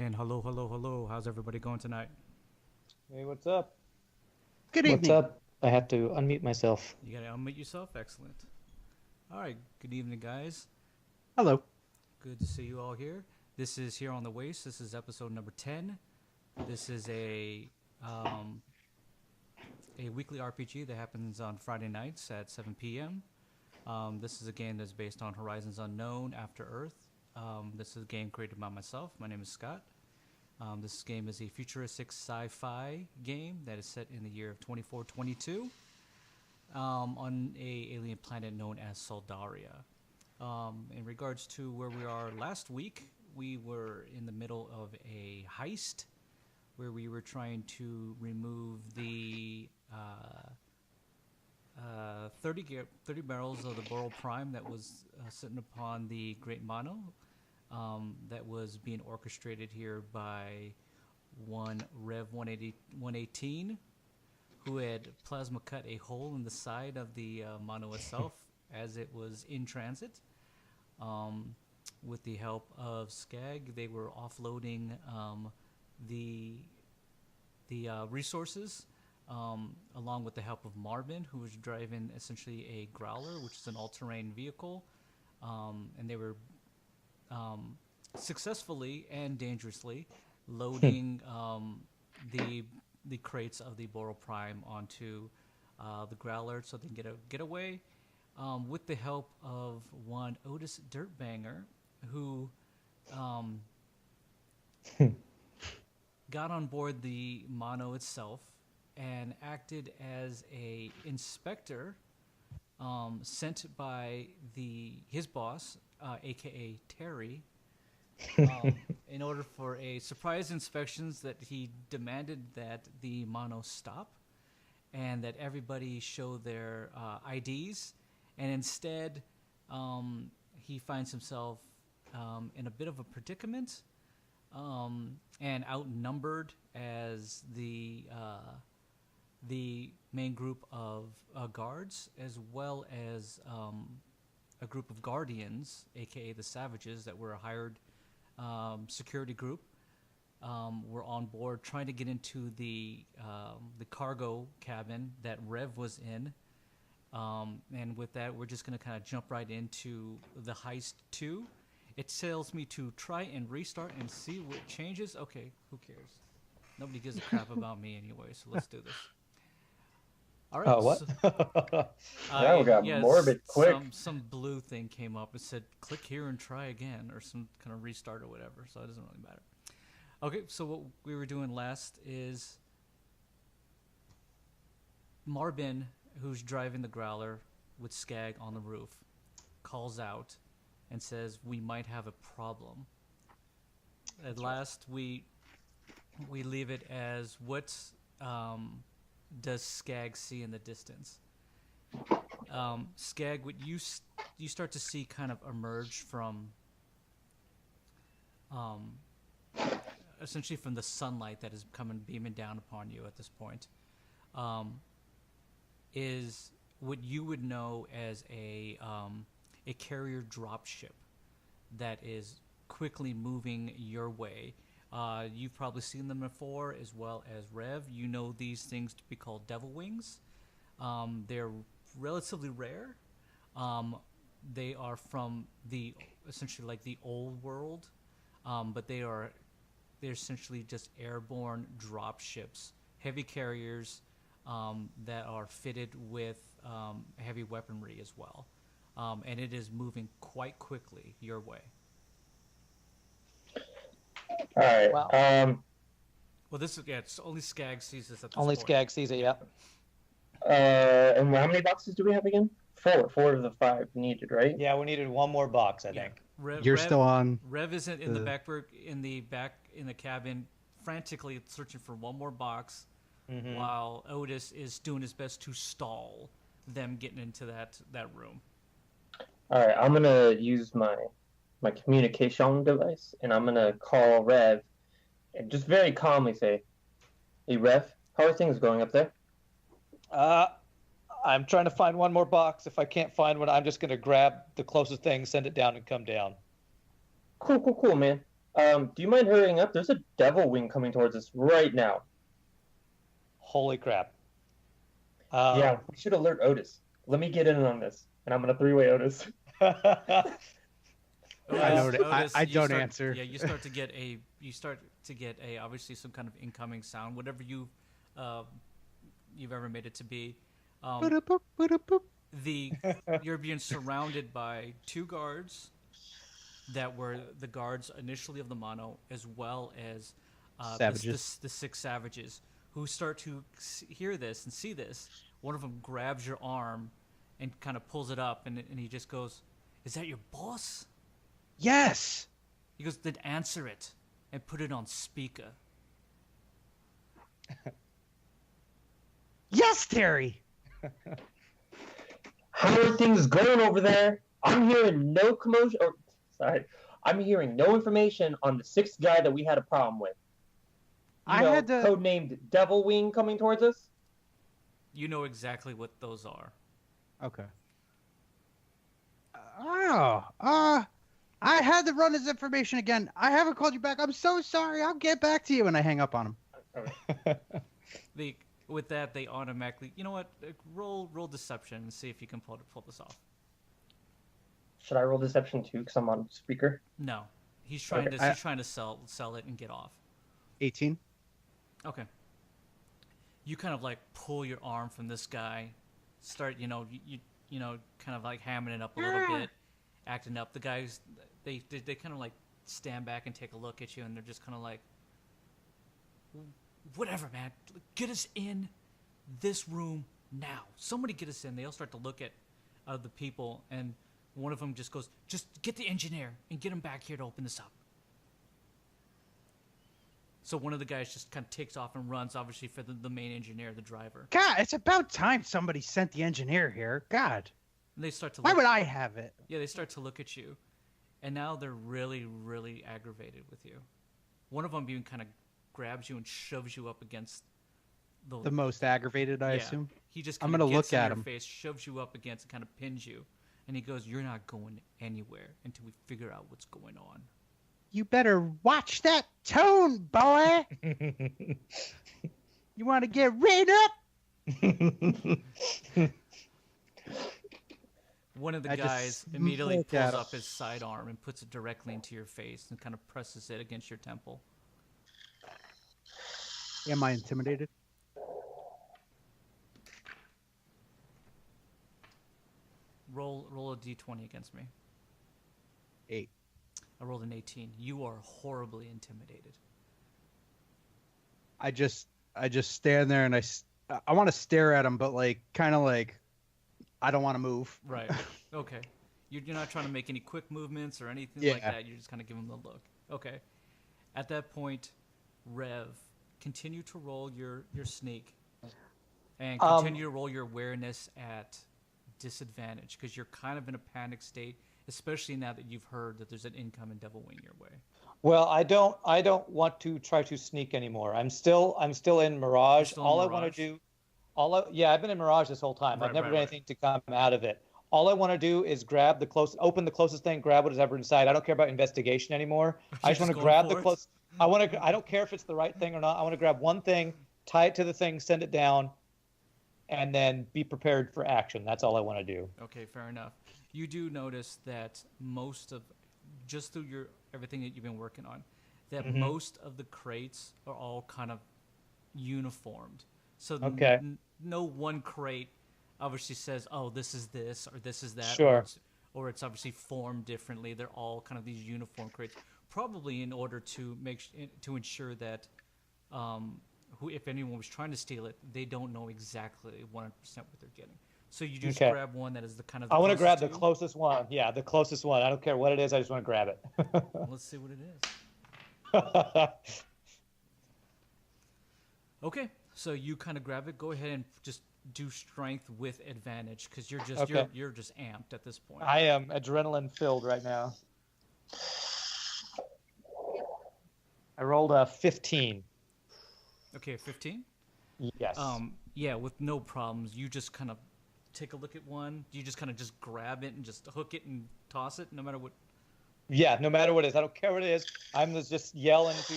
And hello, hello, hello. How's everybody going tonight? Hey, what's up? Good What's evening. up? I have to unmute myself. You gotta unmute yourself. Excellent. All right. Good evening, guys. Hello. Good to see you all here. This is Here on the Waste. This is episode number 10. This is a weekly RPG that happens on Friday nights at 7 p.m. This is a game that's based on Horizons Unknown After Earth. This is a game created by myself. My name is Scott. This game is a futuristic sci-fi game that is set in the year of 2422 on a alien planet known as Soldaria. In regards to where we are last week, we were in the middle of a heist where we were trying to remove the 30 barrels of the Boral Prime that was sitting upon the Great Mono that was being orchestrated here by one Rev 118, who had plasma cut a hole in the side of the Mono itself as it was in transit. With the help of Skag, they were offloading the resources, along with the help of Marvin, who was driving essentially a Growler, which is an all-terrain vehicle, and they were successfely and dangerously loading the crates of the Boral Prime onto the Growler so they can get away, with the help of one Otis Dirtbanger, who got on board the Mono itself and acted as a inspector sent by his boss, aka Terry, in order for a surprise inspections that he demanded that the Mono stop and that everybody show their IDs, and instead he finds himself in a bit of a predicament, and outnumbered as the main group of guards, as well as a group of guardians, aka the Savages, that were a hired security group, were on board trying to get into the cargo cabin that Rev was in. And with that, we're just going to kind of jump right into the heist 2. It tells me to try and restart and see what changes. Okay, who cares? Nobody gives a crap about me anyway, so let's do this. All right. Oh, what? Yeah, we got morbid quick. Some blue thing came up. It said, click here and try again, or some kind of restart or whatever, so it doesn't really matter. Okay, so what we were doing last is Marbin, who's driving the Growler with Skag on the roof, calls out and says, we might have a problem. At last, we leave it as, what does Skag see in the distance? Skag, what you start to see kind of emerge from, essentially from the sunlight that is beaming down upon you at this point, is what you would know as a carrier dropship that is quickly moving your way. You've probably seen them before, as well as Rev. You know these things to be called devil wings. They're relatively rare. They are from essentially like the old world, but they're essentially just airborne drop ships, heavy carriers that are fitted with heavy weaponry as well. And it is moving quite quickly your way. All right. Wow. Well, it's only Skag sees this at this Only point. Skag sees it, yeah. And how many boxes do we have again? Four of the 5 needed, right? Yeah, we needed one more box, I think. You're still on. Rev isn't in the back in the cabin, frantically searching for one more box, while Otis is doing his best to stall them getting into that room. All right, I'm gonna use my communication device, and I'm gonna call Rev, and just very calmly say, "Hey, Rev, how are things going up there?" I'm trying to find one more box. If I can't find one, I'm just going to grab the closest thing, send it down, and come down. Cool, man. Do you mind hurrying up? There's a devil wing coming towards us right now. Holy crap. Yeah, we should alert Otis. Let me get in on this, and I'm gonna three-way Otis. Otis, I you don't start, answer. Yeah, you start to get a obviously some kind of incoming sound, whatever you've ever made it to be. Ba-da-boop, ba-da-boop. You're being surrounded by two guards that were the guards initially of the mono, as well as Savages. the six savages who start to hear this and see this. One of them grabs your arm and kind of pulls it up, and he just goes, "Is that your boss?" Yes. He goes, "Then answer it and put it on speaker." Yes, Terry. How are things going over there? I'm hearing no commotion. Or, sorry, I'm hearing no information on the sixth guy that we had a problem with. Codenamed Devil Wing coming towards us. You know exactly what those are. Okay. I had to run his information again. I haven't called you back. I'm so sorry. I'll get back to you. And I hang up on him. With that, they automatically, you know what? Roll deception and see if you can pull this off. Should I roll deception too? Because I'm on speaker. No, he's trying to sell it and get off. 18. Okay. You kind of like pull your arm from this guy, start you kind of like hamming it up a little bit, acting up. The guys they kind of like stand back and take a look at you, and they're just kind of like, whatever, man. Get us in this room now. Somebody get us in. They all start to look at the people, and one of them just goes, "Just get the engineer and get him back here to open this up." So one of the guys just kind of takes off and runs, obviously, for the main engineer, the driver. God, it's about time somebody sent the engineer here. God. And they start to Why would I have it? Yeah, they start to look at you. And now they're really, really aggravated with you. One of them even kind of grabs you and shoves you up against the most aggravated, I assume. He just I'm kind gonna of gets look in at your him. face, shoves you up against, and kind of pins you. And he goes, "You're not going anywhere until we figure out what's going on." You better watch that tone, boy. You want to get rid up? One of the I guys just immediately look pulls at up his sidearm and puts it directly into your face and kind of presses it against your temple. Am I intimidated? Roll a d20 against me. 8. I rolled an 18. You are horribly intimidated. I just stand there and I want to stare at him, but like kind of like I don't want to move. Right. Okay. You're not trying to make any quick movements or anything like Yeah. that. You're just kind of giving them the look. Okay. At that point, Rev, continue to roll your sneak, and continue to roll your awareness at disadvantage because you're kind of in a panic state, especially now that you've heard that there's an incoming devil wing your way. Well, I don't want to try to sneak anymore. I'm still in Mirage. Still in All I Mirage? want to do, I've been in Mirage this whole time. Right, I've never right, done right. anything to come out of it. All I want to do is open the closest thing, grab what is ever inside. I don't care about investigation anymore. I just want to going grab for the it? close. I don't care if it's the right thing or not. I want to grab one thing, tie it to the thing, send it down, and then be prepared for action. That's all I want to do. Okay, fair enough. You do notice that most of, just through everything that you've been working on, that Mm-hmm. most of the crates are all kind of uniformed. So Okay. No one crate obviously says, "Oh, this is this" or "this is that." Sure. Or it's obviously formed differently. They're all kind of these uniform crates, probably in order to to ensure that if anyone was trying to steal it, they don't know exactly 100% what they're getting. So you just Okay. grab one that is the kind of. I want to grab the closest closest one. Yeah, the closest one. I don't care what it is. I just want to grab it. to you. Let's see what it is. Okay, so you kind of grab it. Go ahead and just do strength with advantage because Okay. you're just amped at this point. I am adrenaline filled right now. I rolled a 15. Okay, 15. Yes. Yeah, with no problems. You just kind of take a look at one. You just kind of just grab it and just hook it and toss it, no matter what. Yeah, no matter what it is, I don't care what it is. I'm just yelling to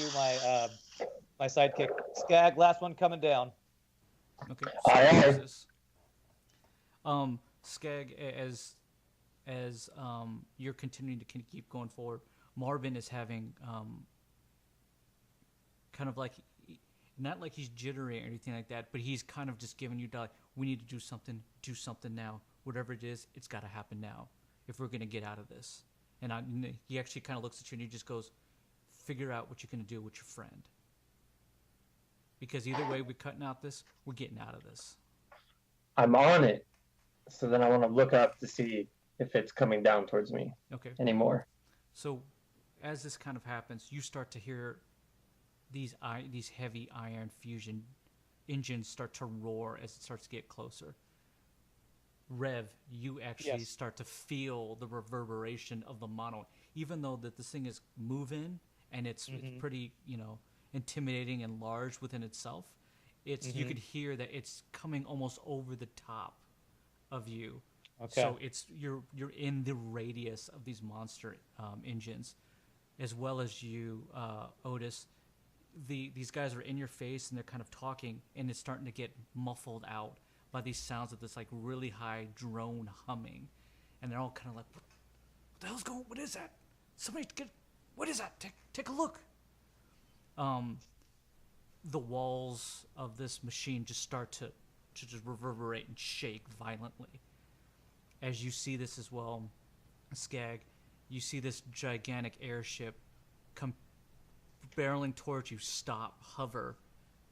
my sidekick. Skag, last one coming down. Okay. Aye, aye. Jesus. Skag, as you're continuing to keep going forward, Marvin is having kind of like, not like he's jittery or anything like that, but he's kind of just giving you like, we need to do something now. Whatever it is, it's got to happen now if we're gonna get out of this. And he actually kind of looks at you and he just goes, figure out what you're gonna do with your friend. Because either way, we're cutting out this, we're getting out of this. I'm on it. So then I want to look up to see if it's coming down towards me Okay. anymore. So, as this kind of happens, you start to hear these heavy iron fusion engines start to roar as it starts to get closer. Rev, you actually Yes. start to feel the reverberation of the mono, even though that this thing is moving and it's pretty, intimidating and large within itself. You could hear that it's coming almost over the top of you. Okay. So you're in the radius of these monster engines, as well as you, Otis. These guys are in your face and they're kind of talking, and it's starting to get muffled out by these sounds of this like really high drone humming, and they're all kind of like, "What the hell's going? What is that? Somebody get! What is that? Take a look." The walls of this machine just start to just reverberate and shake violently. As you see this as well, Skag, you see this gigantic airship come barreling towards you, stop, hover,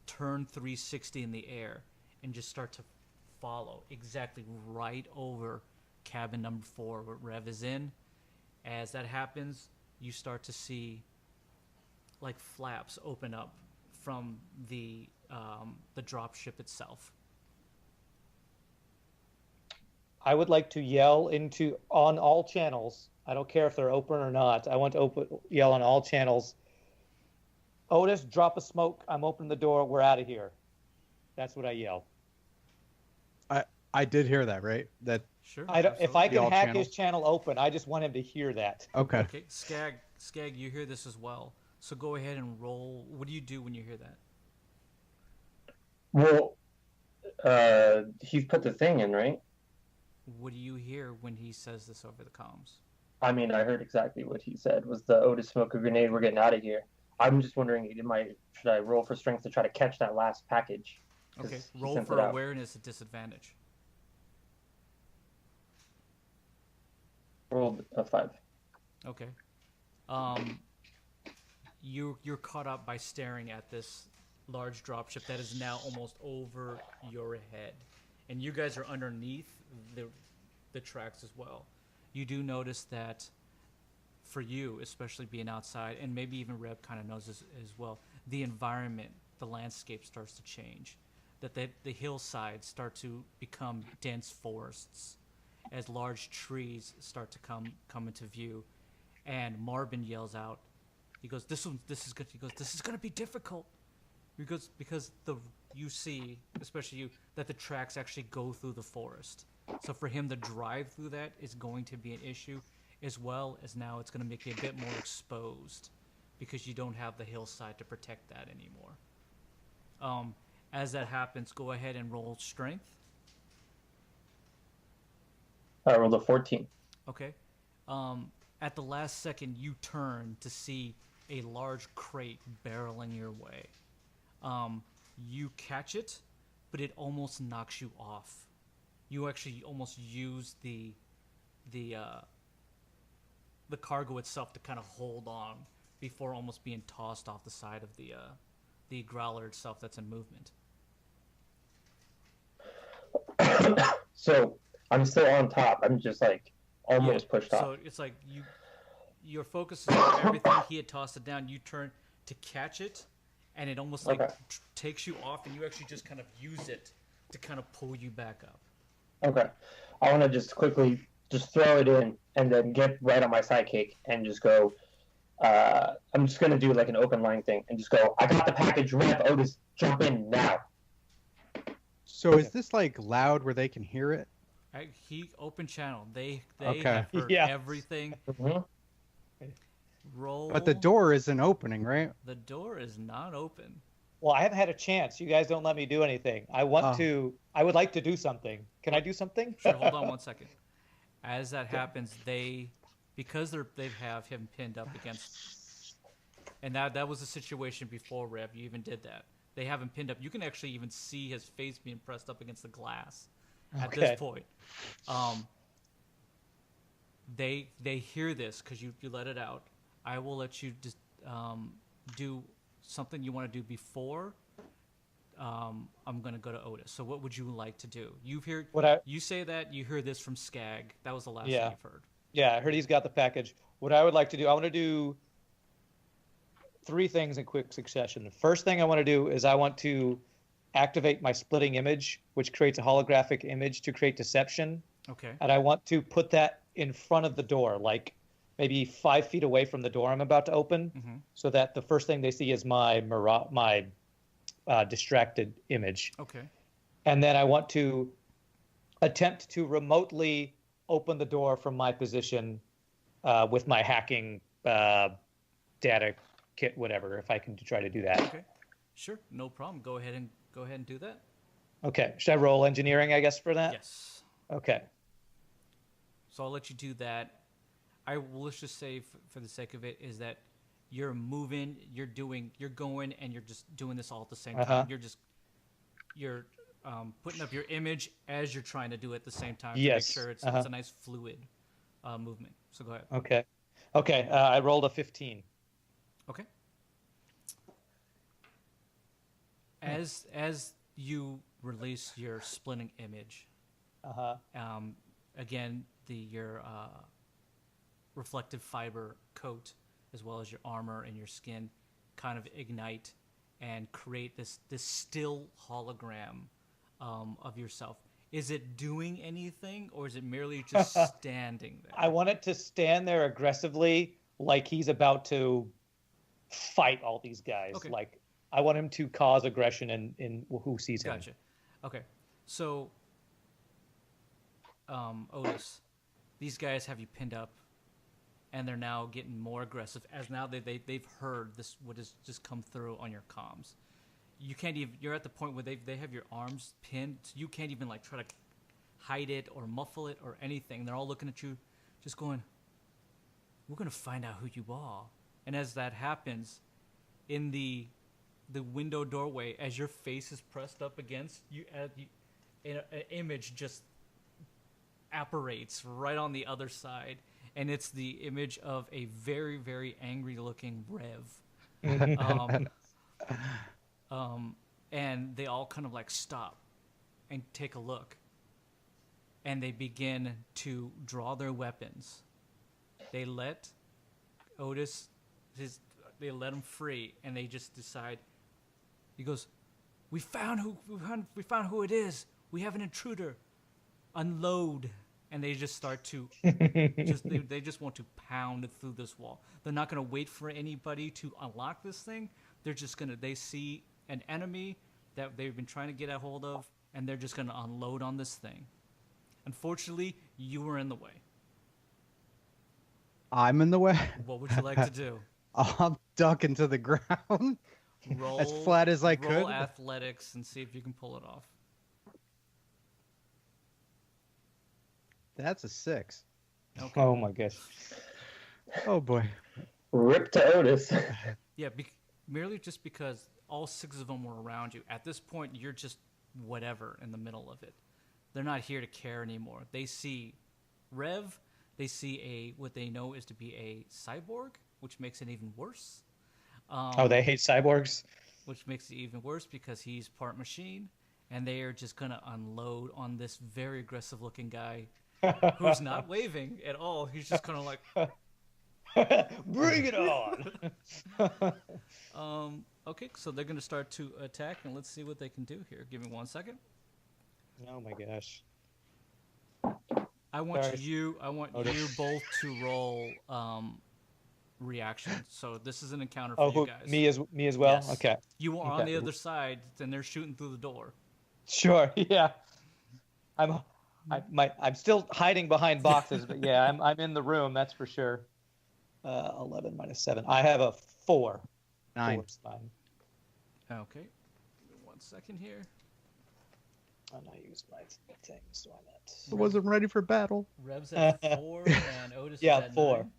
turn 360 in the air, and just start to follow exactly right over cabin number 4 where Rev is in. As that happens, you start to see like flaps open up from the dropship itself. I would like to yell on all channels. I don't care if they're open or not. I want to yell on all channels. Otis, drop a smoke. I'm opening the door. We're out of here. That's what I yell. I did hear that, right? That Sure. If I The can all hack channel. his channel open, I just want him to hear that. okay. Okay, Skag, you hear this as well. So go ahead and roll. What do you do when you hear that? Well, he's put the thing in, right? What do you hear when he says this over the comms? I mean, I heard exactly what he said. Was the Otis smoke a grenade? We're getting out of here. I'm just wondering, should I roll for strength to try to catch that last package? 'Cause Okay, he roll sent for it out. awareness at disadvantage. Rolled a 5. Okay. You're caught up by staring at this large dropship that is now almost over your head, and you guys are underneath the tracks as well. You do notice that for you, especially being outside, and maybe even Reb kind of knows this as well, the environment, the landscape starts to change. That the hillsides start to become dense forests as large trees start to come into view, and Marvin yells out. He goes, "This is good." He goes, "This is going to be difficult." Because you see, especially you, that the tracks actually go through the forest. So for him to drive through that is going to be an issue, as well as now it's going to make you a bit more exposed because you don't have the hillside to protect that anymore. As that happens, go ahead and roll strength. I rolled a 14. Okay. At the last second, you turn to see a large crate barreling your way. You catch it, but it almost knocks you off. You actually almost use the cargo itself to kind of hold on before almost being tossed off the side of the growler itself that's in movement. So I'm still on top. I'm just like almost pushed off. So it's like your focus is on everything. He had tossed it down. You turn to catch it, and it almost like Okay. takes you off, and you actually just kind of use it to kind of pull you back up. Okay. I want to just quickly just throw it in and then get right on my sidekick and just go. I'm just going to do like an open line thing and just go, I got the package, Rev, Otis, jump in now. So is this like loud where they can hear it? He open channel. They Okay. have heard Yeah. everything. Mhm. Roll. But the door isn't opening, right? The door is not open. Well, I haven't had a chance. You guys don't let me do anything. I would like to do something. Can I do something? Sure, hold on one second. As that happens, because they have him pinned up against, and that was the situation before Rev. You even did that. They have him pinned up. You can actually even see his face being pressed up against the glass at this point. They hear this because you let it out. I will let you just do something you want to do before. I'm going to go to Otis. So what would you like to do? You say that, you hear this from Skag. That was the last thing you've heard. Yeah, I heard he's got the package. What I would like to do, I want to do 3 things in quick succession. The first thing I want to do is I want to activate my splitting image, which creates a holographic image to create deception. Okay. And I want to put that in front of the door, like maybe 5 feet away from the door I'm about to open, so that the first thing they see is my distracted image. Okay. And then I want to attempt to remotely open the door from my position with my hacking data kit, whatever, if I can try to do that. Okay. Sure, no problem. Go ahead and do that. Okay. Should I roll engineering, I guess, for that? Yes. Okay. So I'll let you do that. Let's just say, for the sake of it, is that you're moving, you're going, and you're just doing this all at the same time. You're putting up your image as you're trying to do it at the same time to make sure it's a nice fluid movement. So go ahead. Okay. I rolled a 15. Okay. As you release your splitting image, again, your reflective fiber coat, as well as your armor and your skin, kind of ignite and create this still hologram of yourself. Is it doing anything, or is it merely just standing there? I want it to stand there aggressively, like he's about to fight all these guys. Okay. Like, I want him to cause aggression in who sees him. Gotcha. Okay. So, Otis, these guys have you pinned up, and they're now getting more aggressive as now they've heard this, what has just come through on your comms. You can't even, you're at the point where they have your arms pinned, so you can't even like try to hide it or muffle it or anything. They're all looking at you, just going, we're going to find out who you are. And as that happens, in the window doorway, as your face is pressed up against you, an image just apparates right on the other side, and it's the image of a very, very angry looking Rev. And they all kind of like stop and take a look, and they begin to draw their weapons. They let Otis, they let him free, and they just decide. He goes, we found who it is. We have an intruder. Unload. And they just start to they just want to pound through this wall. They're not going to wait for anybody to unlock this thing. They're just they see an enemy that they've been trying to get a hold of, and they're just going to unload on this thing. Unfortunately, you were in the way. I'm in the way? What would you like to do? I'll duck into the ground as flat as I could. Roll athletics and see if you can pull it off. That's a 6. Okay. Oh my gosh. Oh boy. Rip to Otis. Yeah, merely just because all 6 of them were around you. At this point, you're just whatever in the middle of it. They're not here to care anymore. They see Rev. They see what they know is to be a cyborg, which makes it even worse. They hate cyborgs? Which makes it even worse because he's part machine, and they are just going to unload on this very aggressive-looking guy who's not waving at all. He's just kind of like... Bring it on! Okay, so they're going to start to attack, and let's see what they can do here. Give me 1 second. Oh my gosh. I want you both to roll reaction. So this is an encounter for you guys. Me as well? Yes. Okay. You are on the other side, and they're shooting through the door. Sure, yeah. I'm still hiding behind boxes, but yeah, I'm in the room, that's for sure. 11 minus 7. I have a 4. 9. 4's fine. Okay. Give me 1 second here. I'm not using my things. Why not? I wasn't ready for battle. Rev's at 4 and Otis Yeah, is at 4. 9.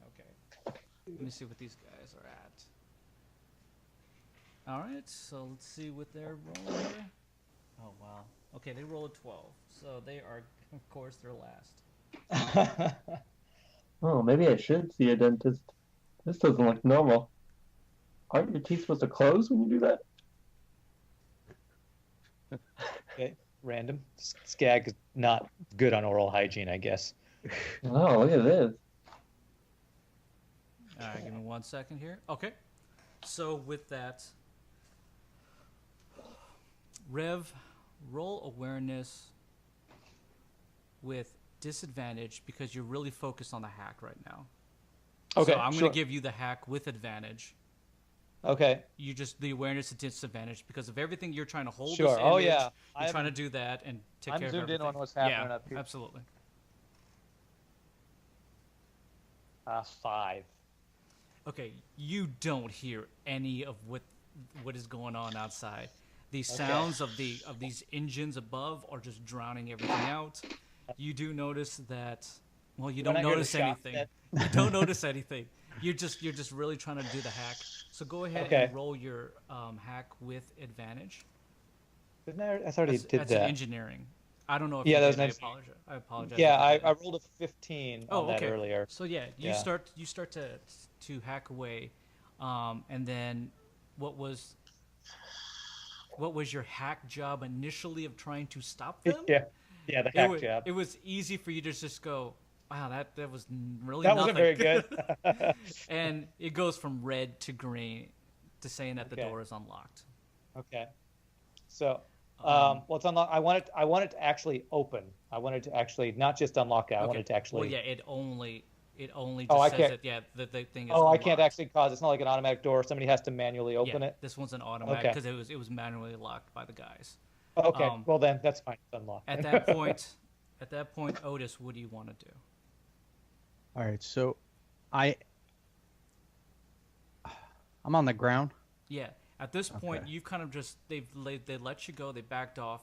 Okay. Let me see what these guys are at. All right, so let's see what they're rolling here. Oh, wow. Okay, they rolled a 12. So they are, of course, they're last. Oh, maybe I should see a dentist. This doesn't look normal. Aren't your teeth supposed to close when you do that? Okay, random. Skag is not good on oral hygiene, I guess. Oh, look at this. All right, give me 1 second here. Okay. So with that, Rev, roll awareness with disadvantage because you're really focused on the hack right now. Okay, So I'm sure. going to give you the hack with advantage. Okay, You just the awareness at disadvantage because of everything you're trying to hold. Sure. This Oh, image, yeah. You're trying to do that and take I'm care of zoomed in everything. on what's happening yeah, up here. absolutely. 5. Okay, you don't hear any of what is going on outside. The Okay. sounds of these engines above are just drowning everything out. You do notice that. Well, you When don't I hear the notice shot, anything. You don't notice anything. You're just really trying to do the hack. So go ahead Okay. and roll your hack with advantage. Didn't I already did That's an that. engineering. I don't know if Yeah, you that was did. I nice. apologize. I apologize. Yeah, if you did. I rolled a 15 on that earlier. So yeah, you start to hack away, and then what was your hack job initially of trying to stop them? Yeah, the It hack was, job. it was easy for you to just go, wow, that was really That nothing. wasn't very good. And it goes from red to green to saying that the Okay. door is unlocked. Okay. So, well, it's unlocked. I want it to actually open. I wanted to actually not just unlock it. I wanted to actually. Well, yeah, it only Oh, I just says can't- that yeah, the thing is. Oh, I can't unlocked. actually cause. It's not like an automatic door. Somebody has to manually open Yeah, it. this one's an automatic Okay. because it was manually locked by the guys. Okay. Um, Well, then that's fine. It's unlocked. At that point, Otis, what do you want to do? All right, so I'm on the ground. Yeah, at this point, Okay. you kind of just they let you go, they backed off,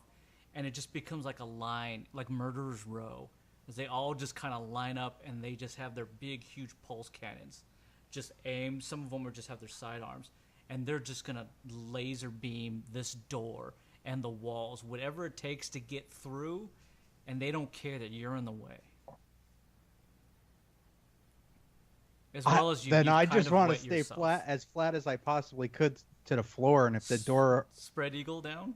and it just becomes like a line, like murderers row, as they all just kind of line up and they just have their big, huge pulse cannons, just aim. Some of them are just have their sidearms, and they're just gonna laser beam this door and the walls, whatever it takes to get through, and they don't care that you're in the way. As well as you. Then you've I kind just of want to wet stay yourself. flat as I possibly could to the floor, and if the door, Spread eagle down.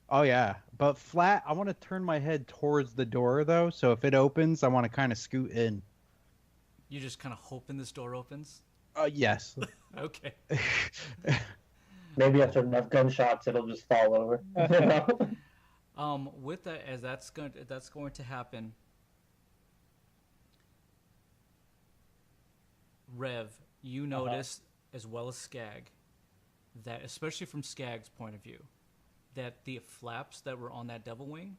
oh yeah, but flat. I want to turn my head towards the door though, so if it opens, I want to kind of scoot in. You just kind of hoping this door opens. Yes. Okay. Maybe after enough gunshots, it'll just fall over. You know? With that, as that's going to happen, Rev, you notice as well as Skag that, especially from Skag's point of view, that the flaps that were on that devil wing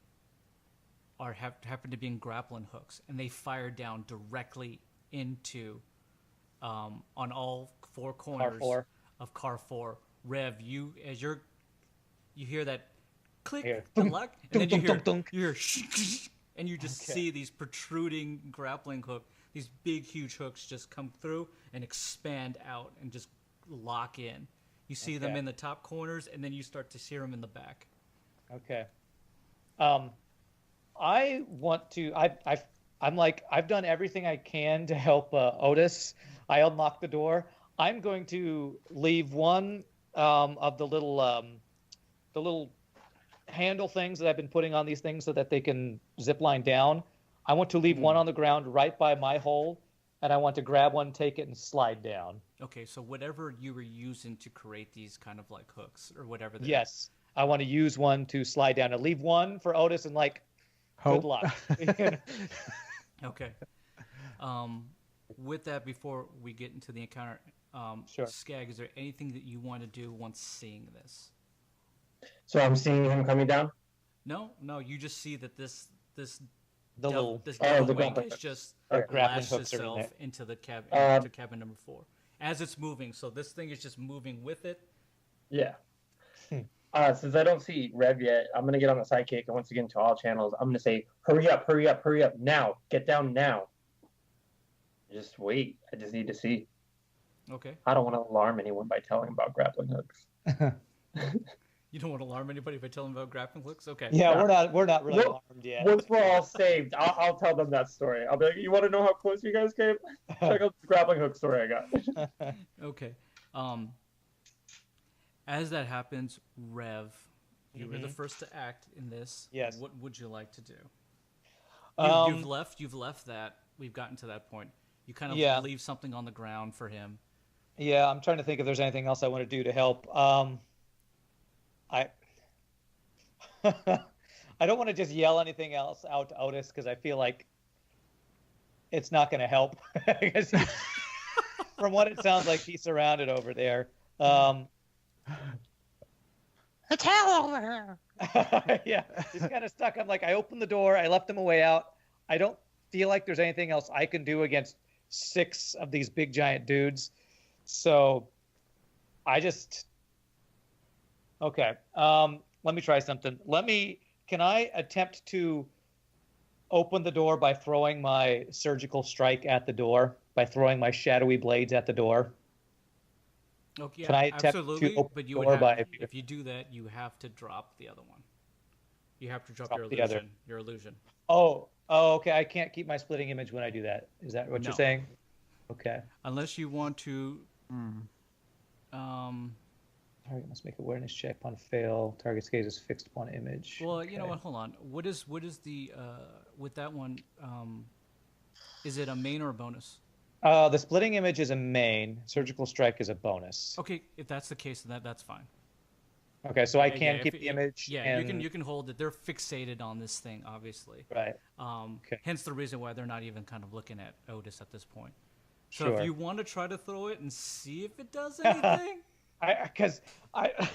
happen to be in grappling hooks, and they fire down directly into on all four corners 4. of car 4. Rev, you hear that click, Here. the luck, and then you Dunk, hear dunk, dunk, you hear and you just Okay. see these protruding grappling hook, these big huge hooks just come through and expand out and just lock in. You see them Okay. in the top corners, and then you start to see them in the back. Okay. I want to. I'm like I've done everything I can to help Otis. I unlocked the door. I'm going to leave one of the little handle things that I've been putting on these things so that they can zip line down. I want to leave one on the ground right by my hole, and I want to grab one, take it, and slide down. Okay, so whatever you were using to create these kind of like hooks or whatever. they are. Yes, I want to use one to slide down and leave one for Otis and like Hope. good luck. Okay. With that, before we get into the encounter, Sure. Skag, is there anything that you want to do once seeing this? So I'm seeing him coming down. No, you just see that this The little This Oh, devil the wing grappling is just Okay. grappling lashed hooks are in itself there. into the Um, into cabin number 4 as it's moving. So this thing is just moving with it. Yeah. Hmm. Since I don't see Rev yet, I'm gonna get on the sidekick and once again to all channels, I'm gonna say, hurry up, hurry up, hurry up, now. Get down now. Just wait. I just need to see. Okay. I don't want to alarm anyone by telling about grappling hooks. You don't want to alarm anybody by telling them about grappling hooks. Okay. Yeah, we're not really Well, alarmed yet. Once we're all saved, I'll tell them that story. I'll be like, you want to know how close you guys came? Check out the grappling hook story I got. Okay. As that happens, Rev, you were the first to act in this. Yes. What would you like to do? Um, You've left that. We've gotten to that point. You kind of Yeah. leave something on the ground for him. Yeah, I'm trying to think if there's anything else I want to do to help. I I don't want to just yell anything else out to Otis because I feel like it's not going to help. Because from what it sounds like, he's surrounded over there. It's hell over here. Yeah, he's kind of stuck. I'm like, I opened the door, I left him a way out. I don't feel like there's anything else I can do against 6 of these big giant dudes. So I just okay. Let me try something. Can I attempt to open the door by throwing my surgical strike at the door, by throwing my shadowy blades at the door? Okay, Can I attempt to absolutely. open But the you would door have, by- if you do that, you have to drop the other one. You have to drop Drop your the other. illusion. Your illusion. Oh, okay. I can't keep my splitting image when I do that. Is that what No. you're saying? Okay. Unless you want to. Target must make awareness check upon fail. Target's gaze is fixed upon image. Well, you know Okay. what? Hold on. What is the with that one? Is it a main or a bonus? The splitting image is a main. Surgical strike is a bonus. Okay, if that's the case, then that's fine. Okay, so I Yeah, can yeah, keep if the it- image. Yeah, and... you can hold it. They're fixated on this thing, obviously. Right. Okay. Hence the reason why they're not even kind of looking at Otis at this point. So Sure. if you want to try to throw it and see if it does anything, Because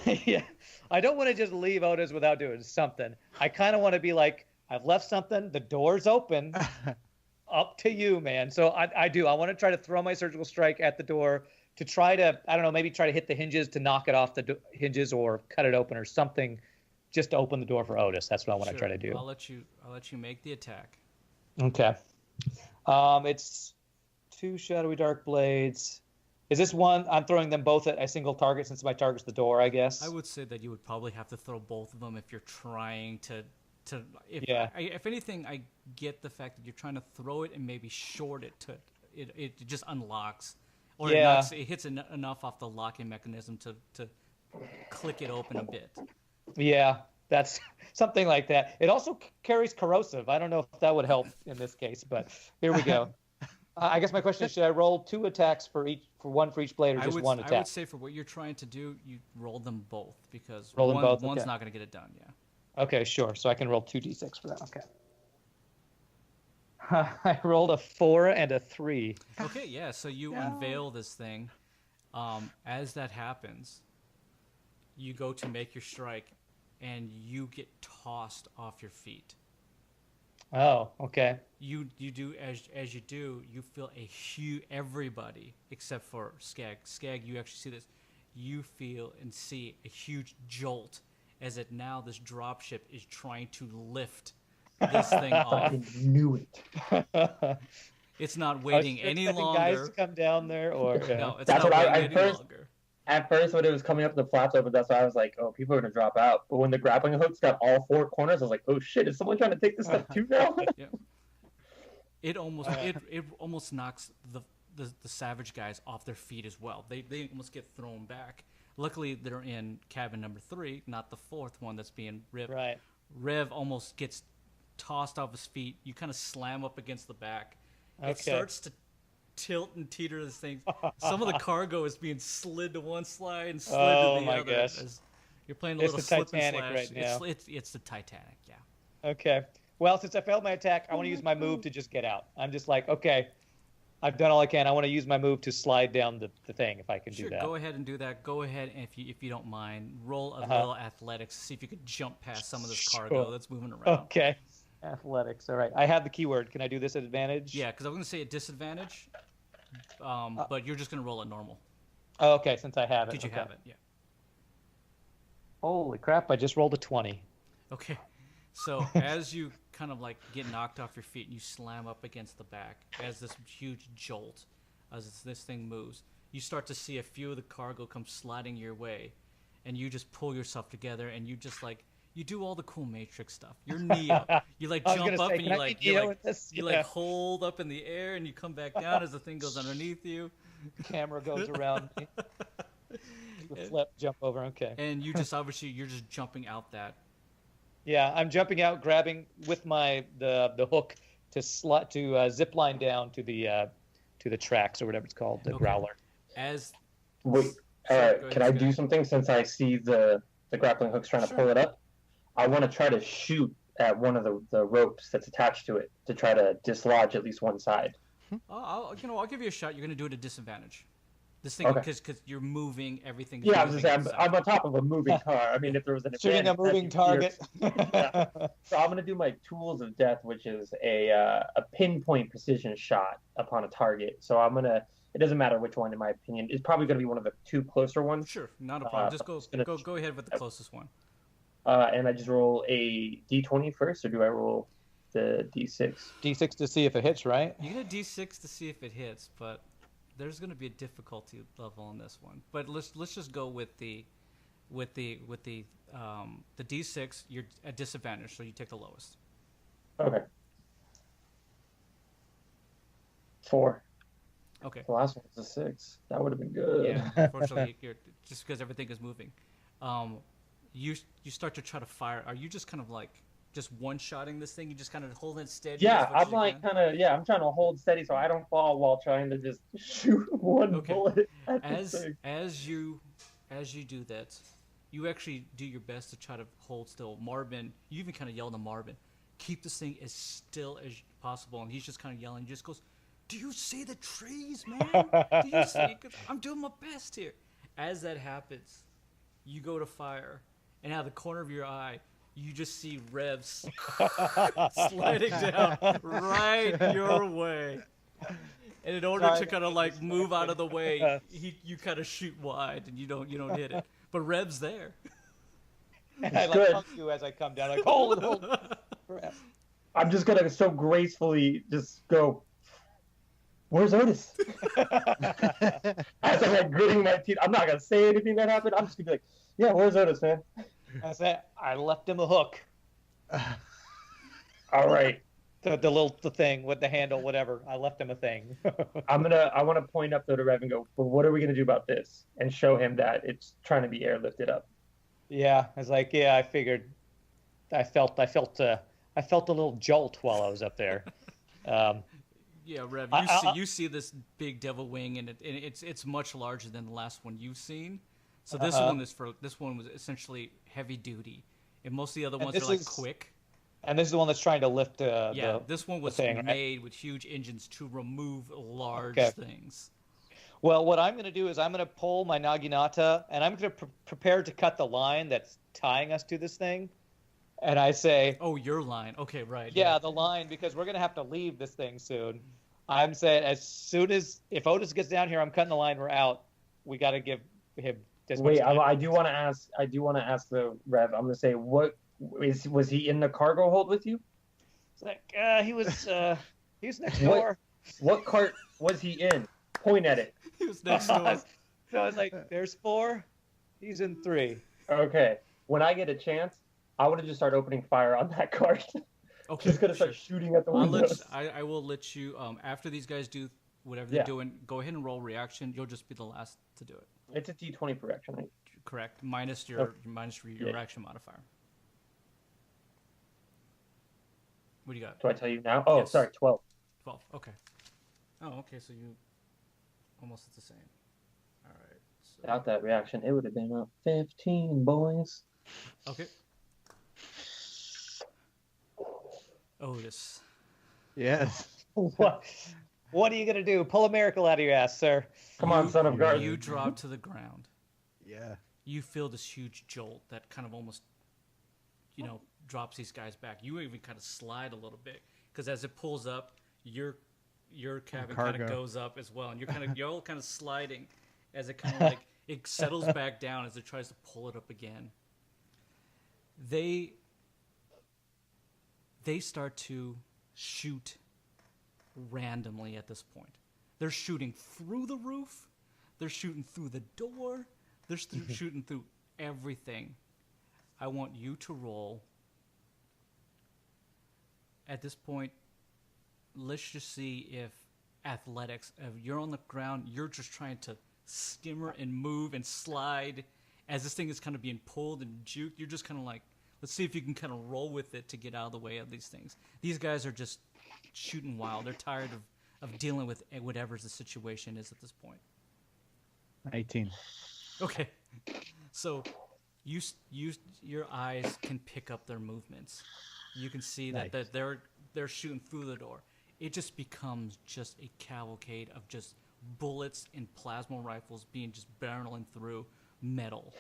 yeah, I don't want to just leave Otis without doing something. I kind of want to be like, I've left something. The door's open. Up to you, man. So I do. I want to try to throw my surgical strike at the door to try to, I don't know, maybe try to hit the hinges to knock it off the hinges or cut it open or something, just to open the door for Otis. That's what I want to sure, try to do. I'll let you make the attack. Okay. It's 2 shadowy dark blades. Is this one? I'm throwing them both at a single target since my target's the door, I guess. I would say that you would probably have to throw both of them if you're trying to. Yeah. If anything, I get the fact that you're trying to throw it and maybe short it to it just unlocks, or Yeah. it hits enough off the locking mechanism to click it open a bit. Yeah, that's something like that. It also carries corrosive. I don't know if that would help in this case, but here we go. I guess my question is: should I roll 2 attacks for one for each blade, or just one I attack? would say for what you're trying to do, you roll them both because Roll them both, one's okay. not going to get it done. Yeah. Okay, sure. So I can roll 2d6 for that. Okay. I rolled a 4 and a 3. Okay, yeah. So you unveil this thing. As that happens, you go to make your strike, and you get tossed off your feet. Oh, okay. You do as you do, you feel a huge everybody except for Skag. Skag, you actually see this. You feel and see a huge jolt as it now this dropship is trying to lift this thing off. I knew it. It's not I was waiting any expecting longer. guys to come down there, or No, it's That's not what waiting I any first- longer. At first, when it was coming up, the flaps open, that's why I was like, oh, people are going to drop out. But when the grappling hooks got all 4 corners, I was like, oh, shit, is someone trying to take this stuff too now? Yeah. It almost knocks the savage guys off their feet as well. They almost get thrown back. Luckily, they're in cabin number 3, not the 4th one that's being ripped. right. Rev almost gets tossed off his feet. You kind of slam up against the back. It Okay. starts to tilt and teeter this thing. Some of the cargo is being slid to one side and slid Oh, to the my other. gosh. As you're playing a It's little the slip Titanic and right slash. now. It's the Titanic, yeah. Okay. Well, since I failed my attack, I want to use my move to just get out. I'm just like, okay, I've done all I can. I want to use my move to slide down the thing if I can Sure, do that. go ahead and do that. Go ahead, and if you don't mind, roll a Uh-huh. little athletics. See if you could jump past some of this Sure. cargo that's moving around. Okay. Athletics. All right. I have the keyword. Can I do this at advantage? Yeah, because I was gonna say a disadvantage, but you're just gonna roll it normal. Oh, okay, since I have it. Did you okay. have it? Yeah. Holy crap! I just rolled a 20. Okay. So as you kind of like get knocked off your feet and you slam up against the back, as this huge jolt, as this thing moves, you start to see a few of the cargo come sliding your way, and you just pull yourself together and you just like you do all the cool Matrix stuff. You're Neo. You like I was jump gonna up say, and can you I like be you Neo like with this? you Yeah. like hold up in the air and you come back down as the thing goes underneath you. Camera goes around me. The flip, jump over. Okay. And you just obviously you're just jumping out that. Yeah, I'm jumping out, grabbing with the hook to zip line down to the tracks or whatever it's called, the Okay. growler. As Wait, Sure, all go right. ahead, Can I Scott. do something since I see the grappling hook's trying to Sure. pull it up? I want to try to shoot at one of the ropes that's attached to it to try to dislodge at least one side. I'll give you a shot. You're gonna do it at disadvantage. This thing Okay. because you're moving everything. Is Yeah, I was moving just saying, I'm on top of a moving car. I mean, if there was an Shooting a advantage, moving that'd be target. Yeah. So I'm gonna do my tools of death, which is a pinpoint precision shot upon a target. So I'm gonna. It doesn't matter which one, in my opinion. It's probably gonna be one of the two closer ones. Sure, not a problem. Just I'm just gonna- go ahead with the closest one. And I just roll a d20 first, or do I roll the d6? D6 to see if it hits, right? You get a d6 to see if it hits, but there's going to be a difficulty level on this one. But let's just go with the d6. You're at disadvantage, so you take the lowest. Okay. 4. Okay. The last one was a 6. That would have been good. Yeah. Unfortunately, you're just because everything is moving. You start to try to fire. Are you just kind of like just one-shotting this thing? You just kind of hold it steady. Yeah, as much as I'm you like can? I'm trying to hold steady so I don't fall while trying to just shoot one Okay. bullet at this thing. As you do that, you actually do your best to try to hold still. Marvin, you even kind of yell to Marvin, keep this thing as still as possible, and he's just kind of yelling. He just goes, "Do you see the trees, man? Do you see? 'Cause I'm doing my best here." As that happens, you go to fire, and out of the corner of your eye, you just see Revs sliding down right your way. And in order to kind of like move out of the way, you kind of shoot wide, and you don't hit it. But Rev's there. And I Good. hug you as I come down, like hold it. I'm just gonna so gracefully just go. Where's Otis? As I'm like gritting my teeth, I'm not gonna say anything that happened. I'm just gonna be like, "Yeah, where's Otis, man?" I said I left him a hook. All right, The thing with the handle, whatever. I left him a thing. I want to point up though to Rev and go, "But what are we gonna do about this?" And show him that it's trying to be airlifted up. Yeah, I was like, yeah, I figured. I felt a little jolt while I was up there. Yeah, Rev, I- you see this big devil wing, and it's much larger than the last one you've seen. So this one was essentially heavy duty, and most of the other And ones this are like is- quick. And this is the one that's trying to lift. Yeah, this one was thing, right? made with huge engines to remove large Okay. things. Well, what I'm going to do is I'm going to pull my naginata, and I'm going to prepare to cut the line that's tying us to this thing. And I say, Oh, your line. Okay, right. yeah, the line, because we're going to have to leave this thing soon. I'm saying as soon as if Otis gets down here, I'm cutting the line. We're out. We got to give him. This much Wait, time. I do want to ask. I do want to ask the Rev. I'm gonna say, was he in the cargo hold with you? It's like he was next door. What cart was he in? Point at it. He was next door. So I was like, "There's 4. He's in 3." Okay. When I get a chance, I want to just start opening fire on that cart. Okay, Just gonna sure. start shooting at the I'll windows. I will let you after these guys do whatever they're Yeah. doing. Go ahead and roll reaction. You'll just be the last to do it. It's a D20 per action, right? Correct. Minus your Yeah. reaction modifier. What do you got? Do I tell you now? Oh, Yes. sorry, 12. 12. Okay. Oh, okay. So you almost at the same. All right. So, Without that reaction, it would have been a 15, boys. okay. Otis. Yes. What are you gonna do? Pull a miracle out of your ass, sir. Come on, son of God. You drop to the ground. Yeah. You feel this huge jolt that kind of almost, drops these guys back. You even kind of slide a little bit because as it pulls up, your cabin kind of Cargo. goes up as well, and you're all kind of sliding as it kind of like it settles back down as it tries to pull it up again. They start to shoot randomly at this point. They're shooting through the roof. They're shooting through the door. They're shooting through everything. I want you to roll. At this point, let's just see if athletics, if you're on the ground, you're just trying to skimmer and move and slide as this thing is kind of being pulled and juked. You're just kind of like, let's see if you can kind of roll with it to get out of the way of these things. These guys are just shooting wild. They're tired of dealing with whatever the situation is at this point. 18. Okay. So your eyes can pick up their movements. You can see that, Nice. that they're shooting through the door. It just becomes just a cavalcade of just bullets and plasma rifles being just barreling through metal.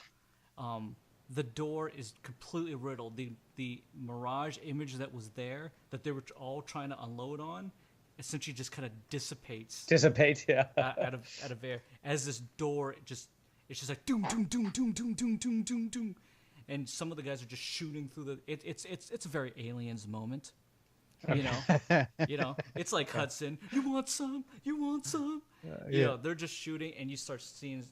The door is completely riddled. The mirage image that was there, that they were all trying to unload on, essentially just kind of dissipates Yeah. out of air as this door it's just like doom doom doom doom doom doom doom doom doom, and some of the guys are just shooting through the. It's a very Aliens moment, you know. It's like Hudson. You want some? You want some? You know, they're just shooting, and you start seeing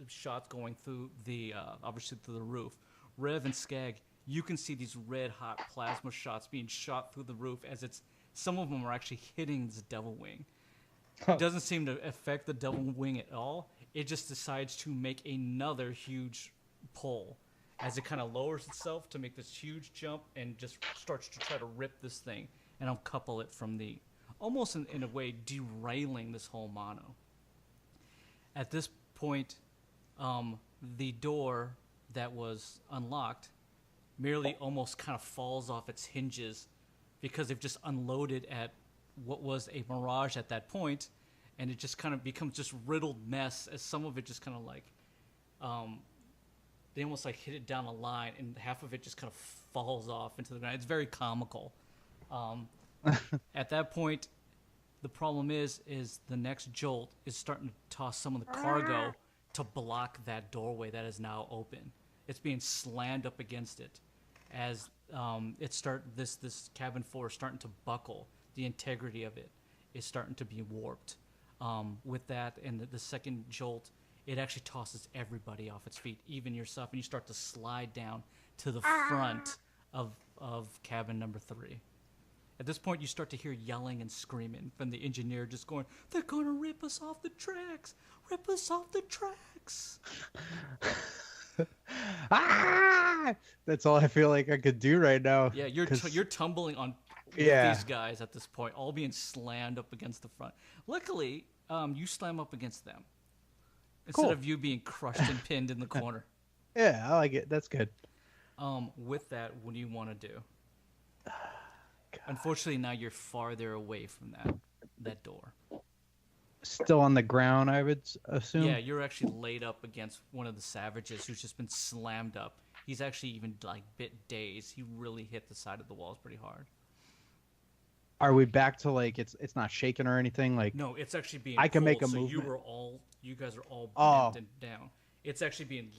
shots going through the obviously through the roof. Rev and Skag, you can see these red hot plasma shots being shot through the roof as some of them are actually hitting this devil wing. It doesn't seem to affect the devil wing at all. It just decides to make another huge pull as it kind of lowers itself to make this huge jump and just starts to try to rip this thing and uncouple it from the, almost in a way, derailing this whole mono. At this point, the door that was unlocked merely almost kind of falls off its hinges because they've just unloaded at what was a mirage at that point, and it just kind of becomes just riddled mess as some of it just kind of like, they almost like hit it down a line and half of it just kind of falls off into the ground. It's very comical. At that point, the problem is the next jolt is starting to toss some of the cargo to block that doorway that is now open. It's being slammed up against it as this cabin floor is starting to buckle. The integrity of it is starting to be warped. With that and the second jolt, it actually tosses everybody off its feet, even yourself, and you start to slide down to the front of cabin number 3. At this point, you start to hear yelling and screaming from the engineer, just going, "They're going to rip us off the tracks! Rip us off the tracks!" That's all I feel like I could do right now. Yeah, you're tumbling on with these guys at this point, all being slammed up against the front. Luckily, you slam up against them instead Cool. of you being crushed and pinned in the corner. Yeah, I like it. That's good. With that, what do you want to do? Unfortunately, now you're farther away from that door. Still on the ground, I would assume. Yeah, you're actually laid up against one of the savages who's just been slammed up. He's actually even like bit dazed. He really hit the side of the walls pretty hard. Are we back to like it's not shaking or anything? Like No, it's actually being I can pulled, make a so movement. you guys are all Oh. bent and down. It's actually being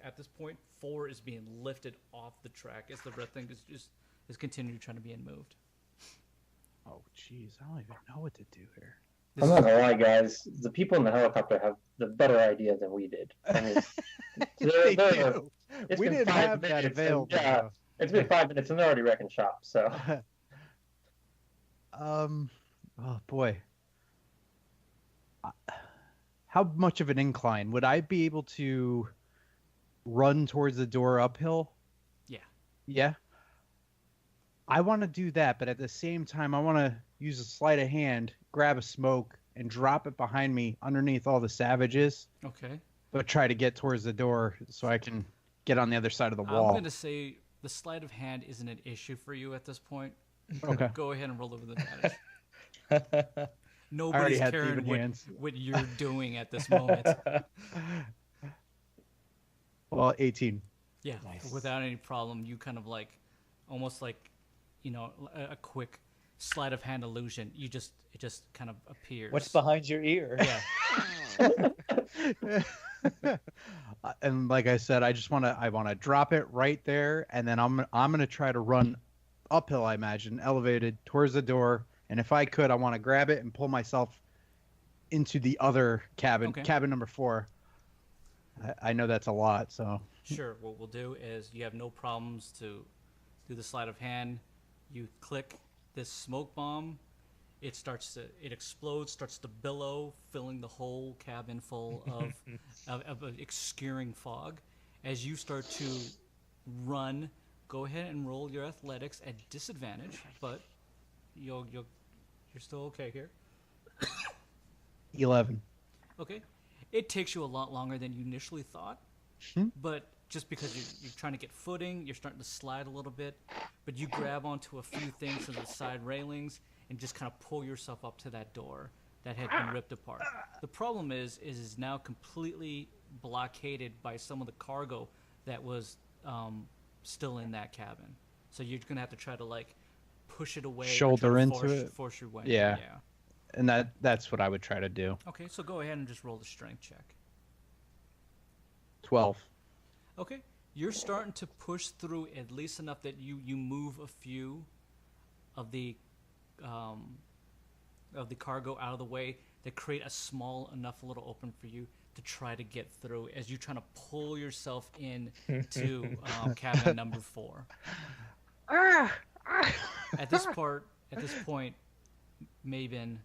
at this point 4 is being lifted off the track as the red thing is continuing trying to be moved. oh jeez, I don't even know what to do here. I'm not gonna lie, guys. The people in the helicopter have the better idea than we did. I mean, They they're- do. it's We been didn't 5 have that minutes, and, available. yeah, it's been 5 minutes and they're already wrecking shop. So Oh boy. How much of an incline would I be able to run towards the door uphill? Yeah. Yeah. I want to do that, but at the same time, I want to use a sleight of hand, grab a smoke, and drop it behind me underneath all the savages, Okay. but try to get towards the door so I can get on the other side of the I'm wall. going to say the sleight of hand isn't an issue for you at this point. Okay. Go ahead and roll over the advantage. I Nobody's already had caring even hands. what you're doing at this moment. Well, 18. Yeah, Nice. without any problem, you kind of like almost like, a quick sleight of hand illusion. It just kind of appears. What's behind your ear? Yeah. And like I said, I want to drop it right there, and then I'm gonna try to run uphill. I imagine elevated towards the door, and if I could, I want to grab it and pull myself into the other cabin, Okay. cabin number 4. I know that's a lot, so Sure. What we'll do is you have no problems to do the sleight of hand. You click this smoke bomb. It explodes, starts to billow, filling the whole cabin full of an obscuring fog. As you start to run, go ahead and roll your athletics at disadvantage, but you're still okay here. 11. Okay. It takes you a lot longer than you initially thought, but just because you're trying to get footing, you're starting to slide a little bit, but you grab onto a few things on the side railings and just kind of pull yourself up to that door that had been ripped apart. The problem is now completely blockaded by some of the cargo that was still in that cabin. So you're going to have to try to like push it away, or Shoulder try to into it. force your way. Yeah. And that's what I would try to do. Okay, so go ahead and just roll the strength check. 12. Okay, you're starting to push through at least enough that you move a few of the cargo out of the way that create a small enough little open for you to try to get through as you're trying to pull yourself in to cabin number 4. At this point, Mabin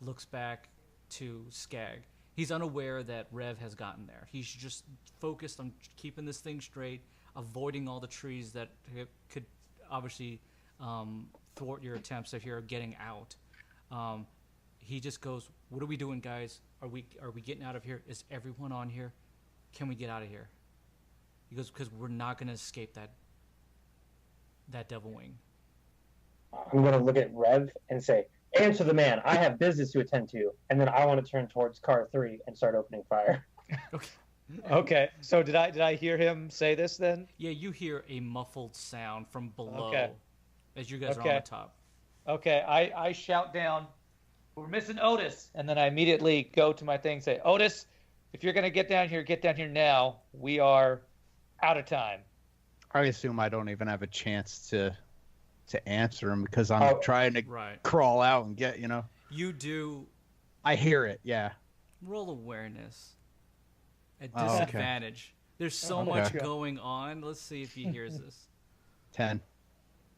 looks back to Skag. He's unaware that Rev has gotten there. He's just focused on keeping this thing straight, avoiding all the trees that could obviously thwart your attempts if you're getting out. He just goes, "What are we doing, guys? Are we getting out of here? Is everyone on here? Can we get out of here?" He goes, "Because we're not going to escape that devil wing." I'm going to look at Rev and say, "Answer the man. I have business to attend to." And then I want to turn towards car 3 and start opening fire. Okay. Okay. So did I hear him say this then? Yeah, you hear a muffled sound from below Okay. as you guys are on Okay. the top. Okay. I shout down, "We're missing Otis," and then I immediately go to my thing and say, "Otis, if you're gonna get down here now. We are out of time." I assume I don't even have a chance to answer him because I'm trying to Right. crawl out and get, You do I hear it, yeah. roll awareness at Oh, okay. disadvantage. There's so Okay. much going on. Let's see if he hears this. 10.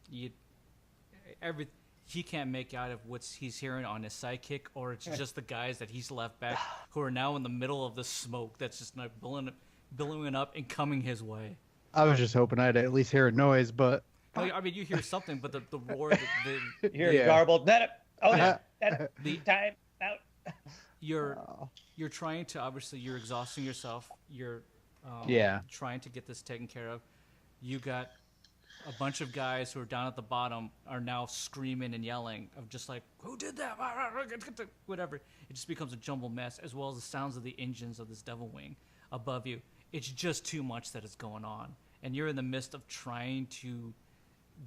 He can't make out of what he's hearing on his sidekick, or it's just the guys that he's left back who are now in the middle of the smoke that's just like billowing up and coming his way. I was just hoping I'd at least hear a noise, but I mean, you hear something, but the roar, You hear Yeah. garbled. Uh, the Time out. you're trying to, obviously you're exhausting yourself. You're trying to get this taken care of. You got a bunch of guys who are down at the bottom are now screaming and yelling of just like, "Who did that?" Whatever. It just becomes a jumbled mess, as well as the sounds of the engines of this devil wing above you. It's just too much that is going on, and you're in the midst of trying to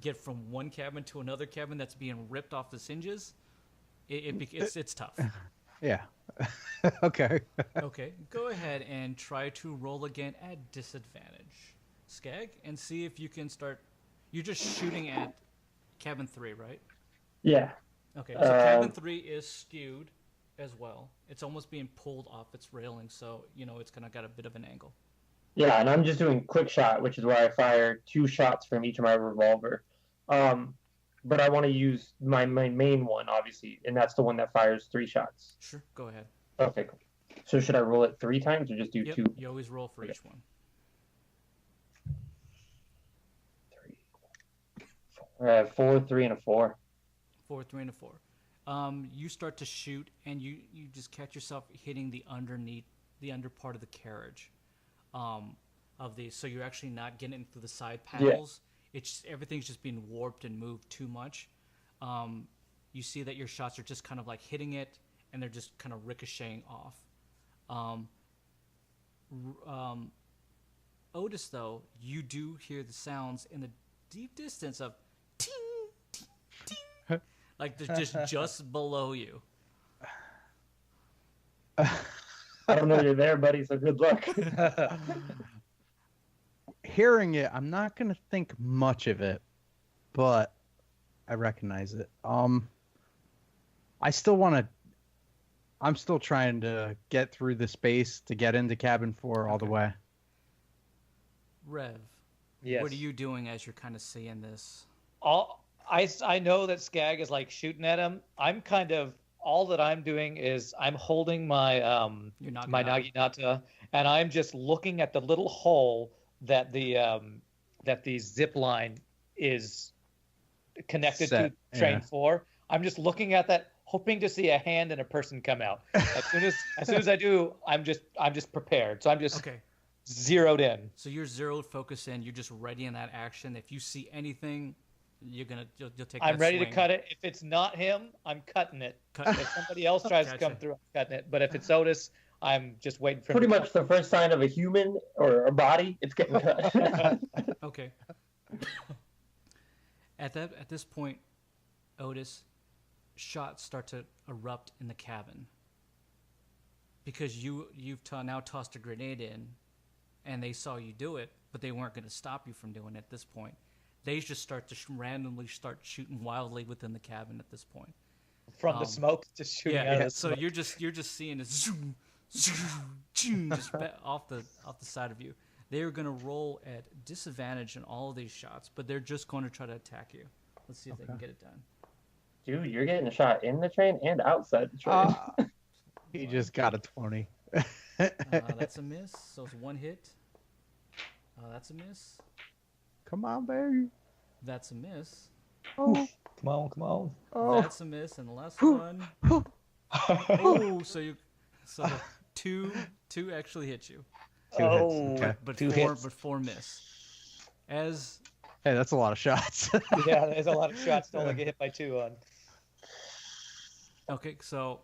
get from one cabin to another cabin that's being ripped off the hinges. It's tough. yeah. Okay. Okay, go ahead and try to roll again at disadvantage, Skag, and see if you can start. You're just shooting at cabin 3, right? Yeah. Okay, so cabin 3 is skewed as well. It's almost being pulled off its railing, so it's kind of got a bit of an angle. Yeah, and I'm just doing quick shot, which is where I fire 2 shots from each of my revolver. But I want to use my main one, obviously, and that's the one that fires 3 shots. Sure, go ahead. Okay, cool. So should I roll it 3 times or just do 2? You always roll for each one. 3, 4. I have 4, 3, and a 4. 4, 3, and a 4. You start to shoot, and you just catch yourself hitting the under part of the carriage of these. So you're actually not getting through the side panels. Everything's just being warped and moved too much. You see that your shots are just kind of like hitting it, and they're just kind of ricocheting off. Otis, though, you do hear the sounds in deep distance of ting, ting, ting, like they're just below you. I don't know you're there, buddy, so good luck. Hearing it, I'm not gonna think much of it, but I recognize it. I still want to. I'm still trying to get through the space to get into cabin 4 all the Okay. way. Rev, Yes. what are you doing as you're kind of seeing this? I know that Skag is like shooting at him. I'm kind of all that I'm doing is I'm holding my You're not my naginata, and I'm just looking at the little hole that the zip line is connected Set, to train yeah. 4. I'm just looking at that, hoping to see a hand and a person come out. As soon as I do, I'm just prepared. So I'm just Okay. zeroed in. So you're zeroed focus in. You're just ready in that action. If you see anything, you'll take. I'm that ready swing. to cut it. If it's not him, I'm cutting it. Cut. If somebody else tries to come Gotcha. through, I'm cutting it. But if it's Otis, I'm just waiting for him. Pretty to much the first sign of a human or a body, it's getting cut. Okay. At this point, Otis, shots start to erupt in the cabin because you've now tossed a grenade in, and they saw you do it, but they weren't going to stop you from doing it at this point. They just start to randomly start shooting wildly within the cabin at this point. from the smoke, just shooting out of the So smoke. you're just seeing it zoom, zoom, zoom, just off the side of you. They're going to roll at disadvantage in all of these shots, but they're just going to try to attack you. Let's see if they can get it done. Dude, you're getting a shot in the train and outside the train. He just got a 20. That's a miss. So it's one hit. That's a miss. Come on, baby. That's a miss. Oh, Come on. oh. That's a miss, and the last one. Oh, so two actually hit you, Two Oh. hits. Okay. but Two four hits. but four miss. As Hey, that's a lot of shots. Yeah, there's a lot of shots to only get hit by 2 on. okay, so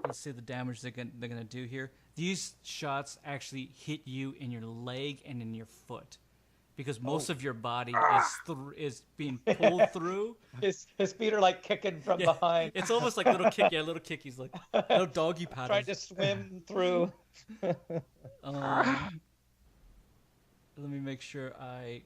let's see the damage they're gonna do here. These shots actually hit you in your leg and in your foot, because most of your body is being pulled through. His feet are like kicking from behind, It's almost like little kickies, like little doggy paddles. trying to swim through. Let me make sure I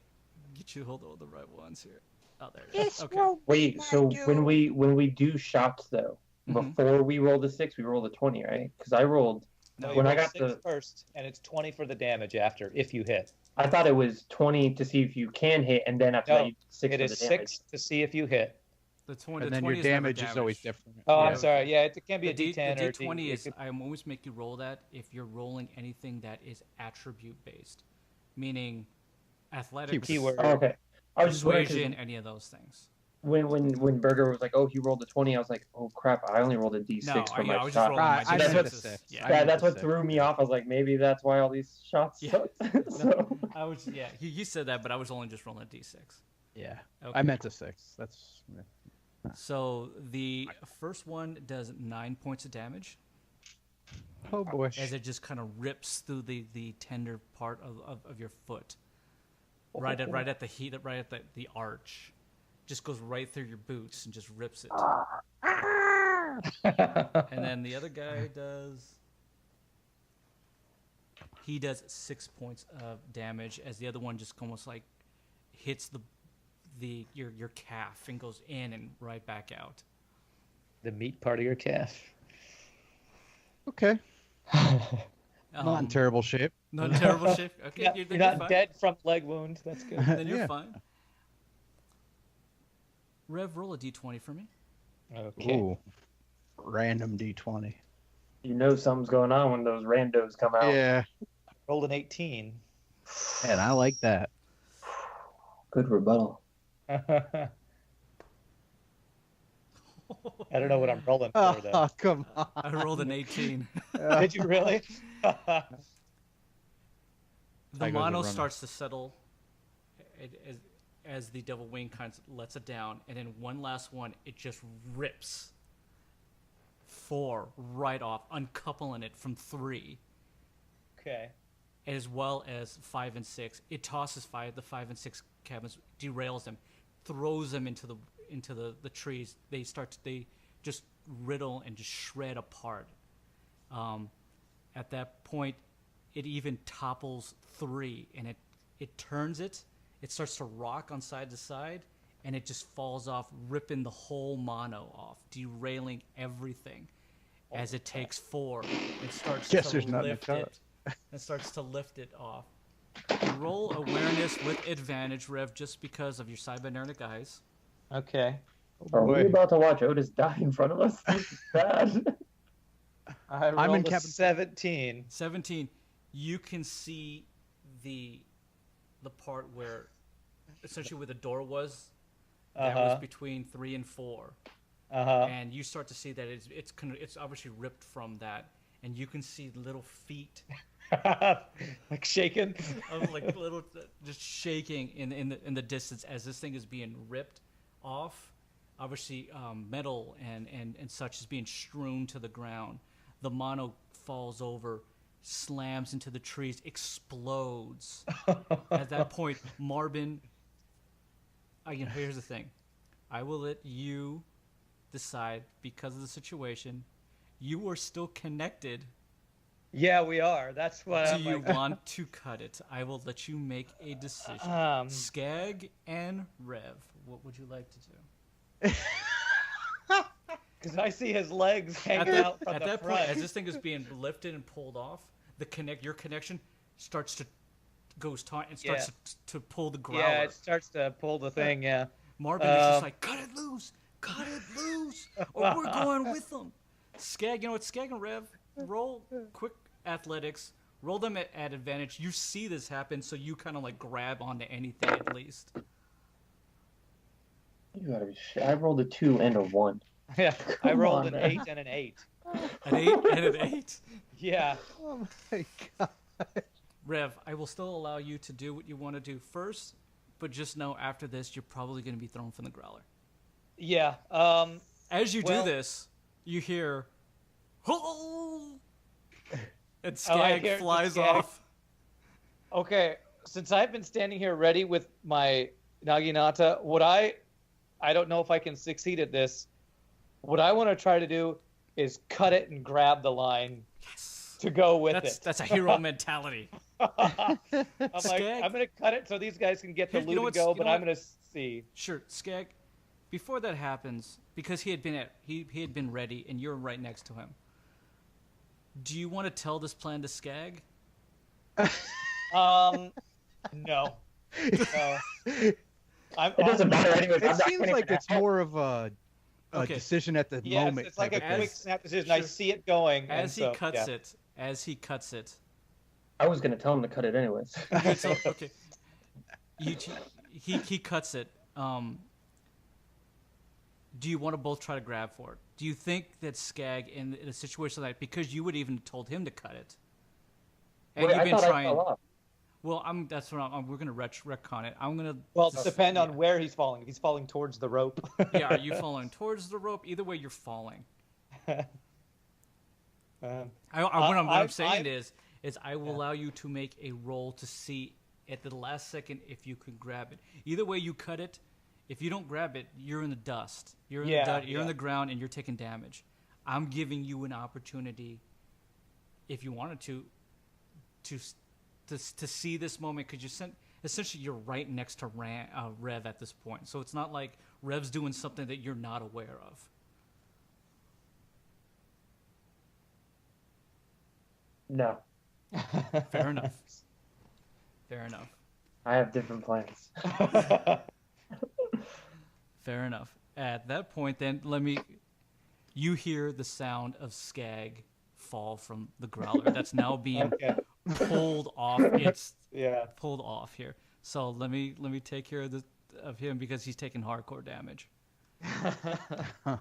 get you hold on the right ones here. Oh, there it is. This Okay. won't Wait, be so my when doing. we do shots though, Mhm. before we roll the 6, we roll the 20, right? Because I rolled. No, When you I roll got 6 the- first, and it's 20 for the damage after if you hit. I thought it was 20 to see if you can hit, and then after No, that, you 6 It for is the damage. 6 to see if you hit. The 20. And the then 20 your is never damage is always different. Oh, Yeah. I'm sorry. Yeah, it can be The a D10 or a D20 D. is I always make you roll that if you're rolling anything that is attribute based, meaning athletics, Keyword. Oh, okay. I was just wondering 'cause persuasion, any of those things. when Burger was like, "Oh, he rolled a 20," I was like, "Oh crap! I only rolled a D6 No, for my I was shot." just rolling my Right, I That's meant what- a D6s. 6. Yeah, I Yeah, meant that's a what 6. threw me off. I was like, maybe that's why all these shots Yeah. sucked. So, I was you said that, but I was only just rolling a D6. Yeah. Okay. I meant a 6. That's So the first one does 9 points of damage oh boy. as it just kind of rips through the tender part of your foot, right at the arch, just goes right through your boots and just rips it. And then the other guy does 6 points of damage as the other one just almost like hits your calf and goes in and right back out. The meat part of your calf. Okay. Not in terrible shape. Not in terrible shape. Okay, Yeah, then you're not fine. dead from leg wound. That's good. Then you're Yeah. fine. Rev, roll a d20 for me. Okay. Ooh. Random D20. you know something's going on when those randos come out. Yeah. Rolled an 18. And I like that. Good rebuttal. I don't know what I'm rolling for though. Oh, come on. I rolled an 18. Did you really? The I go mono to run. starts to settle as the double wing kind of lets it down, and then one last one, it just rips 4 right off, uncoupling it from 3, Okay. as well as 5 and 6. It tosses the 5 and 6 cabins, derails them, throws them into the trees. They just riddle and just shred apart. At that point, it even topples 3, and it turns it. It starts to rock on side to side, and it just falls off, ripping the whole mono off, derailing everything. As it takes 4, it starts Guess to there's nothing lift to cut. it. It starts to lift it off. Roll awareness with advantage, Rev, just because of your cybernetic eyes. Okay. Are we boy. about to watch Otis die in front of us? This is bad. I rolled I'm in a cabin 17. 17. You can see the part where, essentially, where the door was. That was between 3 and 4. And you start to see that it's obviously ripped from that, and you can see little feet Like shaking. of like little just shaking in the distance as this thing is being ripped off. Obviously, metal and such is being strewn to the ground. The mono falls over, slams into the trees, explodes. At that point, Marvin. Here's the thing. I will let you decide, because of the situation. You are still connected. Yeah, we are. That's what Do I'm you like. want to cut it? I will let you make a decision. Skag and Rev, what would you like to do? Because I see his legs hanging out from At the that front. point, as this thing is being lifted and pulled off, your connection starts to goes taut and starts to pull the growler. Yeah, it starts to pull the thing, yeah. Marvin is just like, cut it loose, or we're going with them. Skag, you know what? Skag and Rev, roll quick athletics. Roll them at advantage. You see this happen, so you kind of like grab onto anything at least. You gotta be shit. I rolled a 2 and a 1. Yeah, I Come rolled on, an man. 8 and an 8. An 8 and an 8. Yeah. Oh my god. Rev, I will still allow you to do what you want to do first, but just know after this, you're probably going to be thrown from the growler. Yeah. As you Well- do this, you hear, "Oh!" and Oh, I Skag hear the flies Skag. off. Okay, since I've been standing here ready with my Naginata, I don't know if I can succeed at this. What I want to try to do is cut it and grab the line Yes. to go with it. That's a hero mentality. I'm like, Skag. I'm going to cut it so these guys can get the Here, you know loot and what's- go, you but know I'm what? going to see. Sure, Skag. Before that happens, because he had been ready, and you're right next to him. Do you want to tell this plan to Skag? No. It doesn't matter anyways. It seems like it's more of a Okay. decision at the Yes, moment. it's like a type of quick thing. snap decision. I Sure. see it going. As and he so, cuts yeah. it, I was gonna tell him to cut it anyways. okay. He cuts it. Do you want to both try to grab for it? Do you think that Skag, in a situation like that, because you would even told him to cut it, and Wait, you've I been thought I trying. fell off. Well, we're gonna retcon it. I'm gonna. Well, it depends yeah. on where he's falling. If he's falling towards the rope. Yeah, are you falling towards the rope? Either way, you're falling. What I'm saying is I will allow you to make a roll to see at the last second if you can grab it. Either way, you cut it. If you don't grab it, you're in the dust. You're in you're in the ground and you're taking damage. I'm giving you an opportunity, if you wanted to see this moment, because essentially you're right next to Rev at this point. So it's not like Rev's doing something that you're not aware of. No, Fair enough. Fair enough. I have different plans. Fair enough. At that point, then, you hear the sound of Skag fall from the growler that's now being Okay. pulled off. It's Yeah. pulled off here. So let me take care of him because he's taking hardcore damage. Oh,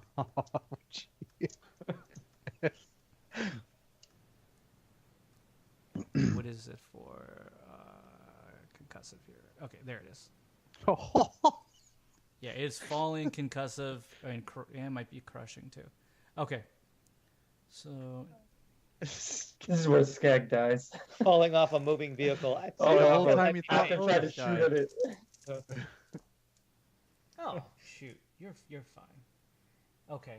gee. What is it for concussive here? Okay, there it is. Yeah, it's falling, concussive, and it might be crushing too. Okay. So This is where Skag dies. Falling off a moving vehicle. Oh, the yeah, whole but time you thought after trying to Otis shoot died. at it. Oh shoot, you're fine. Okay,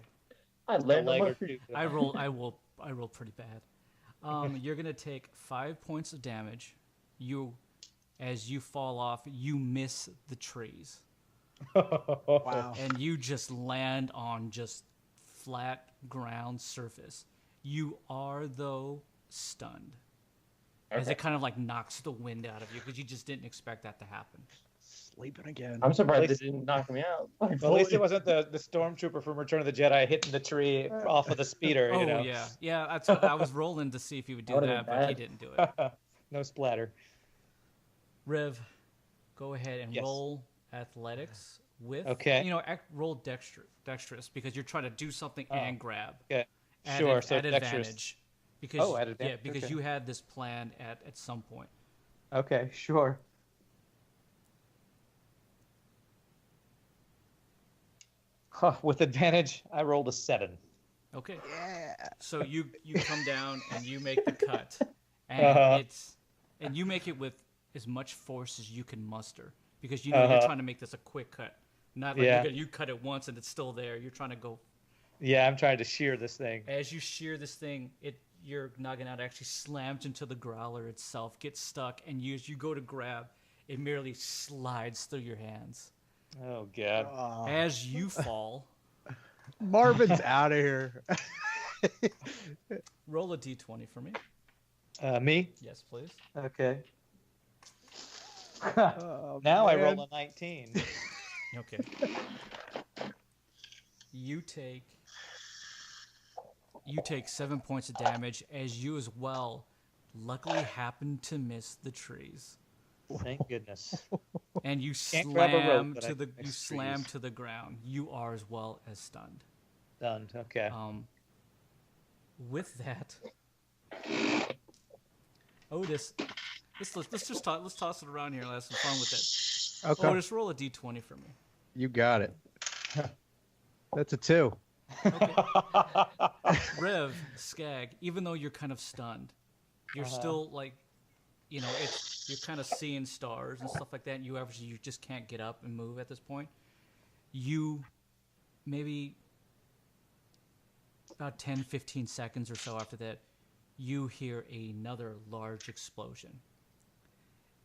I A landed leg on or my feet. two. I rolled pretty bad. You're gonna take 5 points of damage. As you fall off, you miss the trees, Wow. and you just land on just flat ground surface. You are though stunned, as Okay. it kind of like knocks the wind out of you because you just didn't expect that to happen. Sleeping again. I'm surprised At it least- didn't knock me out. Well, at least it wasn't the stormtrooper from Return of the Jedi hitting the tree off of the speeder. Oh You know? yeah. That's what I was rolling to see if he would do That would've that, been but he bad. didn't do it. No splatter. Rev, go ahead and Yes. roll athletics with. Okay. Roll dexterous because you're trying to do something Oh. and grab. Okay. At, Sure. at, So at dexterous. advantage. Because, Oh, at advantage, Yeah, because okay. you had this planned at some point. Okay. Sure. With advantage, I rolled a 7. Okay. Yeah. So you come down and you make the cut, and Uh-huh. and you make it with as much force as you can muster because you know you're Uh-huh. trying to make this a quick cut, not like Yeah. you cut it once and it's still there. You're trying to go Yeah, I'm trying to shear this thing. as you shear this thing. Your Naginata actually slams into the growler itself, gets stuck, and as you go to grab, it merely slides through your hands. Oh God. Oh, As you fall, Marvin's out of here. roll a d20 for me. Me? Yes, please. Okay. Oh, Now I man. roll a 19. Okay. You take 7 points of damage as you as well luckily happen to miss the trees. Thank goodness. And you Can't grab a rope, slam but to I the can you miss slam trees. to the ground. You are as well as stunned. Done. Okay. With that, Otis, let's toss it around here and have some fun with it. Okay. Otis, roll a d20 for me. You got it. That's a 2. Rev, Skag, even though you're kind of stunned, you're still like, you're kind of seeing stars and stuff like that. And you just can't get up and move at this point. You maybe about 10, 15 seconds or so after that, you hear another large explosion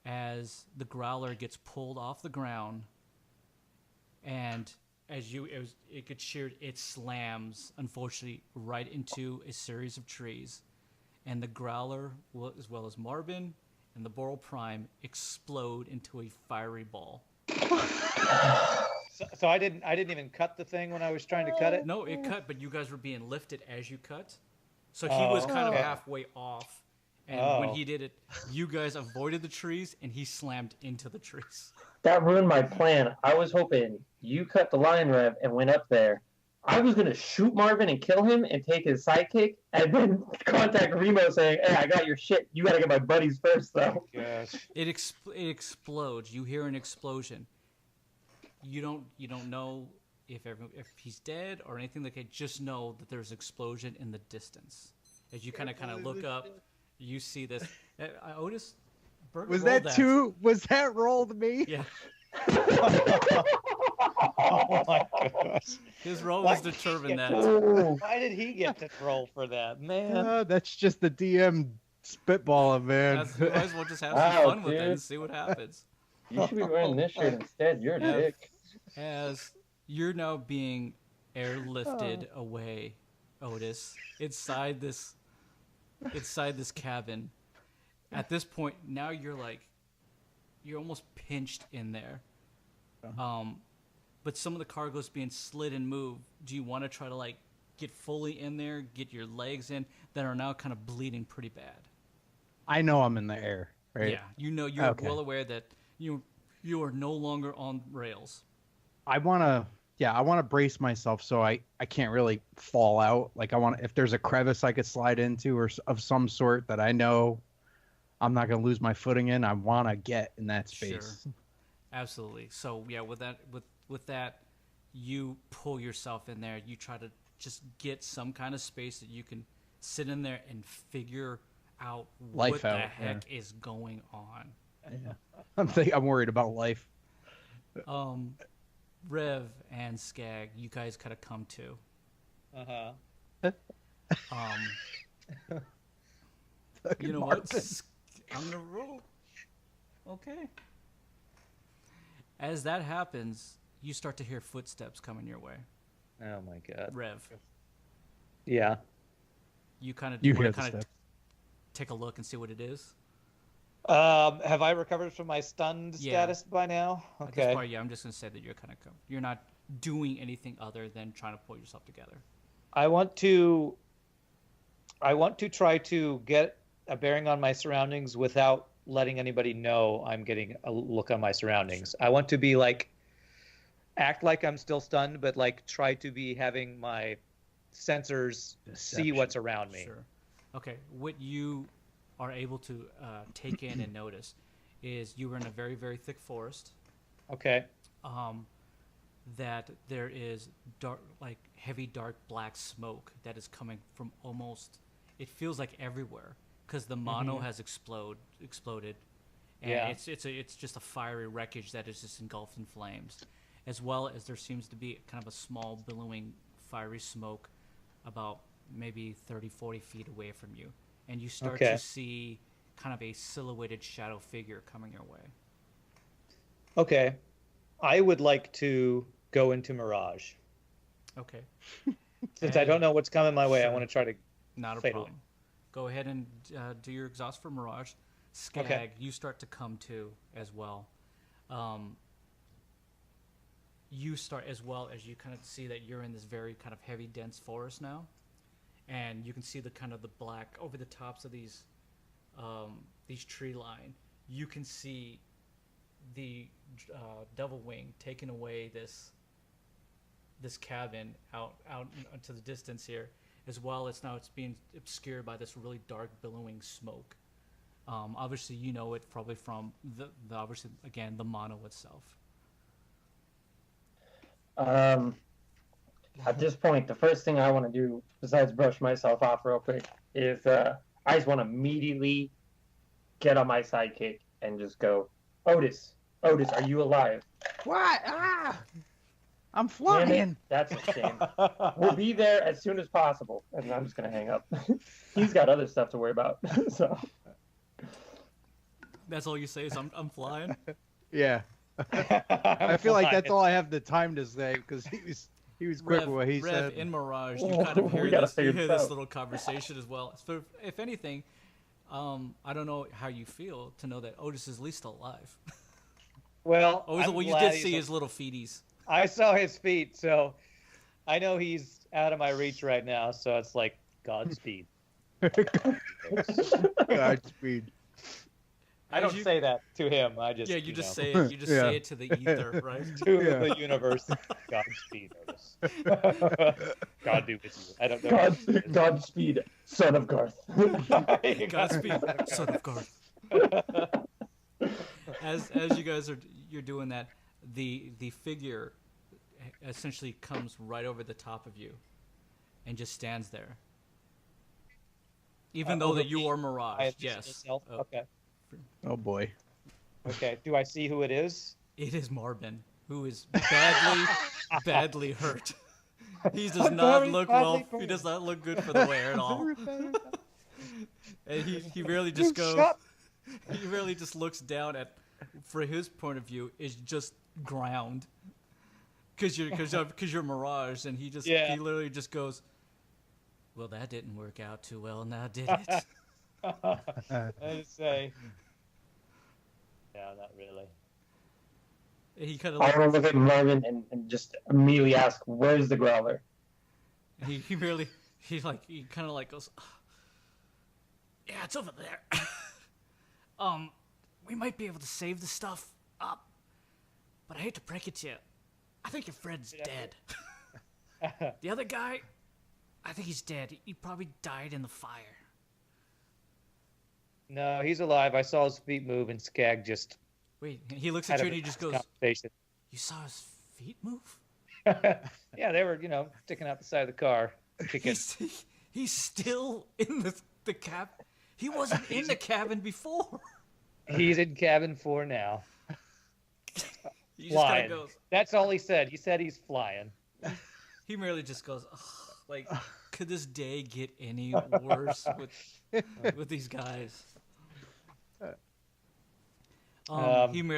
as the growler gets pulled off the ground, and it gets sheared, it slams, unfortunately, right into a series of trees, and the growler, as well as Marvin and the Boral Prime, explode into a fiery ball. So I didn't even cut the thing when I was trying to cut it. No, it cut, but you guys were being lifted as you cut, so he was kind of okay. halfway off. And when Oh. he did it, you guys avoided the trees, and he slammed into the trees. That ruined my plan. I was hoping you cut the line, Rev, and went up there. I was gonna shoot Marvin and kill him and take his sidekick, and then contact Remo saying, "Hey, I got your shit. You gotta get my buddies first, though." Gosh. It explodes. You hear an explosion. You don't know if he's dead or anything like that. Just know that there's an explosion in the distance. As you kind of look up, you see this. Otis, Burger Was rolled that 2? Was that roll to me? Yeah, Oh my gosh. his role Why was did he determined get that. Ooh. Why did he get to roll for that, man? That's just the DM spitballing, man. You might as well just have some Wow, fun with it and dude. see what happens. You should be wearing this shirt instead. You're a Yeah. dick. As you're now being airlifted away, Otis, inside this cabin. At this point, now you're almost pinched in there. But some of the cargo's being slid and moved. Do you want to try to get fully in there, get your legs in that are now kind of bleeding pretty bad? I know I'm in the air, right? Yeah, you're Okay. well aware that you are no longer on rails. I want to brace myself so I can't really fall out. If there's a crevice I could slide into or of some sort that I know I'm not going to lose my footing in, I want to get in that space. Sure. Absolutely. So yeah, with that, you pull yourself in there. You try to just get some kind of space that you can sit in there and figure out Life what the out, heck is going on. Yeah. I'm worried about life. Um, Rev and Skag, you guys kind of come to. Uh-huh. Um, Fucking you know Marvin. what? I'm gonna roll. Okay. As that happens, you start to hear footsteps coming your way. Oh my god. Rev, Yeah. you kind of You want hear to the kind of step. take a look and see what it is. Have I recovered from my stunned Yeah. status by now? At this Okay. part, yeah, I'm just gonna say that you're kind of you're not doing anything other than trying to pull yourself together. I want to try to get a bearing on my surroundings without letting anybody know I'm getting a look on my surroundings. I want to be like act like I'm still stunned, but like try to be having my sensors see Deception. what's around me. Sure. Okay. What you are able to take in and notice is you were in a very, very thick forest. Okay. That there is dark, like heavy, dark black smoke that is coming from almost. It feels like everywhere because the mono has exploded, and Yeah. it's just a fiery wreckage that is just engulfed in flames, as well as there seems to be kind of a small billowing fiery smoke about maybe 30, 40 feet away from you, and you start Okay. to see kind of a silhouetted shadow figure coming your way. Okay. I would like to go into Mirage. Okay. Since I don't know what's coming my way, I Sure. want to try to Not a fade away. problem. Go ahead and do your exhaust for Mirage. Skag, you start to come to as well. You start as well as you kind of see that you're in this very kind of heavy, dense forest now, and you can see the kind of the black over the tops of these tree line. You can see the devil wing taking away this cabin out into the distance here, as well as now it's being obscured by this really dark billowing smoke. Obviously, you know it probably from the obviously again the mono itself. At this point, the first thing I want to do, besides brush myself off real quick, is I just want to immediately get on my sidekick and just go, Otis, are you alive? What? Ah! I'm Damn it, flying. that's a shame. We'll be there as soon as possible. And I'm just going to hang up. He's got other stuff to worry about. So That's all you say is I'm flying. Yeah. I feel like that's all I have the time to say because he was quick with what he Rev, said. in Mirage, you kind of hear We gotta this. figure You hear this this out. little conversation as well. So, if anything, I don't know how you feel to know that Otis is at least alive. Well, Oh, I'm well, you glad did he's see his little feeties. I saw his feet, so I know he's out of my reach right now. So it's like Godspeed. Godspeed. I don't you- say that to him. I just Yeah, you just know, say it. You just Yeah. say it to the ether, right? to Yeah. the universe. Godspeed, Otis. God be with you. I don't know. Godspeed, son of Garth. Godspeed, son of Garth. As you guys you're doing that, the figure essentially comes right over the top of you, and just stands there. Even though over that you me? are Mirage, I yes. myself? Oh, Okay. Oh boy. Okay. Do I see who it is? it is Marvin, who is badly hurt. He does not Very look badly well. He hurt. does not look good for the wear at all. And he really just goes. Shut- He really just looks down at, for his point of view, is just ground. Because you're Mirage, and he Yeah. literally just goes, well, that didn't work out too well, now did it? I just say. No, not really. And he kind I of want to look at Marvin and just immediately ask, where's the growler? he kind of like goes, yeah, it's over there. We might be able to save the stuff up, but I hate to break it to you. I think your friend's dead. The other guy, I think he's dead. He probably died in the fire. No, he's alive. I saw his feet move, and Skag just Wait, he looks had at you a and he just goes, conversation. you saw his feet move? Yeah, they were, sticking out the side of the car. Kicking. He's still in the cab. He wasn't in the cabin before. He's in cabin 4 now. He just kind Flying. of goes. That's all he said. He said he's flying. He merely just goes, "Ugh, like, could this day get any worse with these guys?"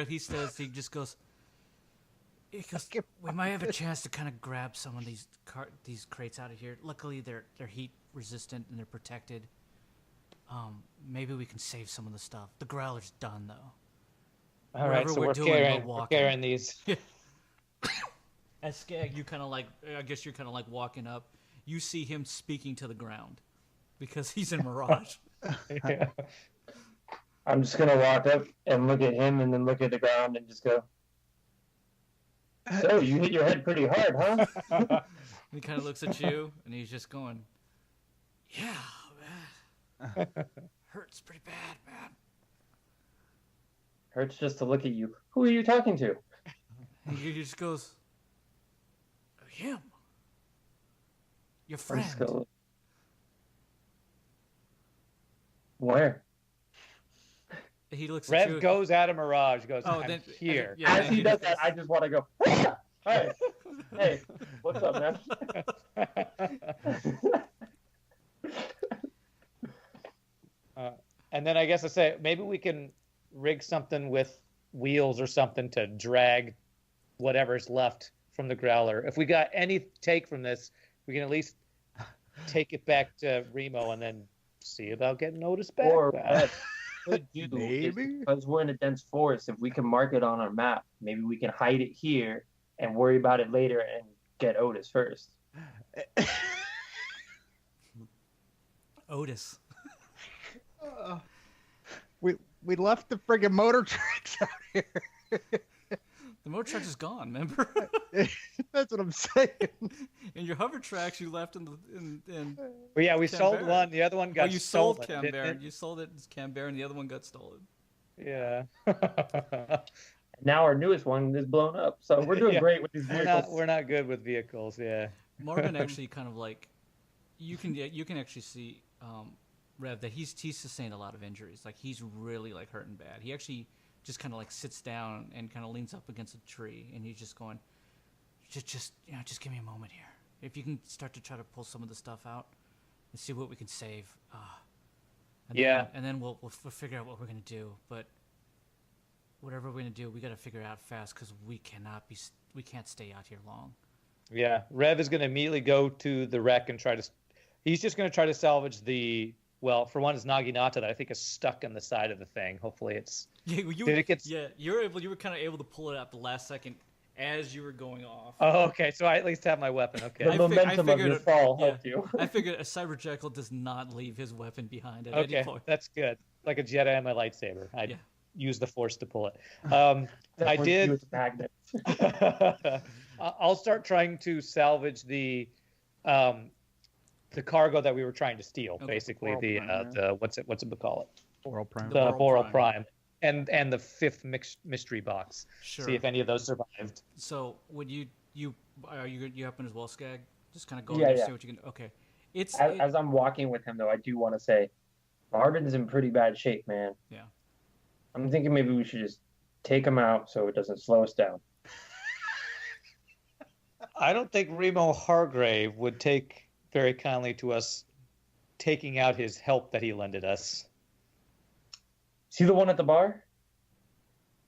He says, he just goes, we might have a chance to kind of grab some of these crates out of here. Luckily, they're heat resistant and they're protected. Maybe we can save some of the stuff. The growler's done though. All right, so we're carrying these. As Skag, you kind of like, I guess you're kind of like walking up. You see him speaking to the ground because he's in Mirage. Yeah. I'm just gonna walk up and look at him, and then look at the ground, and just go. So you hit your head pretty hard, huh? He kind of looks at you, and he's just going, "Yeah, man. Hurts pretty bad, man." Hurts just to look at you. Who are you talking to? And he just goes, "Him. Your friend." Where? He looks at Rev you. goes out of Mirage. Goes, Oh, I'm then here. yeah, As he does that, I just want to go. Hey, what's up, man? And then I guess I say maybe we can rig something with wheels or something to drag whatever's left from the growler. If we got any take from this, we can at least take it back to Remo and then see about getting Otis back. Or could do Maybe? because we're in a dense forest. If we can mark it on our map, maybe we can hide it here and worry about it later and get Otis first. Otis. We left the friggin' motor tracks out here. The motor truck is gone. Remember? That's what I'm saying. And your hover tracks you left in Well, yeah, we sold Canberra. one. The other one got you stolen. sold didn't Canberra. it? You sold it as Canberra, and the other one got stolen. Yeah. Now our newest one is blown up, so we're doing Yeah. great with these vehicles. we're not good with vehicles. Yeah. Marvin actually kind of like, you can actually see Rev that he's sustained a lot of injuries. Like he's really like hurting bad. He actually just kind of like sits down and kind of leans up against a tree, and he's just going, just give me a moment here. If you can start to try to pull some of the stuff out and see what we can save. And then we'll figure out what we're gonna do. But whatever we're gonna do, we gotta figure it out fast because we can't stay out here long. Yeah. Rev is going to immediately go to the wreck and he's just going to try to salvage well, for one, it's Naginata that I think is stuck in the side of the thing. Hopefully it's. Yeah, you were kind of able to pull it out the last second as you were going off. Oh, okay. So I at least have my weapon. Okay. The momentum of your fall helped you. I figured a Cyber Jekyll does not leave his weapon behind at Okay, any point. that's good. Like a Jedi and my lightsaber. I'd use the Force to pull it. I That did. was magnet. I'll start trying to salvage the cargo that we were trying to steal. Okay. Basically, Boral Prime, the what's it call it? Oral Prime. The The Boral Boral Prime. Prime. And the fifth mystery box. Sure. See if any of those survived. So would you happen as well, Skag? Just kind of go Yeah, and yeah. see what you can. Okay. As I'm walking with him, though, I do want to say, Marvin's in pretty bad shape, man. Yeah. I'm thinking maybe we should just take him out so it doesn't slow us down. I don't think Remo Hargrave would take very kindly to us taking out his help that he lended us. Is he the one at the bar?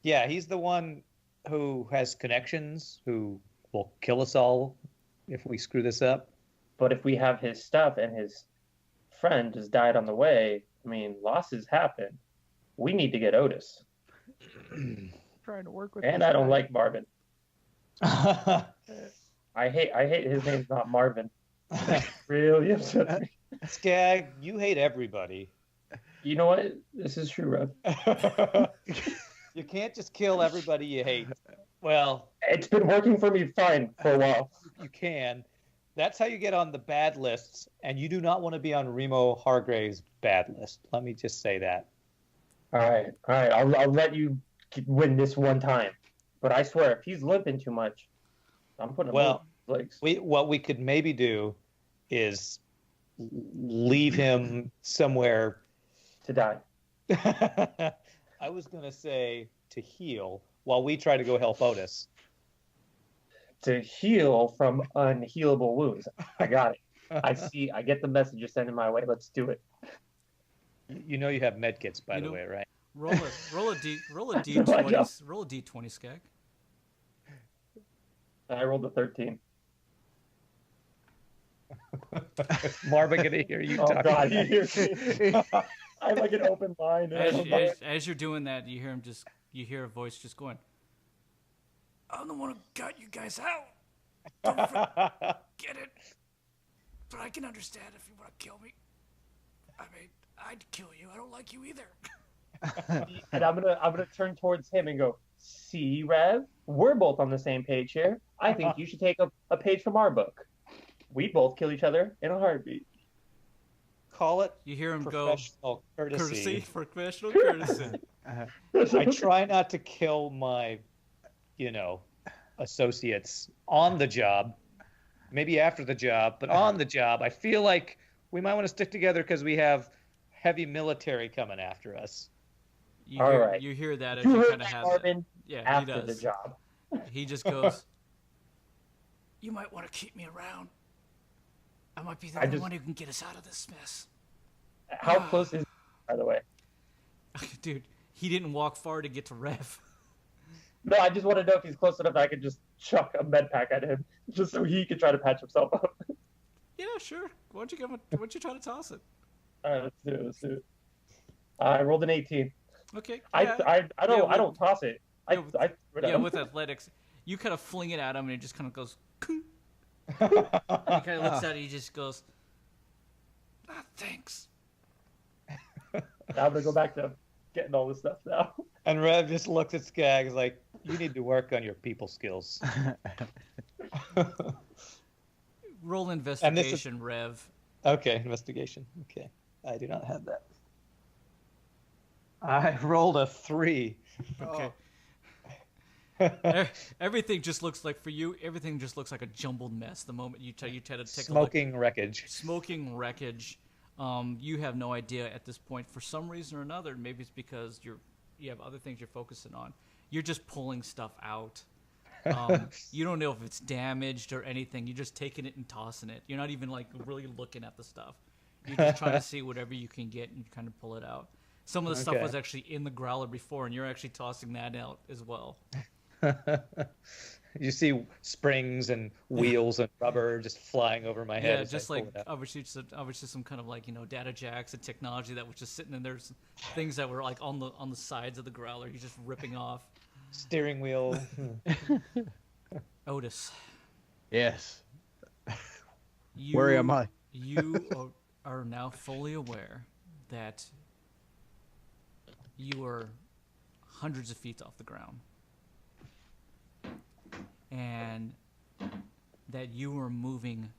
Yeah, he's the one who has connections, who will kill us all if we screw this up. But if we have his stuff and his friend has died on the way, I mean, losses happen. We need to get Otis. Trying to work with. And this I don't guy. like Marvin. I hate his name's not Marvin. Really upset me. Skag, you hate everybody. You know what? This is true, Rob. You can't just kill everybody you hate. Well, It's been working for me fine for a while. you can. That's how you get on the bad lists, and you do not want to be on Remo Hargrave's bad list. Let me just say that. All right. I'll let you win this one time. But I swear, if he's limping too much, I'm putting him on his legs. What we could maybe do is leave him somewhere To die. I was going to say to heal, while we try to go help Otis. To heal from unhealable wounds. I got it. I get the message you're sending my way. Let's do it. You know you have medkits, by the way, right? Roll a I d20, know. roll a d20, Skag. I rolled a 13. Marvin gonna hear you Oh talking. God, he hears me. I have like an open line. As you're doing that, you hear a voice just going, "I'm the one who got you guys out. Don't forget it. But I can understand if you want to kill me. I mean, I'd kill you. I don't like you either." And I'm gonna turn towards him and go, "See, Rev, we're both on the same page here. I think you should take a page from our book. We'd both kill each other in a heartbeat." Call it You hear him go, professional courtesy. professional courtesy. I try not to kill my, associates on the job. Maybe after the job, but on the job, I feel like we might want to stick together because we have heavy military coming after us. You hear that as you kind of have that. Yeah, after he does. the job. He just goes, "You might want to keep me around. I might be the only one who can get us out of this mess." How close is he, by the way? Dude, he didn't walk far to get to Rev. No, I just want to know if he's close enough that I could just chuck a med pack at him, just so he could try to patch himself up. Yeah, sure. Why don't you try to toss it? All right, let's do it. I rolled an 18. Okay. Yeah. I don't toss it. I threw it at him. With athletics, you kind of fling it at him, and it just kind of goes. He kind of looks at it. He just goes, "Thanks." Now I'm gonna go back to getting all this stuff now. And Rev just looks at Skaggs like, "You need to work on your people skills." Roll investigation, Rev. Okay, investigation. Okay, I do not have that. I rolled a 3. Okay. Everything just looks like, for you, everything just looks like a jumbled mess the moment you try to take a look. Smoking wreckage. Smoking wreckage. You have no idea at this point, for some reason or another. Maybe it's because you have other things you're focusing on. You're just pulling stuff out. You don't know if it's damaged or anything. You're just taking it and tossing it. You're not even like really looking at the stuff. You're just trying to see whatever you can get and kind of pull it out. Some of the stuff was actually in the growler before, and you're actually tossing that out as well. You see springs and wheels and rubber just flying over my head. Yeah, just like obviously some kind of like data jacks and technology that was just sitting in there. Things that were like on the sides of the growler. You're just ripping off. Steering wheel. Otis. Yes. Where am I? You are now fully aware that you are hundreds of feet off the ground. And that you were moving,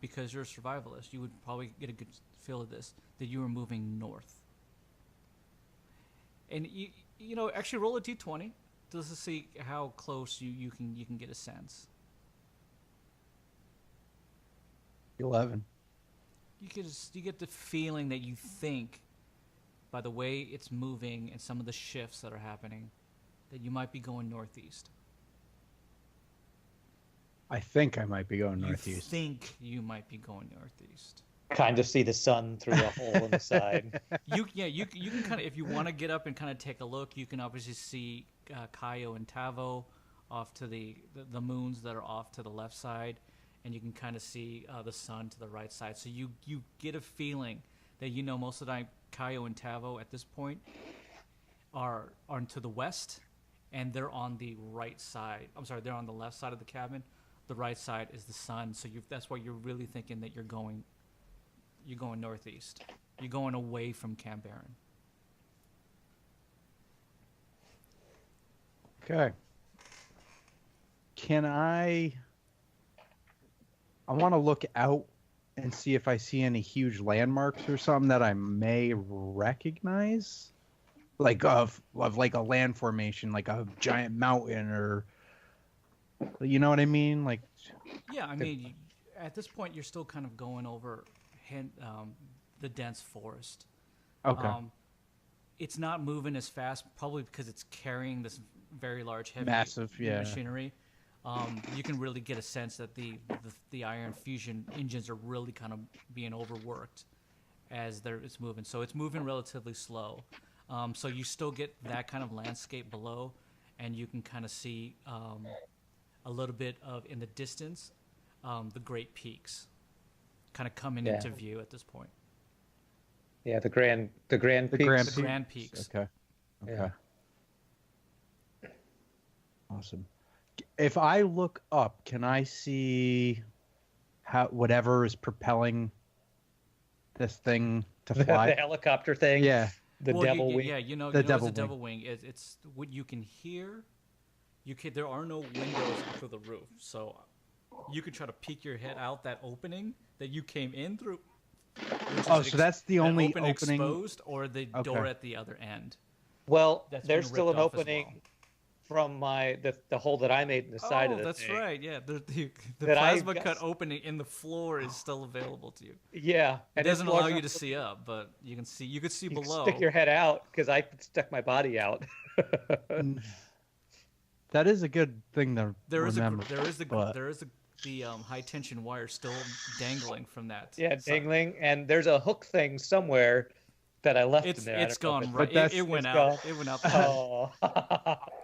because you're a survivalist, you would probably get a good feel of this, that you were moving north. And actually roll a d20 just to see how close you can get a sense. 11. You get the feeling that you think, by the way it's moving and some of the shifts that are happening, that you might be going northeast. I think I might be going northeast. You think you might be going northeast. Kind of see the sun through a hole in the side. You can kind of, if you want to get up and kind of take a look, you can obviously see Kaio and Tavo off to the moons that are off to the left side, and you can kind of see the sun to the right side. So you get a feeling that most of the time Kaio and Tavo at this point are to the west, and they're on the right side. I'm sorry, they're on the left side of the cabin. The right side is the sun, so that's why you're really thinking that you're going northeast. You're going away from Camp Barron. Okay. Can I want to look out and see if I see any huge landmarks or something that I may recognize, like of like a land formation, like a giant mountain, or you know what I mean? Like, yeah, I mean, at this point, you're still kind of going over the dense forest. Okay. it's not moving as fast, probably because it's carrying this very large, heavy Massive, yeah. machinery. You can really get a sense that the iron fusion engines are really kind of being overworked as it's moving. So it's moving relatively slow. So you still get that kind of landscape below, and you can kind of see a little bit of, in the distance, the Great Peaks kind of coming into view at this point. Yeah, the Grand Peaks. The Grand Peaks. Okay. Yeah. Awesome. If I look up, can I see whatever is propelling this thing to fly? The helicopter thing. Yeah. The devil wing. Yeah, you know, The it's devil a devil wing. It's what you can hear. There are no windows to the roof, so you could try to peek your head out that opening that you came in through. Oh, so that's the only opening exposed, or the door at the other end. Well, That's there's been still ripped an off as opening well. from the hole that I made in the side of the that's thing. right. Yeah, the That I plasma guess- cut opening in the floor is still available to you. Yeah, It and doesn't it's allow large you enough to see up, but you could see you can below. stick your head out because I stuck my body out. That is a good thing to remember. There is but- the high tension wire still dangling from that. Yeah, side. dangling, and there's a hook thing somewhere that I left in there. It's gone right. But It went it's out. gone. It went out. Oh,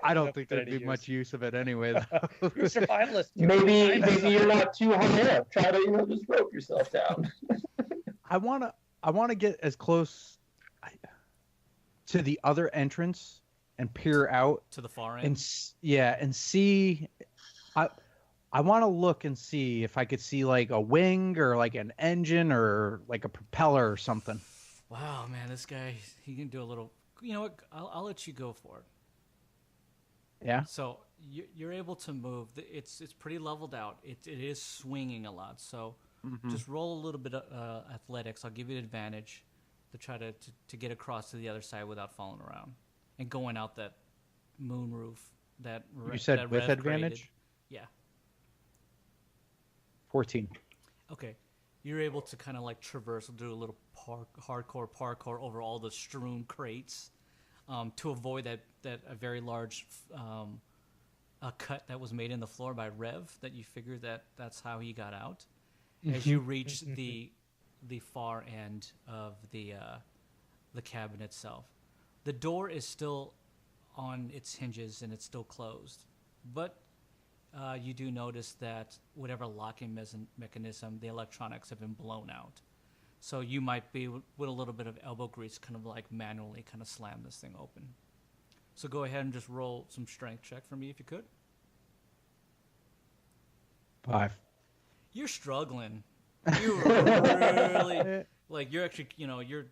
I don't Don't think put there'd any be much use of it anyway. Though. you're a survivalist. Maybe you're not too hung up. Try to just rope yourself down. I wanna get as close to the other entrance and peer out to the far end. and see. I want to look and see if I could see like a wing or like an engine or like a propeller or something. Wow, man, this guy, he can do a little. You know what? I'll let you go for it. Yeah. So you're able to move. It's pretty leveled out. It is swinging a lot. So just roll a little bit of athletics. I'll give you an advantage to try to get across to the other side without falling around and going out that moon roof. You said that with Rev advantage? created. Yeah. 14. Okay. You're able to kind of like traverse, do a little hardcore parkour over all the strewn crates to avoid that a very large a cut that was made in the floor by Rev that you figured that's how he got out. As you reach the far end of the cabin itself, the door is still on its hinges and it's still closed, but you do notice that whatever locking mechanism, the electronics have been blown out. So you might be, with a little bit of elbow grease, kind of like manually kind of slam this thing open. So go ahead and just roll some strength check for me if you could. 5. You're struggling. You really, like, you're actually, you're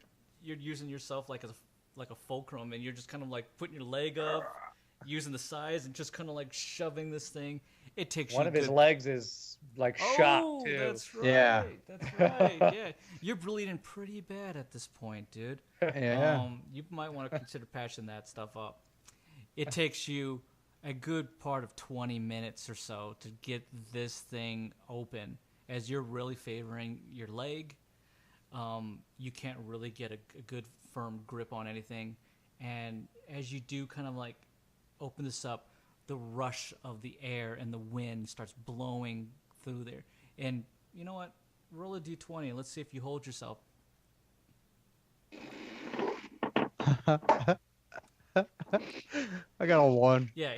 using yourself like a fulcrum, and you're just kind of like putting your leg up, using the sides, and just kind of like shoving this thing. It takes One you of his legs is like shot too. That's right. Yeah. That's right. Yeah, you're bleeding pretty bad at this point, dude. Yeah. You might want to consider patching that stuff up. It takes you a good part of 20 minutes or so to get this thing open, as you're really favoring your leg. You can't really get a good firm grip on anything, and as you do kind of like open this up, the rush of the air and the wind starts blowing through there. And you know what? Roll a d20 and let's see if you hold yourself. I got a 1. Yeah,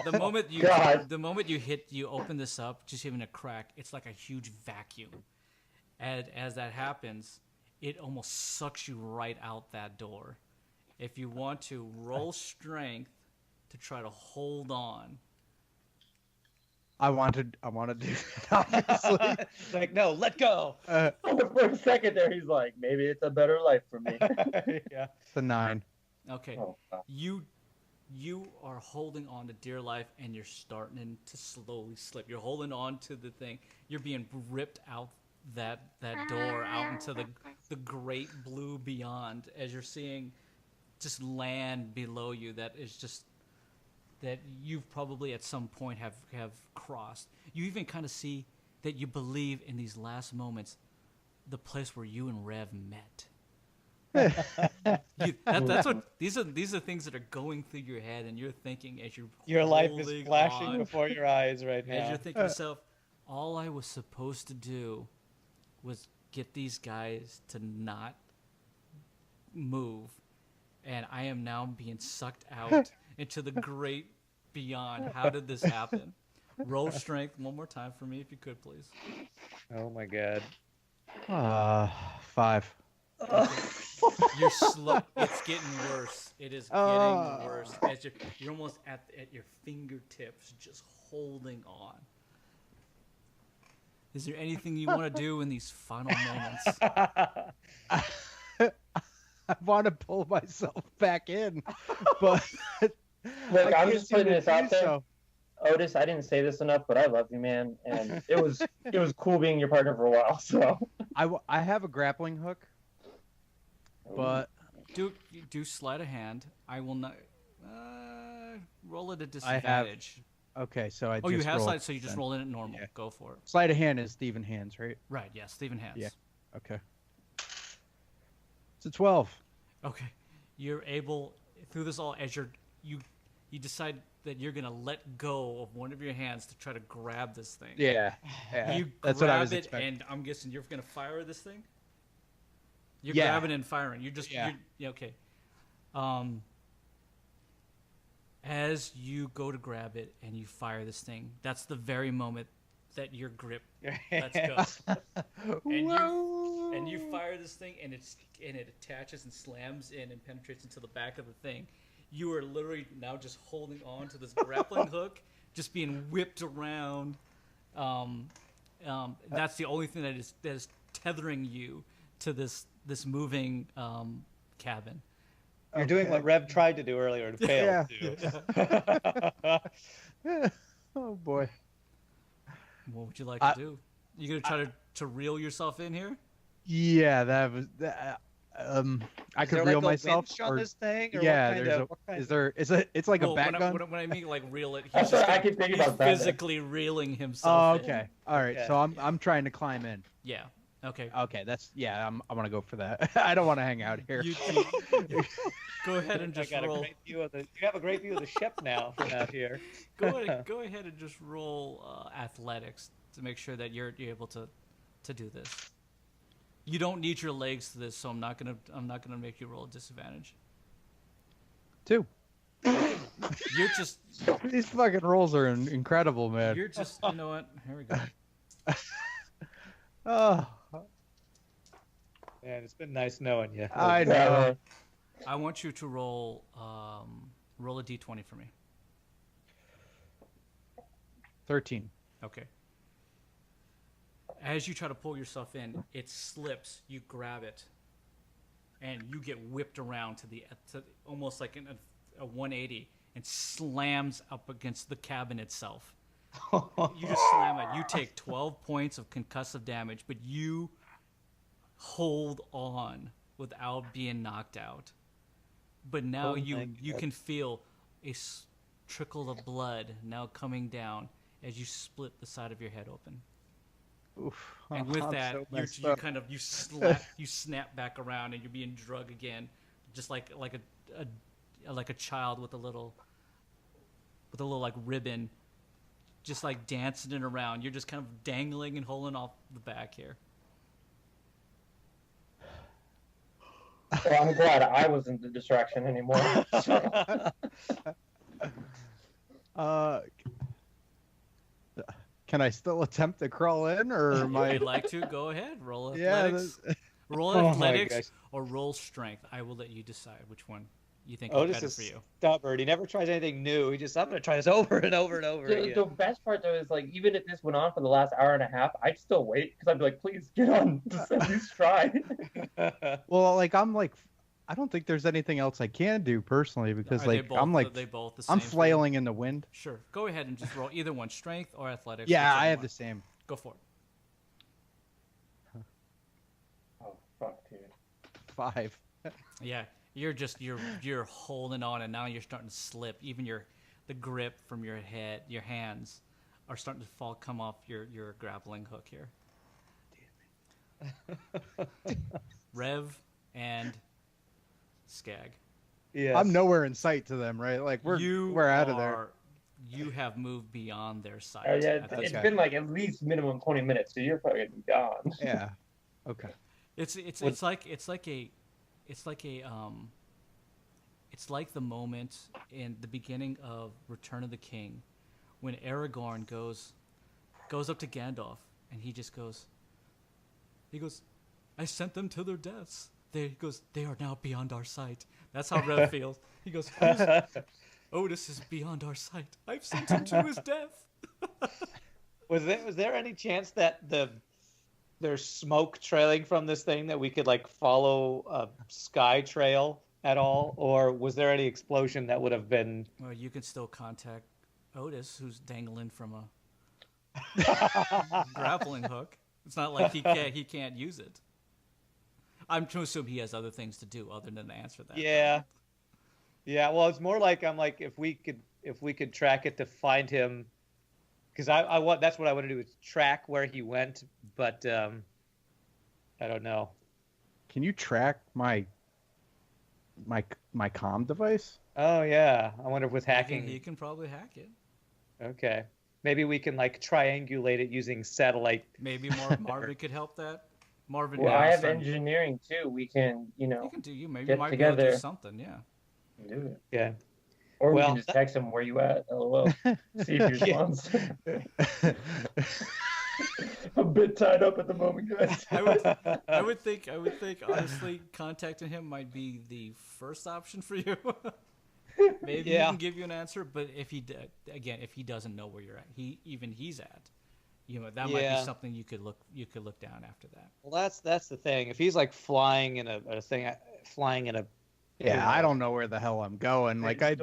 the moment you open this up, just even a crack, it's like a huge vacuum. And as that happens, it almost sucks you right out that door. If you want to roll strength to try to hold on. I want to do that, obviously. Like, no, let go. For a second there, he's like, maybe it's a better life for me. Yeah. It's a 9. Okay, Oh, wow. you are holding on to dear life, and you're starting to slowly slip. You're holding on to the thing. You're being ripped out that door out into the great blue beyond, as you're seeing just land below you that is just that you've probably at some point have crossed. You even kind of see that you believe in these last moments the place where you and Rev met. That's what these are things that are going through your head, and you're thinking as you're Your life is holding flashing on, before your eyes right as now. you're thinking to yourself, all I was supposed to do was get these guys to not move, and I am now being sucked out into the great beyond. How did this happen? Roll strength one more time for me, if you could, please. Oh my god. 5. You're slow. It's getting worse. It is getting worse as you're almost at your fingertips, just holding on. Is there anything you want to do in these final moments? I want to pull myself back in, but Look, I I'm can't just seem putting to this do out there. so. Otis, I didn't say this enough, but I love you, man, and it was cool being your partner for a while. So I have a grappling hook, but Do sleight of hand. I will not roll it at disadvantage. okay, so I Oh, you just have rolled slide, so you just then. roll in at normal. Yeah. Go for it. Sleight of hand is Steven hands, right? Right, yeah, Stephen has. Yeah. Okay. It's a 12. Okay. You're able through this all as you decide that you're gonna let go of one of your hands to try to grab this thing. Yeah. You That's grab what I was it, expecting. and I'm guessing you're gonna fire this thing. You're Yeah. grabbing and firing. You're just Yeah. yeah, okay. As you go to grab it and you fire this thing, that's the very moment that your grip lets go. And you fire this thing, and it attaches and slams in and penetrates into the back of the thing. You are literally now just holding on to this grappling hook, just being whipped around. That's the only thing that is tethering you to this moving cabin. You're doing what Rev tried to do earlier and failed to do. Oh boy. What would you like to do? You gonna try to reel yourself in here? Yeah, that was that. I Is could there reel like a myself. winch on or- this thing? Or yeah, what kind there's of, what kind is there is it? It's like a Well, back gun. when I mean like reel it, That's he's just what I keep thinking he's about that. physically reeling Oh, himself. in. okay. All right. Okay. So I'm trying to climb in. Yeah. Okay. Okay, that's yeah. I want to go for that. I don't want to hang out here. You go ahead and I just got a roll. great view of the. You have a great view of the ship now from out here. Go ahead and just roll athletics to make sure that you're able to do this. You don't need your legs to this, so I'm not gonna make you roll a disadvantage. 2. You're just These fucking rolls are incredible, man. you know what? Here we go. Oh, Man, it's been nice knowing you. I know. I want you to roll roll a d20 for me. 13. Okay. As you try to pull yourself in, it slips. You grab it, and you get whipped around to almost like a 180, and slams up against the cabin itself. You just slam it. You take 12 points of concussive damage, but you hold on without being knocked out. But now Oh my you God. can feel a trickle of blood now coming down as you split the side of your head open. Oof. And with I'm that, so you messed up. kind of you snap back around, and you're being drug again, just like a child with a little like ribbon, just like dancing it around. You're just kind of dangling and holding off the back here. Well, I'm glad I wasn't the distraction anymore. Can I still attempt to crawl in, or am If I? you'd like to, go ahead. Roll Yeah, athletics. Roll Oh my athletics gosh. or roll strength. I will let you decide which one you think is Otis better is for you. stubborn. He never tries anything new. He just, I'm going to try this over and over and over The again. best part though is like even if this went on for the last hour and a half, I'd still wait because I'd be like, please get on, just at least try. Well, like I don't think there's anything else I can do personally because Are they like both, I'm like are they both the same I'm for you? flailing in the wind. Sure. Go ahead and just roll either one, strength or athletics. Yeah, whichever I have one. the same. Go for it. Oh fuck, dude. 5. Yeah, you're holding on, and now you're starting to slip. Even the grip from your hands are starting to come off your grappling hook here. Rev and Skag. Yes. I'm nowhere in sight to them, right? Like we're out of there. You have moved beyond their sight. Yeah, at this it's point. been like at least minimum 20 minutes, so you're probably gonna be gone. Yeah. Okay. It's like the moment in the beginning of Return of the King when Aragorn goes up to Gandalf and he goes, I sent them to their deaths. He goes, they are now beyond our sight. That's how Rev feels. He goes, Otis is beyond our sight. I've sent him to his death. Was there any chance that there's smoke trailing from this thing that we could like follow a sky trail at all, or was there any explosion that would have been? Well, you can still contact Otis, who's dangling from a grappling hook. It's not like he can't use it. I'm to assume he has other things to do other than to answer that. Yeah. Well, it's more like I'm like if we could track it to find him, because I want that's what I want to do is track where he went, but I don't know. Can you track my comm device? Oh yeah, I wonder if with hacking. He can probably hack it. Okay, maybe we can like triangulate it using satellite. Maybe Marvin could help that. Marvin. Well, I have engineering too. We can, You can do. You maybe get might be able to together. do something. Yeah. Do it. Yeah. Or we Well, can just text him where you at. LOL. See if he responds. I'm a bit tied up at the moment, guys. I would think honestly contacting him might be the first option for you. Maybe he can give you an answer, but if he doesn't know where you're at, he's at, that might be something you could look down after that. Well, that's the thing. If he's like flying in a Yeah, I don't know where the hell I'm going. Like I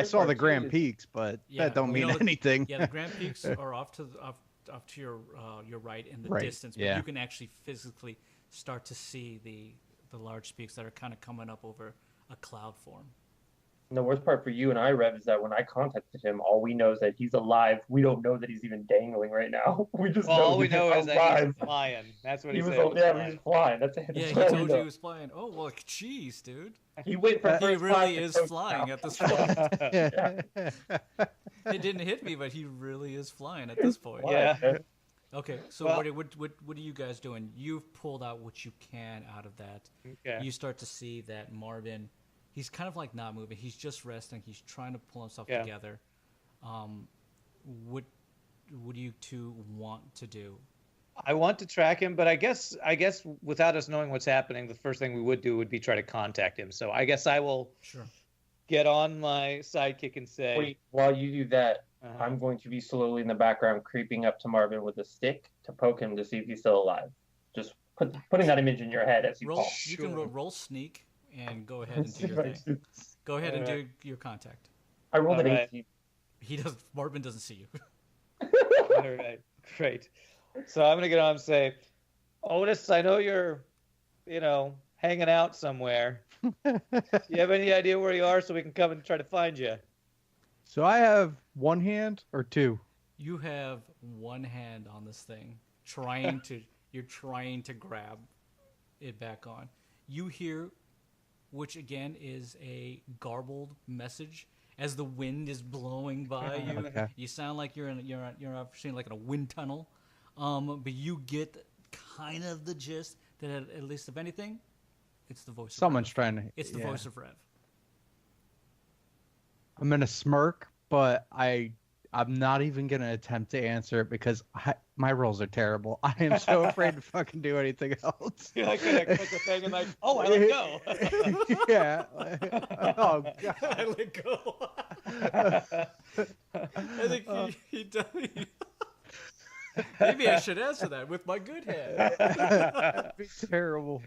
saw the Grand Peaks, but that don't mean anything. Yeah, the Grand Peaks are off to your right in the distance, but you can actually physically start to see the large peaks that are kind of coming up over a cloud form. And the worst part for you and I, Rev, is that when I contacted him, all we know is that he's alive. We don't know that he's even dangling right now. We just know all we know is alive. that he's flying. That's what he said. He's flying. That's it. Yeah, he told you he was flying. Oh, well, jeez, dude. He went for He first really class is to coach flying now. at this point. Yeah. It didn't hit me, but he really is flying at this point. Yeah. Okay, so Well- what are you guys doing? You've pulled out what you can out of that. Okay. You start to see that Marvin, he's kind of like not moving. He's just resting. He's trying to pull himself together. What do you two want to do? I want to track him, but I guess without us knowing what's happening, the first thing we would do would be try to contact him. So I guess I will get on my sidekick and say, Wait, while you do that, Uh-huh. I'm going to be slowly in the background creeping up to Marvin with a stick to poke him to see if he's still alive. Just putting that image in your head as you Roll. fall. You can roll sneak and go ahead and do your thing. Go ahead and do your contact. I rolled an Alright. 18. Marvin doesn't see you. all right, great. So I'm gonna get on and say, Otis, I know you're, hanging out somewhere. You have any idea where you are, so we can come and try to find you? So I have one hand or two. You have one hand on this thing, you're trying to grab it back on. You hear, which again is a garbled message as the wind is blowing by you. Okay. You sound like you're actually like in a wind tunnel, but you get kind of the gist that at least if anything, it's the voice. Someone's of Rev. trying to. It's the voice of Rev. I'm gonna smirk, but I'm not even gonna attempt to answer it because my rolls are terrible. I am so afraid to fucking do anything else. You're like gonna click the thing and like, oh, I let go. Yeah. Oh god. I let go. I think he does. Maybe I should answer that with my good hand. That'd be terrible.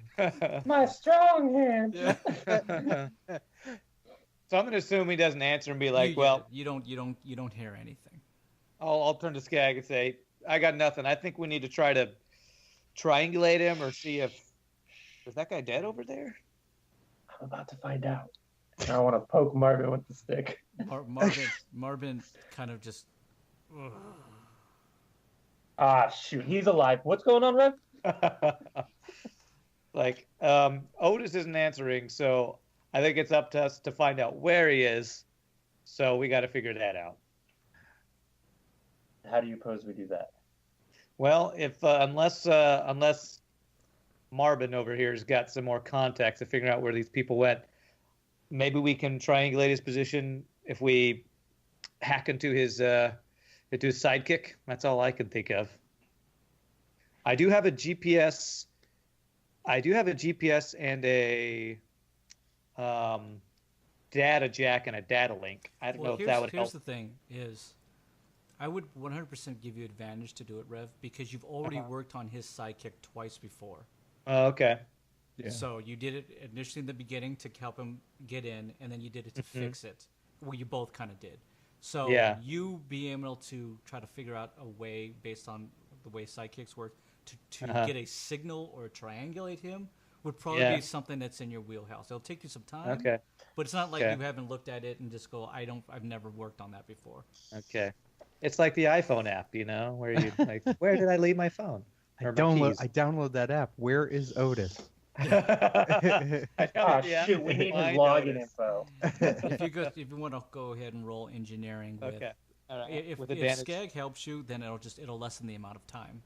My strong hand. Yeah. So I'm gonna assume he doesn't answer and be like, you don't hear anything. I'll turn to Skag and say, I got nothing. I think we need to try to triangulate him or see if is that guy dead over there? I'm about to find out. I want to poke Marvin with the stick. Marvin kind of just. Ah, shoot. He's alive. What's going on, Rev? Like, Otis isn't answering, so I think it's up to us to find out where he is. So we got to figure that out. How do you pose we do that? Well, if unless Marvin over here has got some more contacts to figure out where these people went, maybe we can triangulate his position if we hack into his sidekick. That's all I can think of. I do have a GPS. I do have a GPS and a data jack and a data link. I don't know if that would help. Here's the thing is, I would 100% give you advantage to do it, Rev, because you've already worked on his sidekick twice before. Oh, okay. Yeah. So you did it initially in the beginning to help him get in, and then you did it to fix it. Well, you both kind of did. So Yeah. you being able to try to figure out a way based on the way sidekicks work to get a signal or triangulate him would probably be something that's in your wheelhouse. It'll take you some time. Okay. But it's not like Okay. you haven't looked at it and just go, I've never worked on that before. Okay. It's like the iPhone app, where you like, where did I leave my phone? I Or my keys? download that app. Where is Otis? I know, Oh yeah. shoot, we need his Find login Otis. info. If you want to go ahead and roll engineering with Okay. All right. if With if advantage. Skag helps you, then it'll lessen the amount of time.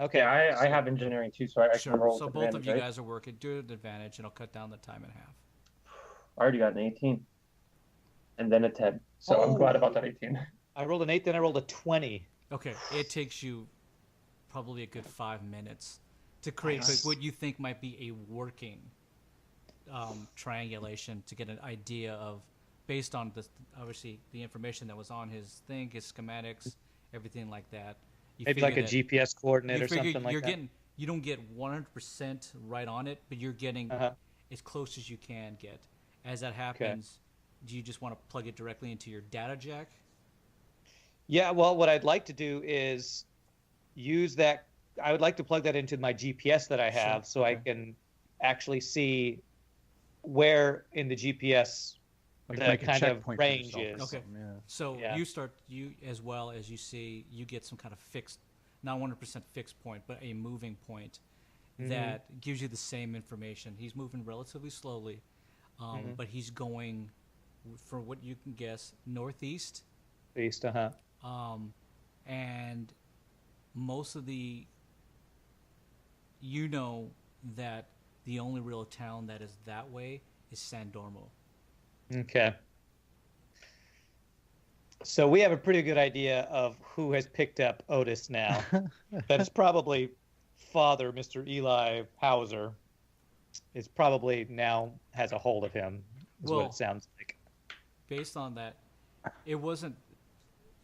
Okay. Yeah, I have engineering too, so I Sure. can roll. So with both of advantage, you right? guys are working. Do it at advantage, and it'll cut down the time in half. I already got an 18, and then a 10. So I'm glad about that 18. I rolled an 8, then I rolled a 20. Okay, it takes you probably a good 5 minutes to create like, what you think might be a working triangulation to get an idea of, based on obviously the information that was on his thing, his schematics, everything like that. You Maybe like a figure that- GPS coordinate you or figure something like you're that. getting, you don't get 100% right on it, but you're getting as close as you can get. As that happens, do you just want to plug it directly into your data jack? Yeah, well, what I'd like to do is use that. I would like to plug that into my GPS that I have, so I can actually see where in the GPS Like the make a kind of checkpoint for range yourself or is. Okay. something, yeah. So Yeah. you as well as you see, you get some kind of fixed, not 100% fixed point, but a moving point that gives you the same information. He's moving relatively slowly, but he's going, for what you can guess, northeast. East, And most of the, that the only real town that is that way is San Dormo. Okay. So we have a pretty good idea of who has picked up Otis now. That is probably Father, Mr. Eli Hauser, is probably now has a hold of him, is what Well- it sounds like. Based on that, it wasn't.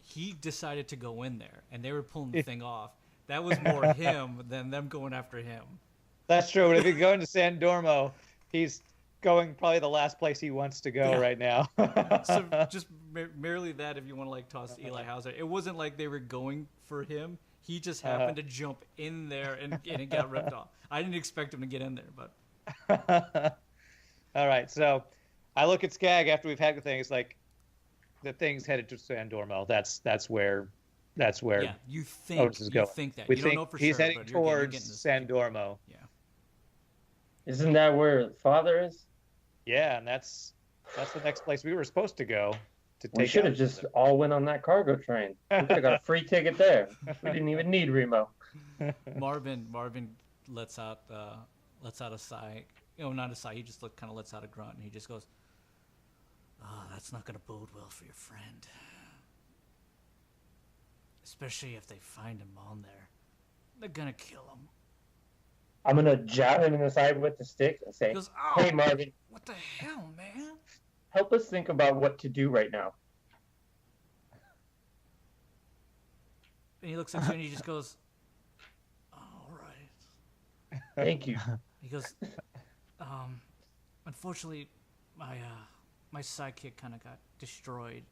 He decided to go in there, and they were pulling the thing off. That was more him than them going after him. That's true. But if you go into San Dormo, he's going probably the last place he wants to go Yeah. right now. So just merely that, if you want to like toss Eli Hauser, it wasn't like they were going for him. He just happened to jump in there and it got ripped off. I didn't expect him to get in there, but All right. So I look at Skag after we've had the thing. It's like the thing's headed to San Dormo. That's where yeah, you think Otis is going. that We you think don't know for he's sure. heading but you're towards getting this, San Dormo. Yeah. Isn't that where Father is? Yeah, and that's the next place we were supposed to go to take. We should have out just the- all went on that cargo train. We could have got a free ticket there. We didn't even need Remo. Marvin lets out a sigh. Not a sigh. He just kind of lets out a grunt, and he just goes, "Oh, that's not going to bode well for your friend. Especially if they find him on there. They're going to kill him." I'm gonna jab him in the side with the stick and say, He goes, "Oh, "Hey, Marvin, what the hell, man?" help us think about what to do right now." And he looks at you, and he just goes, "All right." Thank you. He goes, "Unfortunately, my sidekick kind of got destroyed.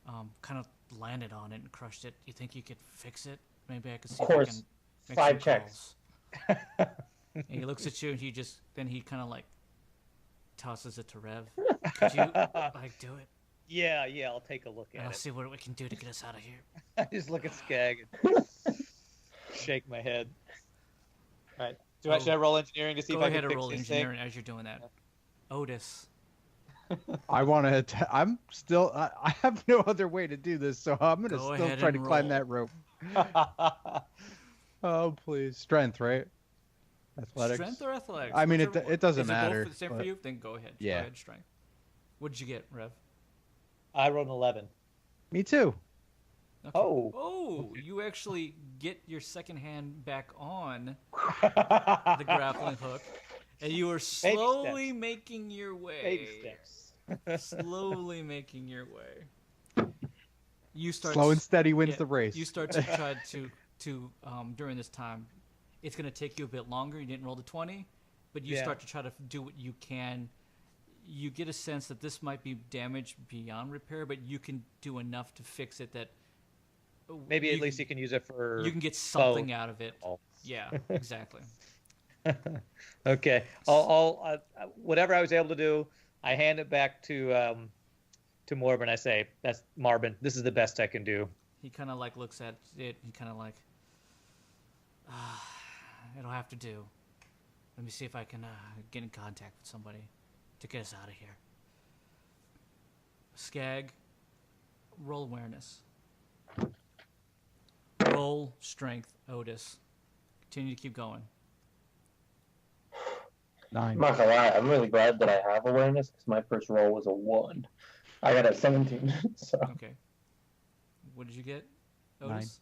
Kind of landed on it and crushed it. You think you could fix it? Maybe I could see Of if I course. can make 5 some checks. calls." And he looks at you, and he kind of like tosses it to Rev. "Could you like do it? Yeah, I'll take a look And at I'll it. see what we can do to get us out of here." I just look at Skag and shake my head. All right. Should I roll engineering to see Go if I ahead can and fix roll this engineering as you're doing that. Otis. I want to. I'm still. I have no other way to do this, so I'm gonna Go still ahead try and to climb roll. that rope. thing? Oh please, strength, right? Athletics. Strength or athletics? I mean, it Whichever one. doesn't Is matter. It both the same for but- you? Then go ahead. Yeah. Go ahead, strength. What did you get, Rev? I rolled an 11. Me too. Okay. Oh. Oh, you actually get your second hand back on the grappling hook, and you are slowly steps. making your way. Baby steps. Slowly making your way. You start Slow and steady wins yeah, the race. You start to try to during this time, it's going to take you a bit longer. You didn't roll the 20, but you Yeah. start to try to do what you can. You get a sense that this might be damaged beyond repair, but you can do enough to fix it that Maybe at least you can use it for. you can get something both. out of it. Oh. Yeah, exactly. Okay. I'll whatever I was able to do, I hand it back to Morbin. I say, "That's Marvin. This is the best I can do." He kind of like looks at it and kind of like, it'll have to do. Let me see if I can get in contact with somebody to get us out of here. Skag, roll awareness. Roll strength, Otis. Continue to keep going. 9. I'm not gonna lie, I'm really glad that I have awareness because my first roll was a 1. I got a 17. So Okay. What did you get, Otis?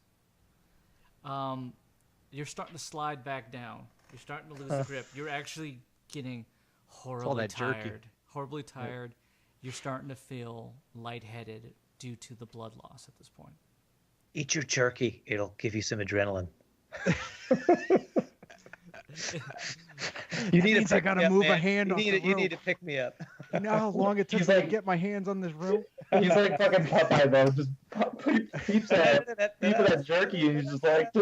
You're starting to slide back down. You're starting to lose the grip. You're actually getting horribly that jerky. tired. Horribly tired. You're starting to feel lightheaded due to the blood loss at this point. Eat your jerky. It'll give you some adrenaline. You need means I gotta move a hand off the You need to rope. pick me up. You know how long it took He's me like- to get my hands on this rope? he's like fucking Popeye though, just peeps that jerky and he's just like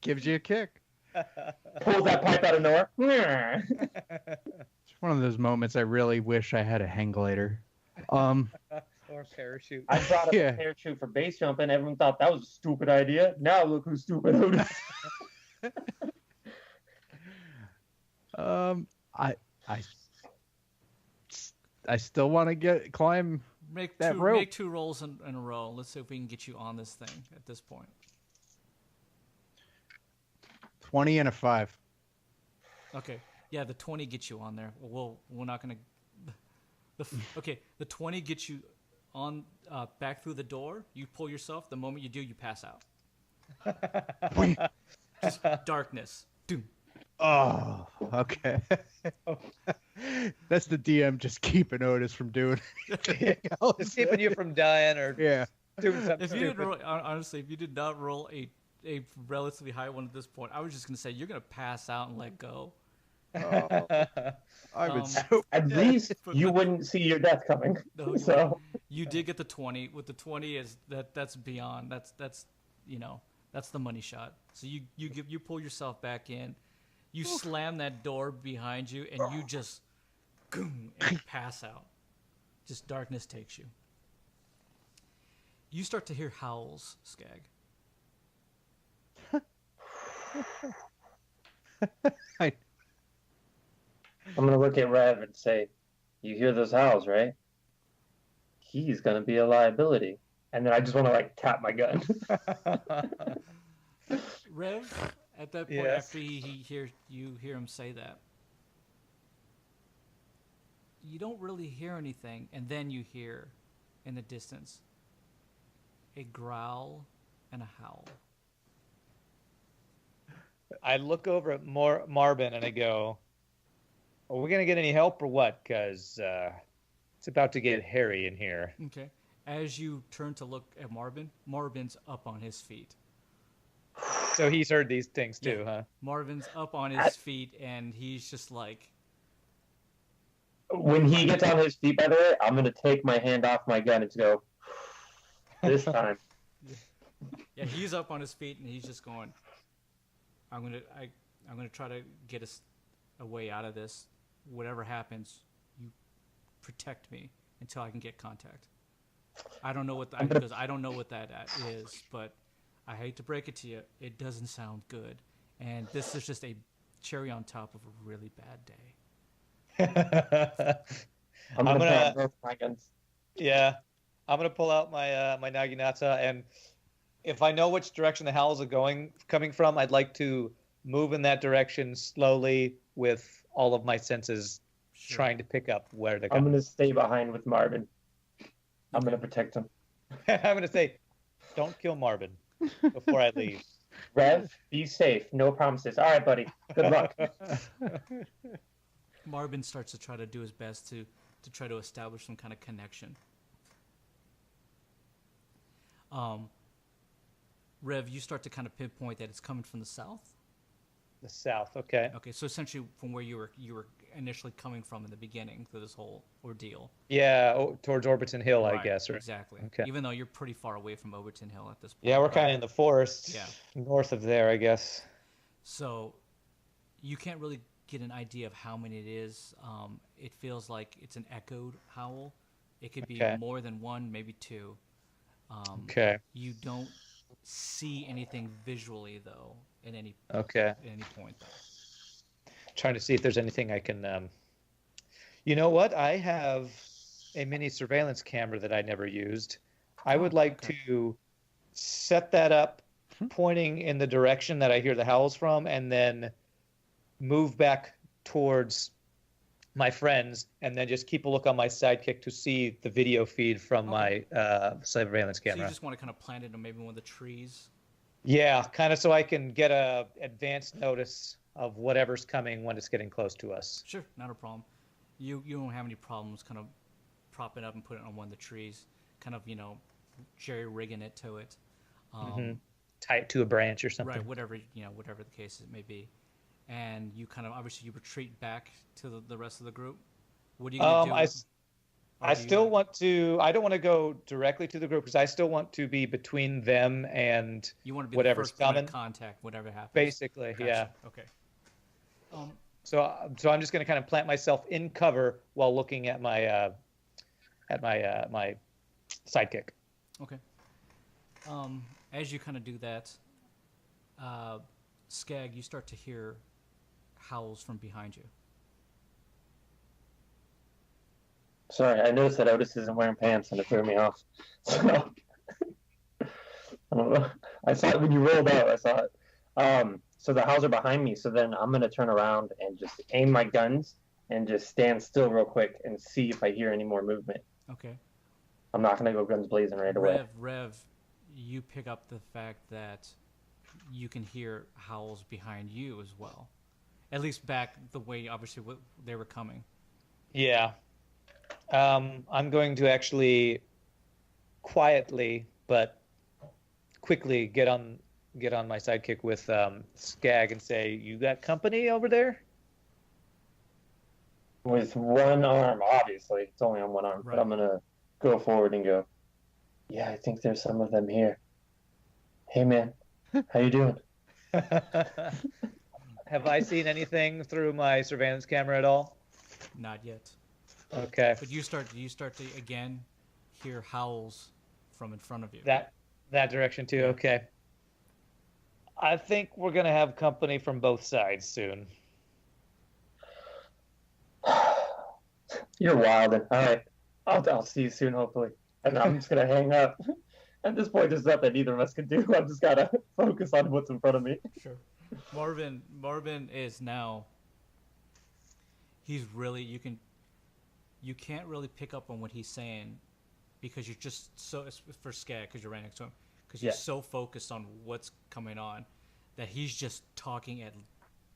Gives you a kick. pulls that pipe out of nowhere. It's one of those moments I really wish I had a hang glider. Or parachute. I brought up Yeah. a parachute for base jumping. Everyone thought that was a stupid idea. Now look who's stupid. Otis. I still want to climb. Make That two, rope. make 2 rolls in a row. Let's see if we can get you on this thing at this point. 20 and a 5. Okay. Yeah, the 20 gets you on there. We're not gonna. Okay, the 20 gets you on back through the door. You pull yourself. The moment you do, you pass out. Just darkness. Doom. Oh, okay. That's the DM just keeping Otis from doing anything else. Just keeping you from dying or Yeah. doing something If you didn't stupid. roll, honestly, if you did not roll a relatively high one at this point, I was just gonna say you're gonna pass out and let go. I've been Um, so. At least But- you wouldn't see your death coming. No, So you did get the 20. With the 20 is that's beyond. That's that's the money shot. So you pull yourself back in. You slam that door behind you and you just goom, and pass out. Just darkness takes you. You start to hear howls, Skag. I'm gonna look at Rev and say, "You hear those howls, right? He's gonna be a liability." And then I just want to like tap my gun. Rev, at that point, Yes. after you hear him say that, you don't really hear anything, and then you hear, in the distance, a growl and a howl. I look over at Marvin and I go, "Are we gonna get any help or what? Because it's about to get hairy in here." Okay. As you turn to look at Marvin, Marvin's up on his feet. So he's heard these things too, Yeah. huh? Marvin's up on his feet, and he's just like, When he gets on his feet, by the way, I'm gonna take my hand off my gun and just go. This time, yeah, he's up on his feet, and he's just going, I'm gonna try to get us a way out of this. Whatever happens, you protect me until I can get contact. I don't know what because I don't know what that is, but I hate to break it to you, it doesn't sound good. And this is just a cherry on top of a really bad day. I'm I'm gonna gonna- put both my guns. Yeah, I'm gonna pull out my my naginata, and if I know which direction the howls are coming from, I'd like to move in that direction slowly with all of my senses Sure. trying to pick up where they're I'm coming. gonna stay behind with Marvin. I'm Okay. gonna protect him. I'm gonna say, don't kill Marvin before I leave. Rev, be safe. No promises. All right, buddy. Good luck. Marvin starts to try to do his best to try to establish some kind of connection. Rev, you start to kind of pinpoint that it's coming from the south. The south, okay. Okay, so essentially from where you were initially coming from in the beginning for this whole ordeal. Yeah, towards Orbiton Hill, I Right, guess. Or, exactly. Okay. Even though you're pretty far away from Overton Hill at this point. yeah, we're but- kind of in the forest, Yeah. north of there, I guess. So you can't really get an idea of how many it is. It feels like it's an echoed howl. It could be Okay. more than one, maybe two. Okay, You don't see anything visually though at any okay. point though. Trying to see if there's anything I can. You know what? I have a mini surveillance camera that I never used. I would like okay. to set that up, pointing in the direction that I hear the howls from, and then move back towards my friends, and then just keep a look on my sidekick to see the video feed from my surveillance So you camera. just want to kind of plant it on maybe one of the trees. Yeah, kind of so I can get a advanced notice of whatever's coming when it's getting close to us. Sure, not a problem. You don't have any problems kind of propping it up and putting it on one of the trees, kind of jerry rigging it to it. Tie it to a branch or something. Right, whatever whatever the case it may be, and you kind of obviously you retreat back to the rest of the group. What are you gonna do? Or I do you- still want to. I don't want to go directly to the group because I still want to be between them and you want to be whatever's the first point coming. of contact, whatever happens. basically, Gotcha. yeah. Okay. So I'm just going to kind of plant myself in cover while looking at my my sidekick. Okay. As you kind of do that, Skag, you start to hear howls from behind you. Sorry, I noticed that Otis isn't wearing pants and it threw me off. So I don't know. I saw it when you rolled out. I saw it. So the howls are behind me. So then I'm gonna turn around and just aim my guns and just stand still real quick and see if I hear any more movement. Okay. I'm not gonna go guns blazing right away. Rev, you pick up the fact that you can hear howls behind you as well. At least back the way, obviously, they were coming. Yeah. I'm going to actually quietly but quickly get on my sidekick with Skag and say, "You got company over there?" With one arm, obviously. It's only on one arm. Right. But I'm gonna go forward and go, yeah, I think there's some of them here. Hey man, how you doing? Have I seen anything through my surveillance camera at all? Not yet. Okay. But you start to again hear howls from in front of you. That direction too. Okay. I think we're gonna have company from both sides soon. You're wild. All right, I'll see you soon, hopefully. And I'm just gonna hang up. At this point, there's nothing either of us can do. I'm just gotta focus on what's in front of me. Sure. Marvin is now. He's really you can't really pick up on what he's saying because you're just so for Skag because you're right next to him because you're Yeah. so focused on what's coming on that he's just talking at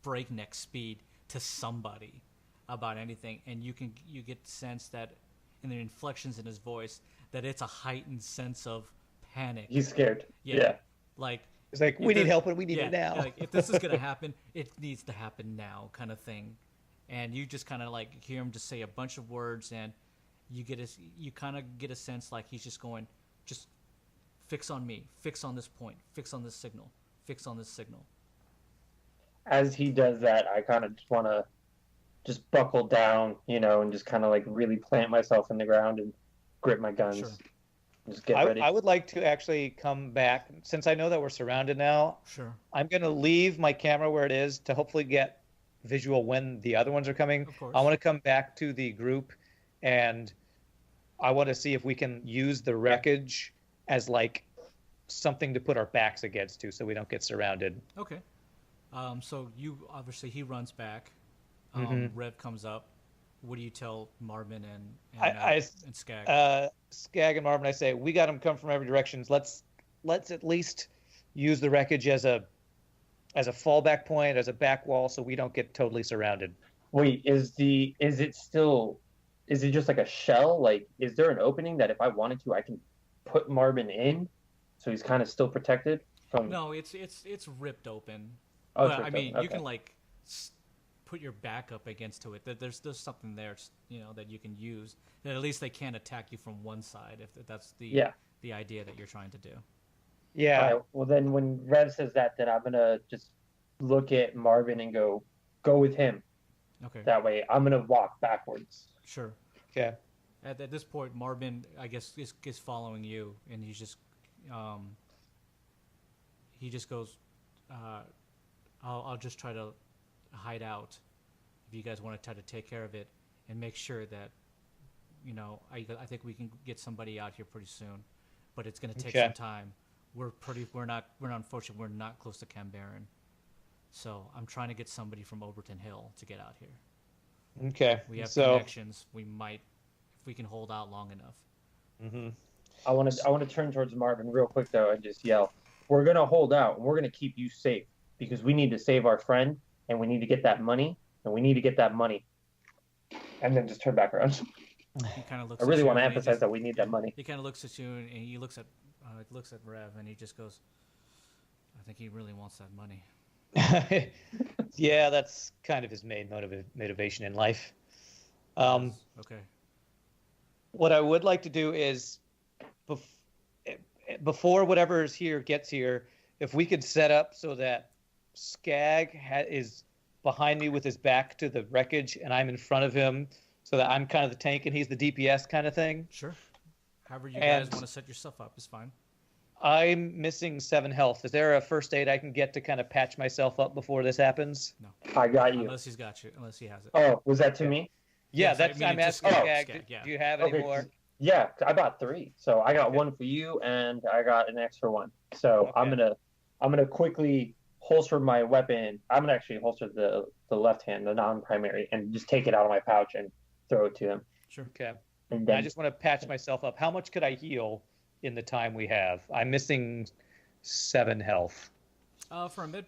breakneck speed to somebody about anything, and you get the sense that in the inflections in his voice that it's a heightened sense of panic. He's scared. Yeah. Yeah. Like It's like, if we need this- help and we need it now. Like if this is gonna happen, it needs to happen now, kind of thing. And you just kind of like hear him just say a bunch of words, and you kind of get a sense like he's just going, just fix on me, fix on this point, fix on this signal, fix on this signal. As he does that, I kind of just want to just buckle down, and just kind of like really plant myself in the ground and grip my guns. Sure. And just get ready. I would like to actually come back since I know that we're surrounded now. Sure. I'm going to leave my camera where it is to hopefully get visual when the other ones are coming. Of course. I want to come back to the group, and I want to see if we can use the wreckage as like something to put our backs against too, so we don't get surrounded. Okay. So you obviously he runs back. Mhm. Rev comes up. What do you tell Marvin and Skag? Skag and Marvin, I say we got them come from every direction. Let's at least use the wreckage as a fallback point, as a back wall, so we don't get totally surrounded. Wait, is it just like a shell? Like, is there an opening that if I wanted to, I can put Marvin in, so he's kind of still protected from? No, it's ripped open. Oh, it's But I ripped mean, open. you can Okay. like put your back up against to it. There's something there, that you can use. That at least they can't attack you from one side if that's the idea that you're trying to do. Yeah. All right, well, then when Rev says that, then I'm gonna just look at Marvin and go with him. Okay. That way, I'm gonna walk backwards. Sure. Okay. At this point, Marvin, I guess, is following you, and he just goes, I'll just try to hide out if you guys want to try to take care of it and make sure that, I think we can get somebody out here pretty soon, but it's going to take Okay. some time. We're unfortunately, we're not close to Cambaron. So I'm trying to get somebody from Overton Hill to get out here. Okay. We have so, connections. We might, if we can hold out long enough. mhm. I want to turn towards Marvin real quick though and just yell, "We're gonna hold out and we're gonna keep you safe because we need to save our friend and we need to get that money and we need to get that money." And then just turn back around. He kind of looks. I really at want you to and he emphasize just- that we need that money. He kind of looks at you and he looks at Rev and he just goes, "I think he really wants that money." Yeah, that's kind of his main motivation in life. Okay. What I would like to do is, before whatever is here gets here, if we could set up so that Skag is behind me with his back to the wreckage and I'm in front of him, so that I'm kind of the tank and he's the DPS kind of thing. Sure. However you And- guys want to set yourself up is fine. I'm missing 7 health. Is there a first aid I can get to kind of patch myself up before this happens? No. I got you. Unless he's got you. Unless he has it. Oh, was that to me? Yeah, Yes, I that's mean, I'm just- asking oh, Skag. Skag, yeah. Do you have any Okay, more? Yeah, I bought 3. So I got Okay. one for you and I got an extra one. So I'm gonna quickly holster my weapon. I'm gonna actually holster the left hand, the non-primary, and just take it out of my pouch and throw it to him. Sure. Okay. And I then just want to patch myself up. How much could I heal in the time we have? I'm missing 7 health. For a mid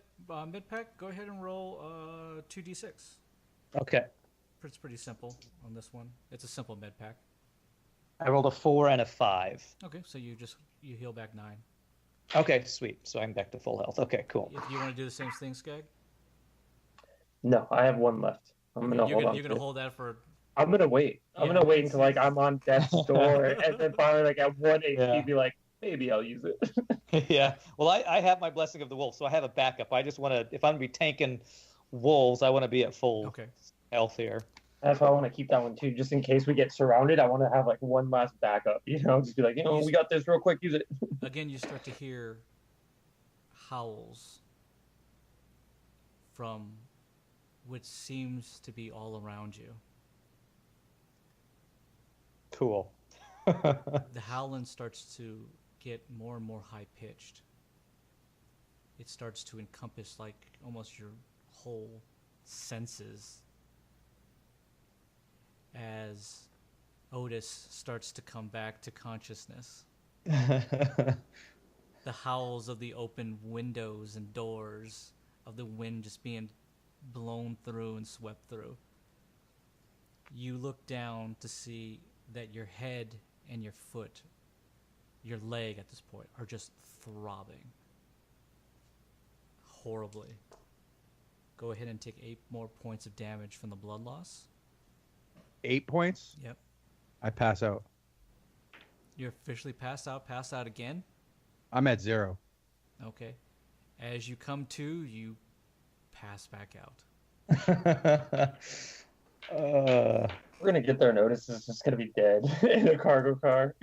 pack, go ahead and roll 2d6. Okay. It's pretty simple on this one. It's a simple med pack. I rolled a 4 and a 5. Okay, so you heal back 9. Okay, sweet. So I'm back to full health. Okay, cool. If you want to do the same thing, Skag, no, I have one left. I'm gonna hold on. you're to gonna it. hold that for. I'm gonna wait. I'm Yeah. gonna wait until like I'm on death's door, and then finally like at 1 HP, Yeah. be like, maybe I'll use it. Yeah. Well, I have my blessing of the wolf, so I have a backup. I just want to, if I'm gonna be tanking wolves, I want to be at full Okay. health here. That's why I want to keep that one too, just in case we get surrounded. I want to have like one last backup, just be like, we got this real quick, use it. Again, you start to hear howls from which seems to be all around you. Cool. The howling starts to get more and more high pitched. It starts to encompass like almost your whole senses as Otis starts to come back to consciousness. The howls of the open windows and doors, of the wind just being blown through and swept through. You look down to see that your head and your foot, your leg at this point, are just throbbing horribly. Go ahead and take 8 more points of damage from the blood loss. 8 points? Yep. I pass out. You're officially passed out. Pass out again. I'm at 0. Okay. As you come to, you pass back out. We're gonna get there and Otis is just gonna be dead in a cargo car.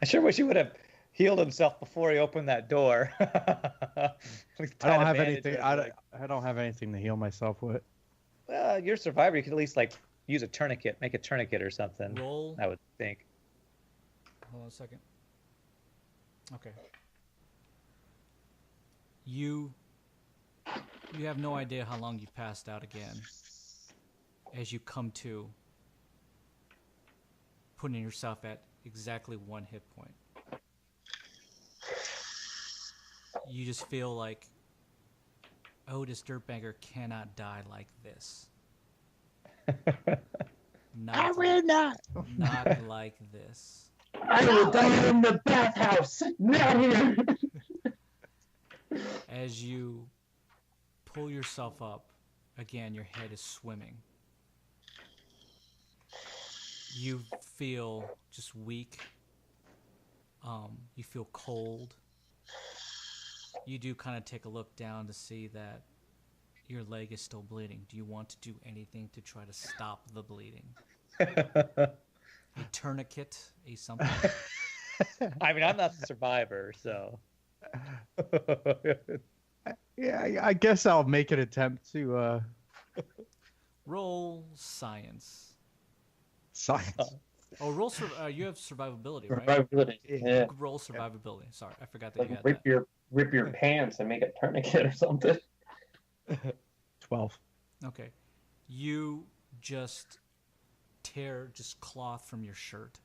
I sure wish he would have healed himself before he opened that door. I don't have anything. I don't have anything to heal myself with. You're a survivor. You could at least like use a tourniquet, make a tourniquet or something. Roll. I would think. Hold on a second. Okay. You have no idea how long you passed out again as you come to, putting yourself at exactly 1 hit point. You just feel like Otis Dirtbagger cannot die like this. I will not. Not like this. I will die in the bathhouse, not here. As you pull yourself up, again, your head is swimming. You feel just weak. You feel cold. You do kind of take a look down to see that your leg is still bleeding. Do you want to do anything to try to stop the bleeding? A tourniquet, a something? I mean, I'm not the survivor, so. Yeah, I guess I'll make an attempt to Roll science. science. Oh, roll. You have survivability, right? Survivability. Yeah. Roll survivability. Sorry, I forgot that you Like had that. rip your pants and make a tourniquet or something. 12. Okay. You just tear cloth from your shirt.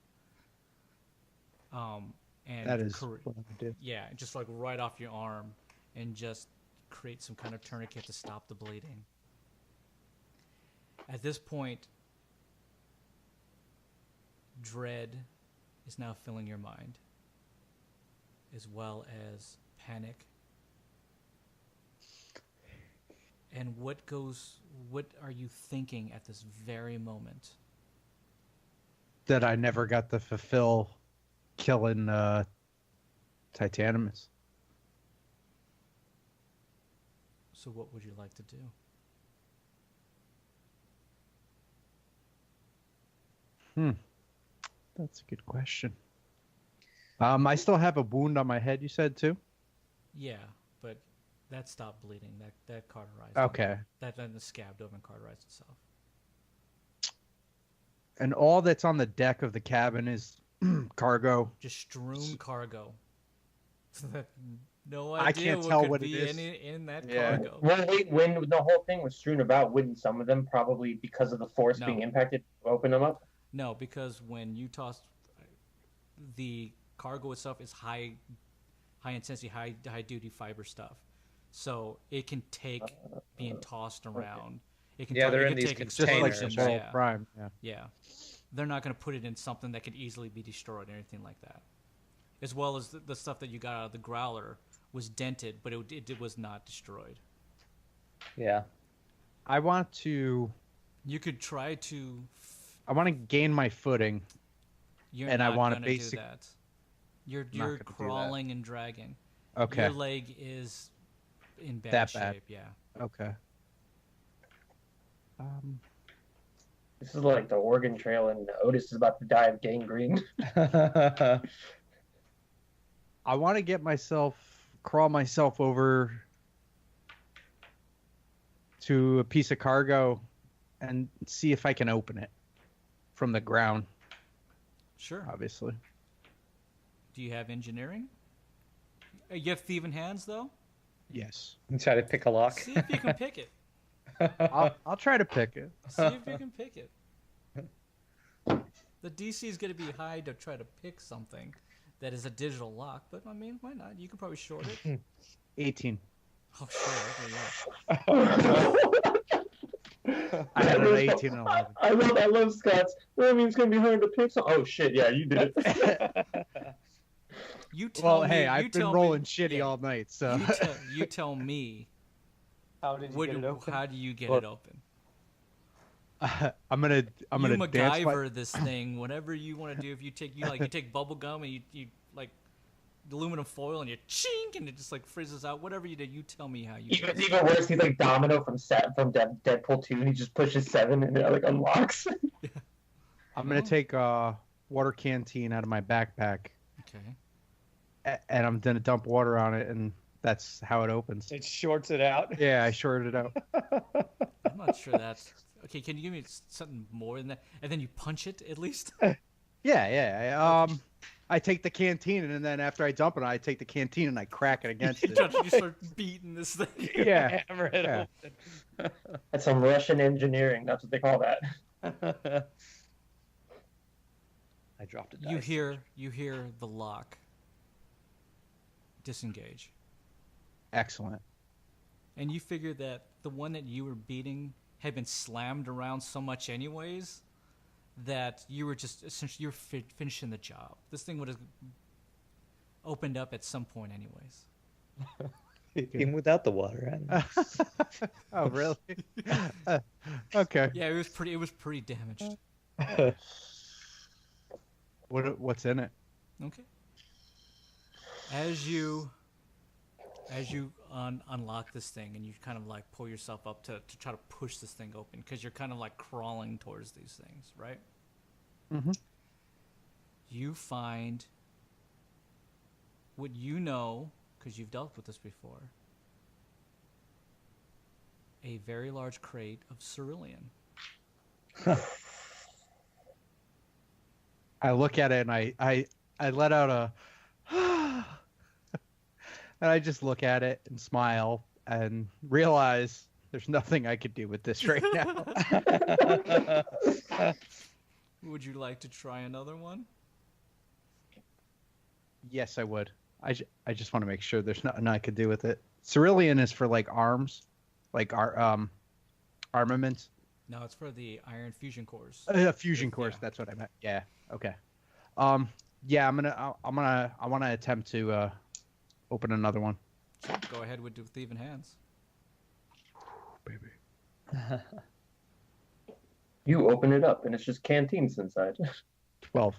And That is what I did. yeah, just like right off your arm, and just create some kind of tourniquet to stop the bleeding. At this point, dread is now filling your mind, as well as panic. And what are you thinking at this very moment? That I never got to fulfill killing Titanimus. So what would you like to do? That's a good question. I still have a wound on my head, you said, too? Yeah, but that stopped bleeding. That cauterized. Okay. That then the scabbed over and cauterized itself. And all that's on the deck of the cabin is cargo. Just strewn cargo. No I idea can't what tell could what it be is. in that Yeah. cargo. Well, wait, when the whole thing was strewn about, wouldn't some of them probably, because of the force No. being impacted, open them up? No, because when you toss, the cargo itself is high intensity, high duty fiber stuff, so it can take being tossed around. It can Yeah, they're it in can these take Just like explosions. containers, Small Yeah, Prime. Yeah. yeah. They're not going to put it in something that could easily be destroyed or anything like that. As well as the stuff that you got out of the growler was dented, but it was not destroyed. Yeah. I want to I gain my footing. You're And I not wanna gonna do basic- that. You're gonna do that. crawling and dragging. Okay. Your leg is in bad That shape. bad. Yeah. Okay. This is like the Oregon Trail, and Otis is about to die of gangrene. I want to crawl myself over to a piece of cargo and see if I can open it from the ground, Sure. obviously. Do you have engineering? You have thieving hands, though? Yes. Try to pick a lock. See if you can pick it. I'll try to pick it. See if you can pick it. The DC is going to be high to try to pick something that is a digital lock, but I mean, why not? You can probably short it. 18. Oh, sure. Okay, yeah. I had an 18 and 11. I love Scott's. Well, I mean, it's going to be hard to pick some. Oh, shit, yeah, you did it. You tell Well, me. hey, I've you been tell rolling me, shitty yeah, all night, so. You tell me. How did you get it open? How do you get Well, it open? I'm gonna You dance MacGyver this thing. Whatever you want to do. If you take bubble gum and you like aluminum foil and you chink and it just like freezes out. Whatever you do, you tell me how you. do it. Even worse, he's like Domino from Deadpool 2, and he just pushes 7 and it like unlocks. I'm gonna take a water canteen out of my backpack, Okay. and I'm gonna dump water on it, and that's how it opens. It shorts it out. Yeah, I shorted it out. I'm not sure that's okay. Can you give me something more than that? And then you punch it at least. Yeah. I take the canteen, and then after I dump it, I take the canteen and I crack it against it. You start beating this thing. Yeah. Hammer it Yeah. open. That's some Russian engineering. That's what they call that. I dropped a You dice. hear the lock disengage, Excellent. and you figure that the one that you were beating had been slammed around so much anyways that you were just essentially finishing the job. This thing would have opened up at some point anyways. Even without the water. Oh, really? Okay. Yeah, it was pretty damaged. What's in it? Okay. As you unlock this thing and you kind of like pull yourself up to try to push this thing open because you're kind of like crawling towards these things, right? Mm-hmm. You find what you know, because you've dealt with this before, a very large crate of cerulean. I look at it and I let out a and I just look at it and smile and realize there's nothing I could do with this right now. Would you like to try another one? Yes, I would. I just want to make sure there's nothing I could do with it. Cerulean is for like arms, like armaments. No, it's for the iron fusion cores. Fusion cores. Yeah. That's what I meant. Yeah. Okay. Yeah. I want to attempt to open another one. Sure, go ahead with even hands. Baby. You open it up, and it's just canteens inside. 12.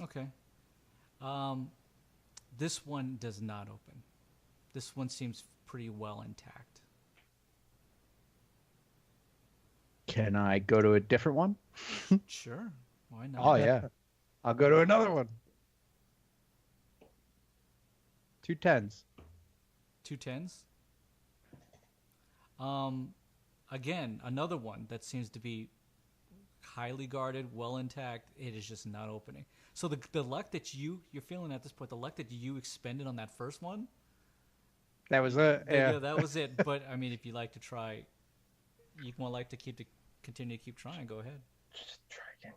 Okay. This one does not open. This one seems pretty well intact. Can I go to a different one? Sure. Why not? Oh yeah. I'll go to another one. 2 10s. 2 10s. Again, another one that seems to be highly guarded, well intact. It is just not opening. So the luck that you're feeling at this point, the luck that you expended on that first one, That was it. Yeah. that was it. But I mean, if you like to try, you want like to continue to keep trying. Go ahead. Just try again.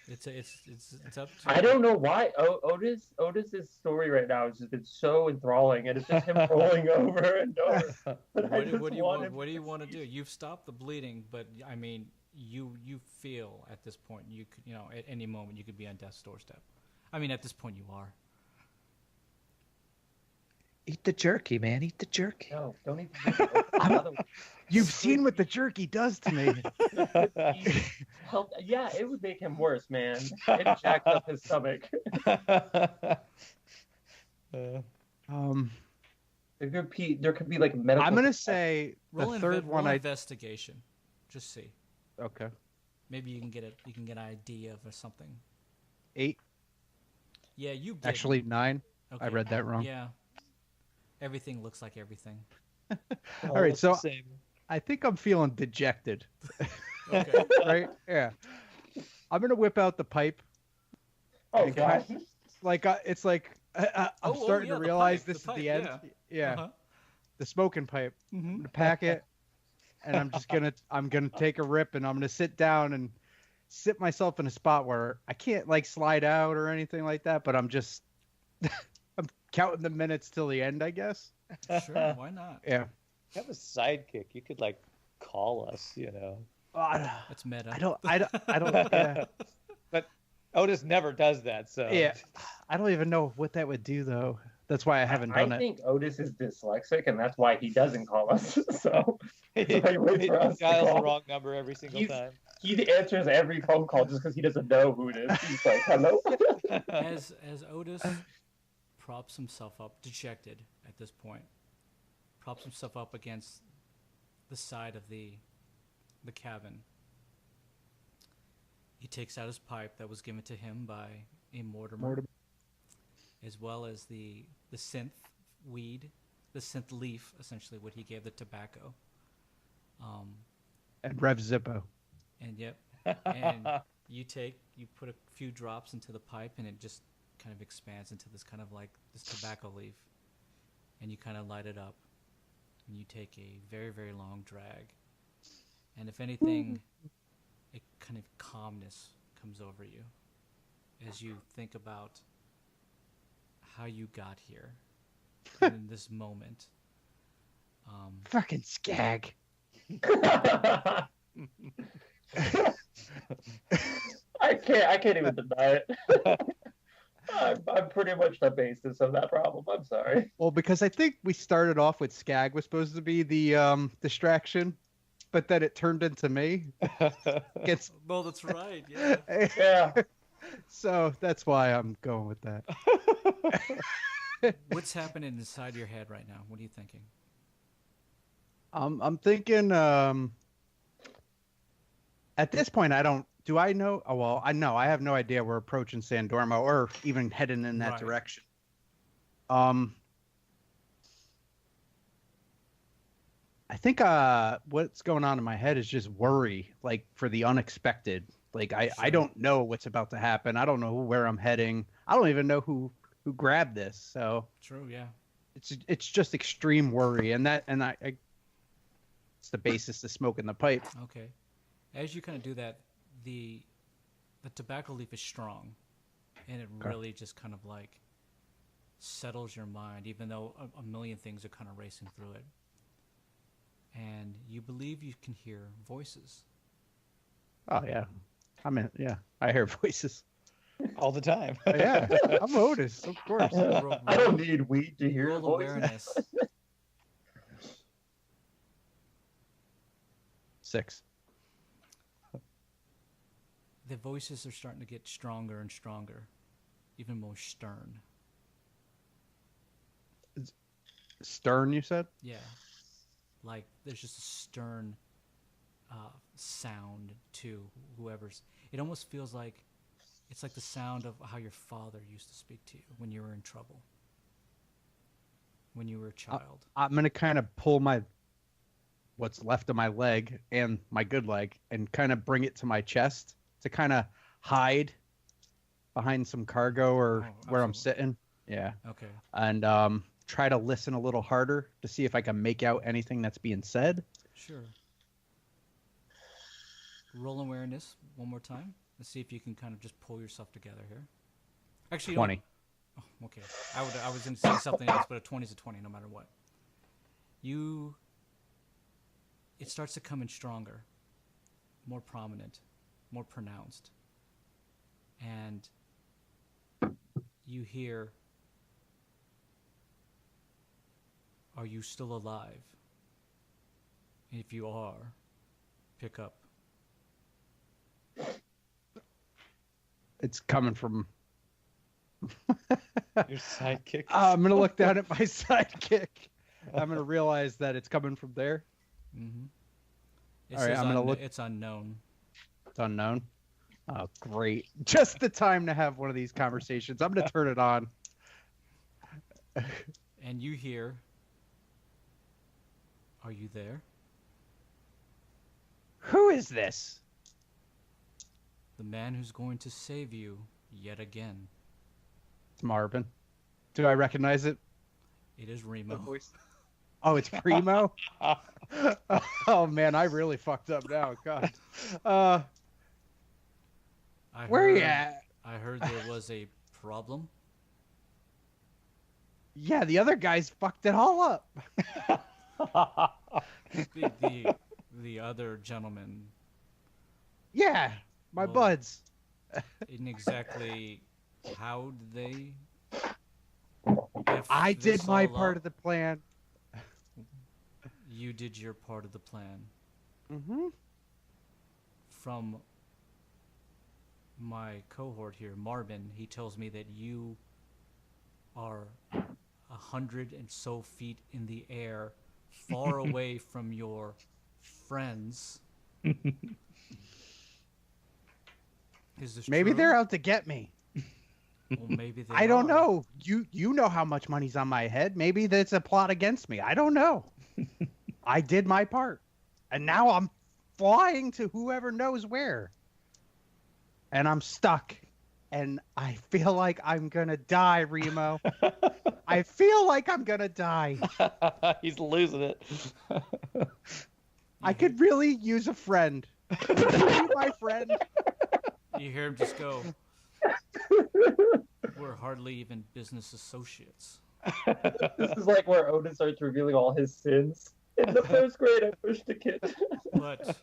It's up to I don't know why Otis's story right now has just been so enthralling, and it's just him rolling over and over. But What do you want to do? You've stopped the bleeding, but I mean, you feel at this point you could, at any moment you could be on death's doorstep. I mean, at this point you are. Eat the jerky, man. Eat the jerky. No, don't even. Another one. You've seen what the jerky does to me. Yeah, it would make him worse, man. It jacked up his stomach. There could be like medical. I'm gonna say the third one. Roll investigation, just see. Okay. Maybe you can get an idea of something. 8. Yeah, you get Actually 9. Okay. I read that wrong. Yeah, everything looks like everything. All right, so I think I'm feeling dejected. Okay. Right? Yeah. I'm gonna whip out the pipe. Oh and gosh. It's like I'm starting yeah, to the realize pipe, the this is pipe, the end. yeah. Yeah. Uh-huh. The smoking pipe. Mm-hmm. I'm gonna pack it, and I'm gonna take a rip, and I'm gonna sit down and sit myself in a spot where I can't like slide out or anything like that, but I'm just I'm counting the minutes till the end, I guess. Sure, why not? Yeah. You have a sidekick. You could like call us, That's meta. I don't. Yeah. But Otis never does that, so Yeah. I don't even know what that would do though. That's why I haven't done I it. think Otis is dyslexic, and that's why he doesn't call us. So he he waits for us to dials the call. wrong number every single He's- time. He answers every phone call just because he doesn't know who it is. He's like, "Hello." As Otis props himself up, dejected at this point, props himself up against the side of the cabin. He takes out his pipe that was given to him by a Mortimer. As well as the synth weed, the synth leaf, essentially what he gave the tobacco. Um, And Rev Zippo. and yep, and you put a few drops into the pipe, and it just kind of expands into this kind of like this tobacco leaf, and you kind of light it up, and you take a very, very long drag, and if anything, a kind of calmness comes over you as you think about how you got here in this moment. Fucking skag. I can't even deny it. I'm pretty much the basis of that problem. I'm sorry. Well, because I think we started off with skag was supposed to be the distraction, but then it turned into me. It's Well, that's right. Yeah. Yeah. So that's why I'm going with that. What's happening inside your head right now? What are you thinking? I'm thinking. At this point, I don't. Do I know? Oh, well, I know. I have no idea we're approaching San Dormo or even heading in that Right. direction. I think what's going on in my head is just worry, like for the unexpected. Like I Sure. don't know what's about to happen. I don't know where I'm heading. I don't even know who grabbed this. So True. Yeah. it's just extreme worry, and I it's the basis to smoking the pipe. Okay. As you kind of do that, the tobacco leaf is strong, and it Okay. really just kind of like settles your mind, even though a million things are kind of racing through it. And you believe you can hear voices. Oh yeah, yeah. I hear voices. All the time. Yeah, I'm Otis, of course. I don't need weed to hear Roll voices. awareness. 6. The voices are starting to get stronger and stronger, even more stern. Stern, you said? Yeah. Like there's just a stern sound to whoever's. It almost feels like it's like the sound of how your father used to speak to you when you were in trouble, when you were a child. I'm gonna kind of pull what's left of my leg and my good leg and kind of bring it to my chest to kind of hide behind some cargo or where I'm absolutely. sitting. Yeah. Okay. And try to listen a little harder to see if I can make out anything that's being said. Sure. Roll awareness one more time. Let's see if you can kind of just pull yourself together here. Actually, you don't- 20. Oh, okay. I was going to say something else, but a 20 is a 20 no matter what. It starts to come in stronger, more prominent, more pronounced. And you hear, "Are you still alive? If you are, pick up." It's coming from. Your sidekick. I'm gonna look down at my sidekick. I'm gonna realize that it's coming from there. Mm-hmm. It All right, says I'm gonna look. It's unknown. It's unknown. Oh, great! Just the time to have one of these conversations. I'm gonna turn it on. And you hear, "Are you there?" Who is this? The man who's going to save you yet again. It's Marvin. Do I recognize it? It is Remo. Oh, it's Primo. Oh man, I really fucked up now. God. Where you at? I heard there was a problem. Yeah, the other guys fucked it all up. The other gentleman Yeah, my Well- buds. isn't exactly how did they. If I this did my all part up, of the plan. You did your part of the plan. Mm-hmm. From my cohort here, Marvin, he tells me that you are 100 and so feet in the air, far away from your friends. Is this Maybe true? they're out to get me. Well, maybe they I don't are. know. You know how much money's on my head. Maybe that's a plot against me. I don't know. I did my part. And now I'm flying to whoever knows where. And I'm stuck. And I feel like I'm going to die, Remo. I feel like I'm going to die. He's losing it. I could really use a friend. Would you be my friend? You hear him just go, we're hardly even business associates. This is like where Otis starts revealing all his sins. In the first grade, I pushed a kid. But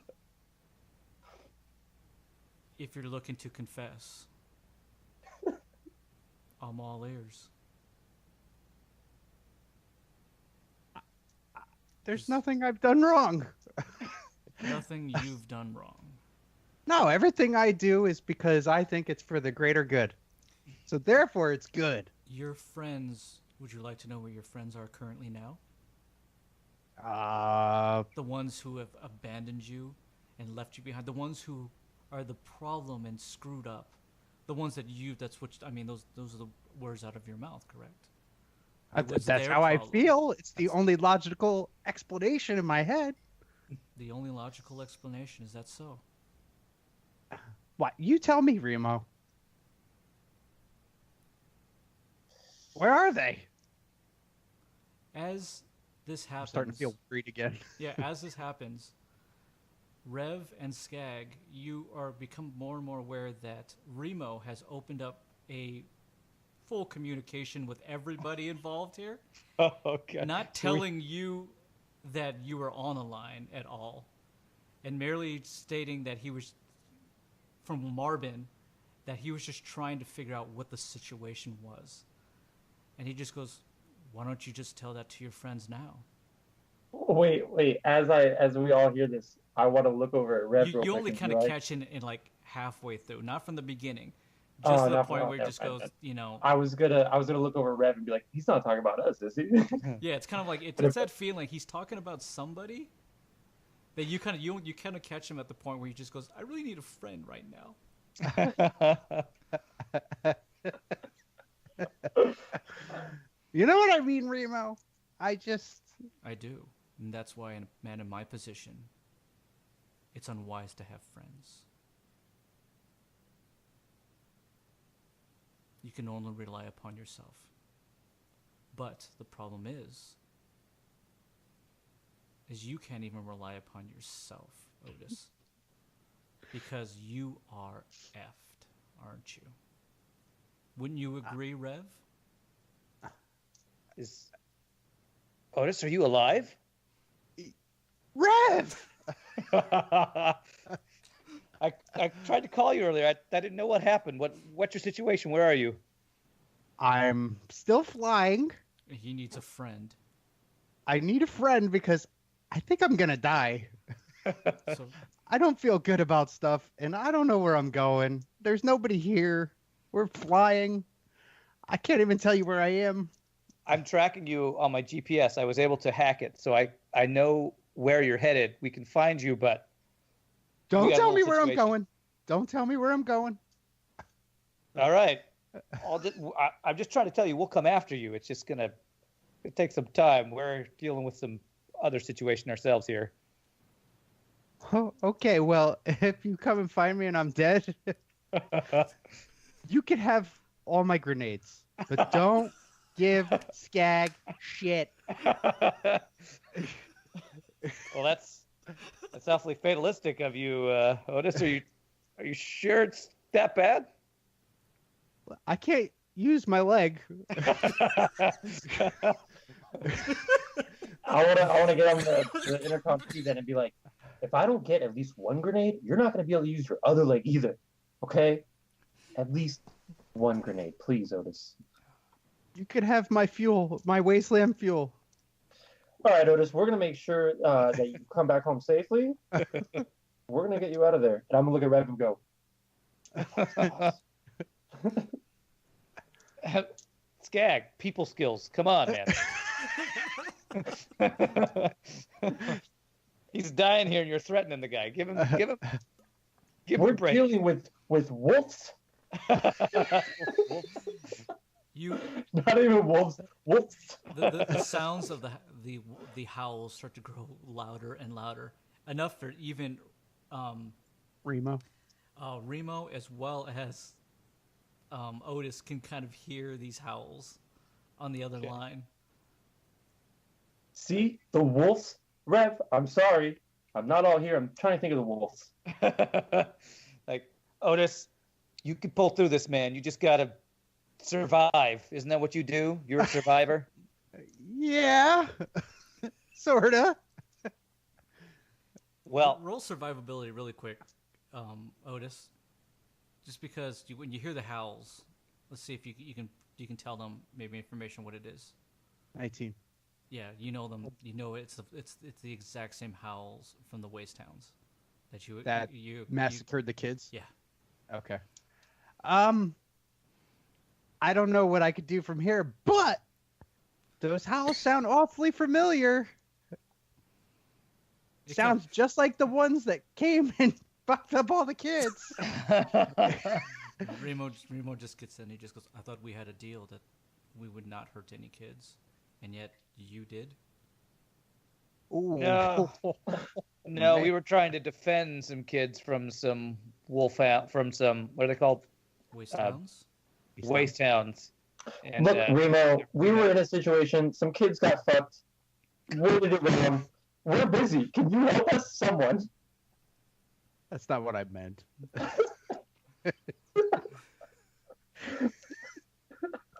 if you're looking to confess, I'm all ears. There's nothing I've done wrong. Nothing you've done wrong. No, everything I do is because I think it's for the greater good. So therefore, it's good. Your friends, would you like to know where your friends are currently now? The ones who have abandoned you and left you behind. The ones who are the problem and screwed up. The ones that that's what, I mean, those are the words out of your mouth, correct? That's how I feel. It's the only logical explanation in my head. The only logical explanation, is that so? What? You tell me, Remo. Where are they? As this happens... I'm starting to feel worried again. Yeah, as this happens, Rev and Skag, you are become more and more aware that Remo has opened up a full communication with everybody involved here. Oh, okay. Not telling you that you were on a line at all, and merely stating that he was from Marbin, that he was just trying to figure out what the situation was. And he just goes, why don't you just tell that to your friends now? Wait. As we all hear this, I want to look over at Rev. You only kind of catch in like halfway through, not from the beginning. Just to the point where he just goes, you know. I was gonna look over at Rev and be like, he's not talking about us, is he? Yeah, it's kind of like it's that feeling he's talking about somebody that you kind of catch him at the point where he just goes, I really need a friend right now. You know what I mean, Remo? I do, and that's why a man in my position, it's unwise to have friends. You can only rely upon yourself. But the problem is you can't even rely upon yourself, Otis. Because you are effed, aren't you? Wouldn't you agree, Rev? Otis, are you alive? Rev! I tried to call you earlier. I didn't know what happened. What's your situation? Where are you? I'm still flying. He needs a friend. I need a friend because I think I'm gonna die. So, I don't feel good about stuff, and I don't know where I'm going. There's nobody here. We're flying. I can't even tell you where I am. I'm tracking you on my GPS. I was able to hack it, so I know where you're headed. We can find you, but don't tell me where I'm going. Don't tell me where I'm going. All right. I'm just trying to tell you, we'll come after you. It's just it takes some time. We're dealing with some other situation ourselves here. Oh, okay, well, if you come and find me and I'm dead, you can have all my grenades, but don't give Skag shit. Well, that's awfully fatalistic of you, Otis. Are you sure it's that bad? I can't use my leg. I want to get on the intercom too then and be like, if I don't get at least one grenade, you're not going to be able to use your other leg either. Okay? At least one grenade, please, Otis. You could have my fuel, my wasteland fuel. All right, Otis, we're going to make sure that you come back home safely. We're going to get you out of there. And I'm going to look at Rev and go. Skag, people skills. Come on, man. He's dying here, and you're threatening the guy. Give him We're a break. dealing with wolves. Not even wolves. Wolves. The sounds of the howls start to grow louder and louder enough for even Remo. Remo as well as Otis can kind of hear these howls on the other line. See? The wolves? Rev, I'm sorry. I'm not all here. I'm trying to think of the wolves. Like, Otis, you can pull through this, man. You just gotta survive. Isn't that what you do? You're a survivor. Yeah, sorta. Well, Roll survivability really quick, Otis. Just because when you hear the howls, let's see if you can tell them maybe information what it is. 19. Yeah, you know them. You know it's the exact same howls from the waste towns that you Massacred the kids. Yeah. Okay. I don't know what I could do from here, but those howls sound awfully familiar. Sounds just like the ones that came and fucked up all the kids. Remo just gets in. He just goes, "I thought we had a deal that we would not hurt any kids, and yet you did." Ooh. No. No, we were trying to defend some kids from some from some, what are they called? Waste towns. Waste towns. And, Look, Remo, we were in a situation. Some kids got fucked. Where did it go? We're busy. Can you help us, someone? That's not what I meant.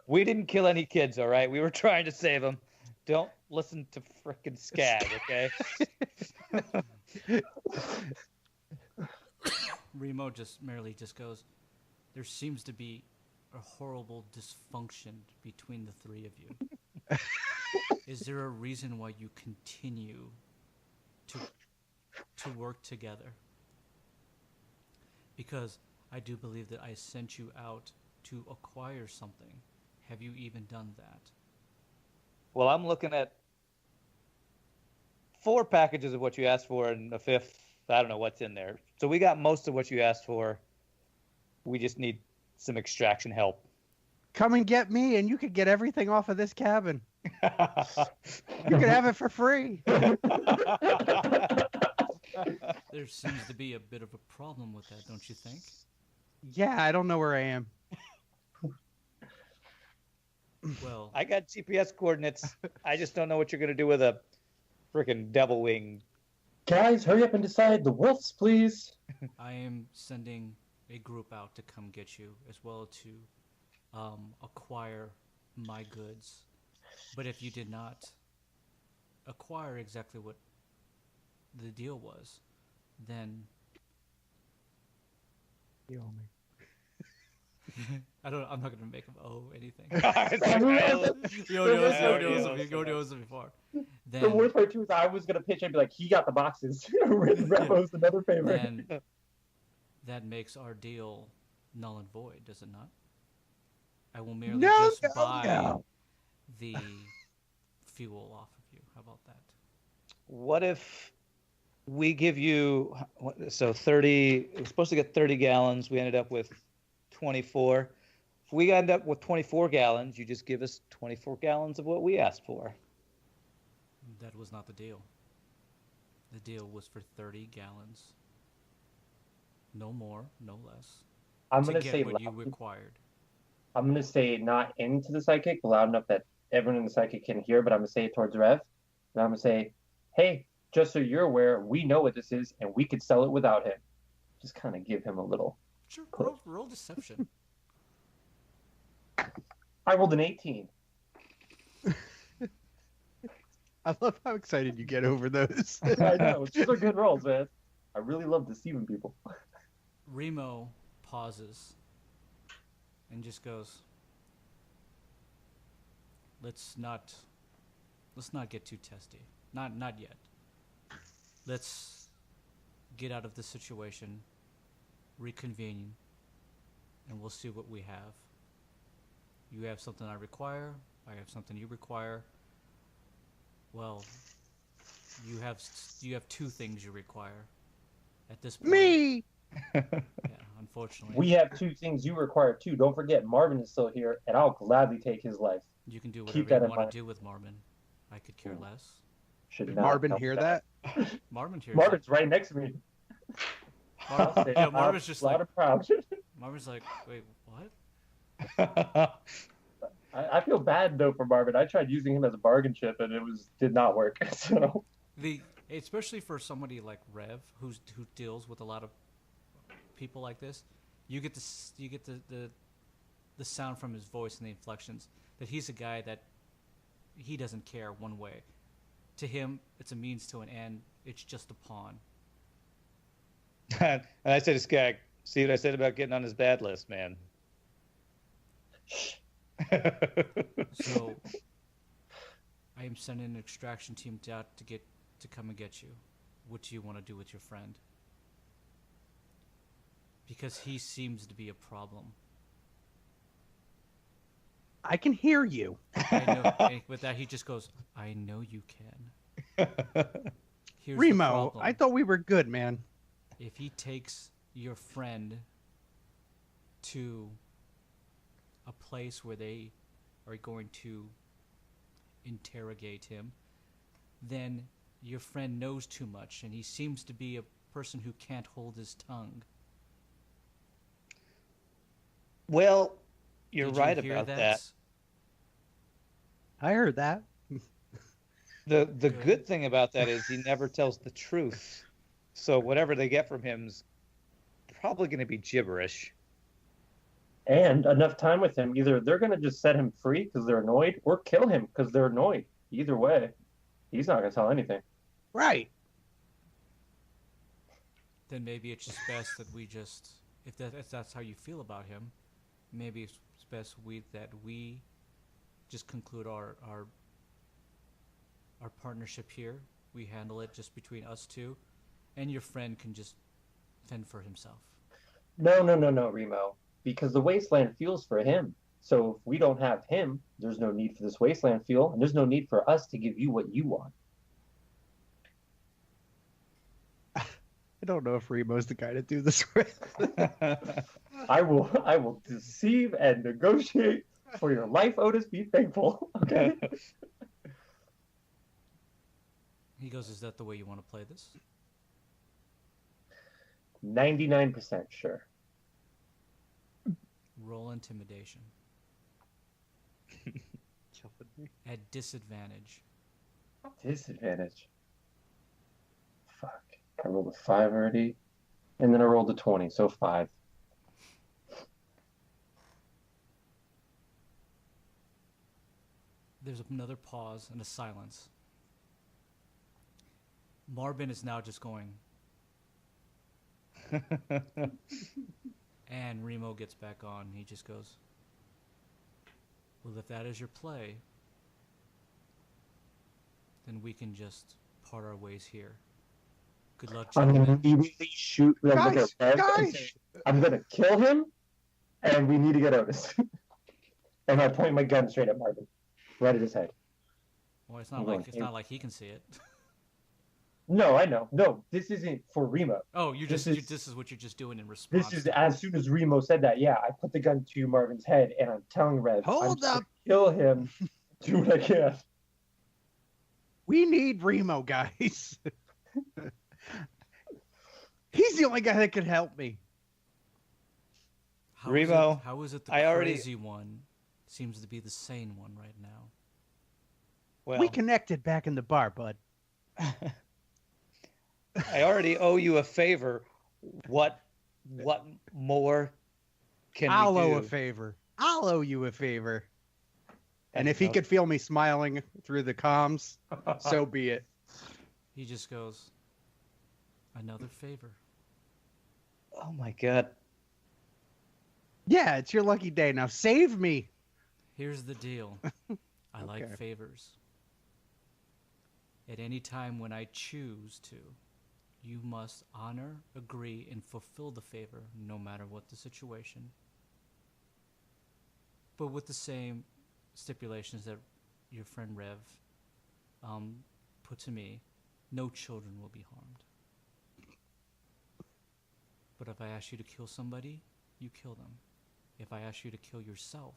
We didn't kill any kids, all right? We were trying to save them. Don't listen to frickin' Skag, okay? Remo just merely just goes, "There seems to be a horrible dysfunction between the three of you. Is there a reason why you continue to work together? Because I do believe that I sent you out to acquire something. Have you even done that?" Well, I'm looking at 4 packages of what you asked for and a 5th, I don't know what's in there. So we got most of what you asked for. We just need some extraction help. Come and get me, and you could get everything off of this cabin. You could have it for free. There seems to be a bit of a problem with that, don't you think? Yeah, I don't know where I am. Well, I got GPS coordinates. I just don't know what you're going to do with a freaking devil wing. Guys, hurry up and decide. The wolves, please. I am sending a group out to come get you, as well to acquire my goods. But if you did not acquire exactly what the deal was, then You owe me. I'm not gonna make him owe anything. The You knows it before. Then, The worst part too is I was gonna pitch and be like, he got the boxes. Rev owes another favor. then that makes our deal null and void, does it not? I will merely just buy the fuel off of you. How about that? What if we give you, so 30, we were supposed to get 30 gallons. We ended up with 24. If we end up with 24 gallons, you just give us 24 gallons of what we asked for. That was not the deal. The deal was for 30 gallons. No more, no less. I'm To gonna get say what you loud. required. I'm gonna say not into the psychic, but loud enough that everyone in the psychic can hear. But I'm gonna say it towards Rev, and I'm gonna say, "Hey, just so you're aware, we know what this is, and we could sell it without him." Just kind of give him a little. Sure, roll deception. I rolled an 18. I love how excited you get over those. I know. Those are good rolls, man. I really love deceiving people. Remo pauses and just goes, let's not get too testy. Not yet. Let's get out of this situation, reconvene, and we'll see what we have. You have something I require, I have something you require. Well, you have 2 things you require at this point. Me! Yeah, unfortunately. We have 2 things you require too. Don't forget, Marvin is still here, and I'll gladly take his life. You can do Keep whatever that you in want mind. to do with Marvin. I could care less. Should Did not Marvin help hear that? Marvin hears it. Marvin's right next to me. I'll say Yeah, it Marvin's just loud like, and proud. Marvin's like, wait, what? I feel bad though for Marvin. I tried using him as a bargain chip and it did not work. So Especially for somebody like Rev, who deals with a lot of people like this, you get the sound from his voice and the inflections that he's a guy that he doesn't care one way. To him, it's a means to an end. It's just a pawn. And I said to Skag, see what I said about getting on his bad list, man. So I am sending an extraction team out to come and get you. What do you want to do with your friend? Because he seems to be a problem. I can hear you. I know. And with that, he just goes, I know you can. Here's the Remo, problem. I thought we were good, man. If he takes your friend to a place where they are going to interrogate him, then your friend knows too much, and he seems to be a person who can't hold his tongue. Well, you're Did right you hear about that. I heard that. The Good. good thing about that is he never tells the truth. So whatever they get from him is probably going to be gibberish. and enough time with him, either they're gonna just set him free because they're annoyed, or kill him because they're annoyed. Either way, he's not gonna tell anything. Right. Then maybe it's just best that we just, if that's how you feel about him, maybe it's best that we just conclude our partnership here. We handle it just between us two, and your friend can just fend for himself. No, Remo. Because the wasteland fuel's for him. So if we don't have him, there's no need for this wasteland fuel, and there's no need for us to give you what you want. I don't know if Remo's the guy to do this with. I will deceive and negotiate for your life, Otis. Be thankful. Okay. He goes, is that the way you want to play this? 99% sure. Roll intimidation. Killing me. At disadvantage. Disadvantage. Fuck. I rolled a 5 already. And then I rolled a 20, so 5. There's another pause and a silence. Marvin is now just going. And Remo gets back on. He just goes, well, if that is your play, then we can just part our ways here. Good luck, I'm gentlemen. gonna immediately shoot. Look at Guys, Rev and guys! say, I'm gonna kill him, and we need to get Otis. And I point my gun straight at Marvin, right at his head. Well, it's not like he can see it. No, I know. No, this isn't for Remo. Oh, This is- this is what you're just doing in response. This is as soon as Remo said that. Yeah, I put the gun to Marvin's head, and I'm telling Rev, I'm Hold just up. gonna kill him. Do what I can. We need Remo, guys. He's the only guy that could help me. Remo, how is it the I already- crazy one seems to be the sane one right now? Well, We connected back in the bar, bud. I already owe you a favor. What more can I'll we do? owe a favor. I'll owe you a favor. And if he No. could feel me smiling through the comms, so be it. He just goes, another favor. Oh my god. Yeah, it's your lucky day. Now save me. Here's the deal. I like Okay. favors. At any time when I choose to, you must honor, agree, and fulfill the favor, no matter what the situation. But with the same stipulations that your friend Rev put to me, no children will be harmed. But if I ask you to kill somebody, you kill them. If I ask you to kill yourself,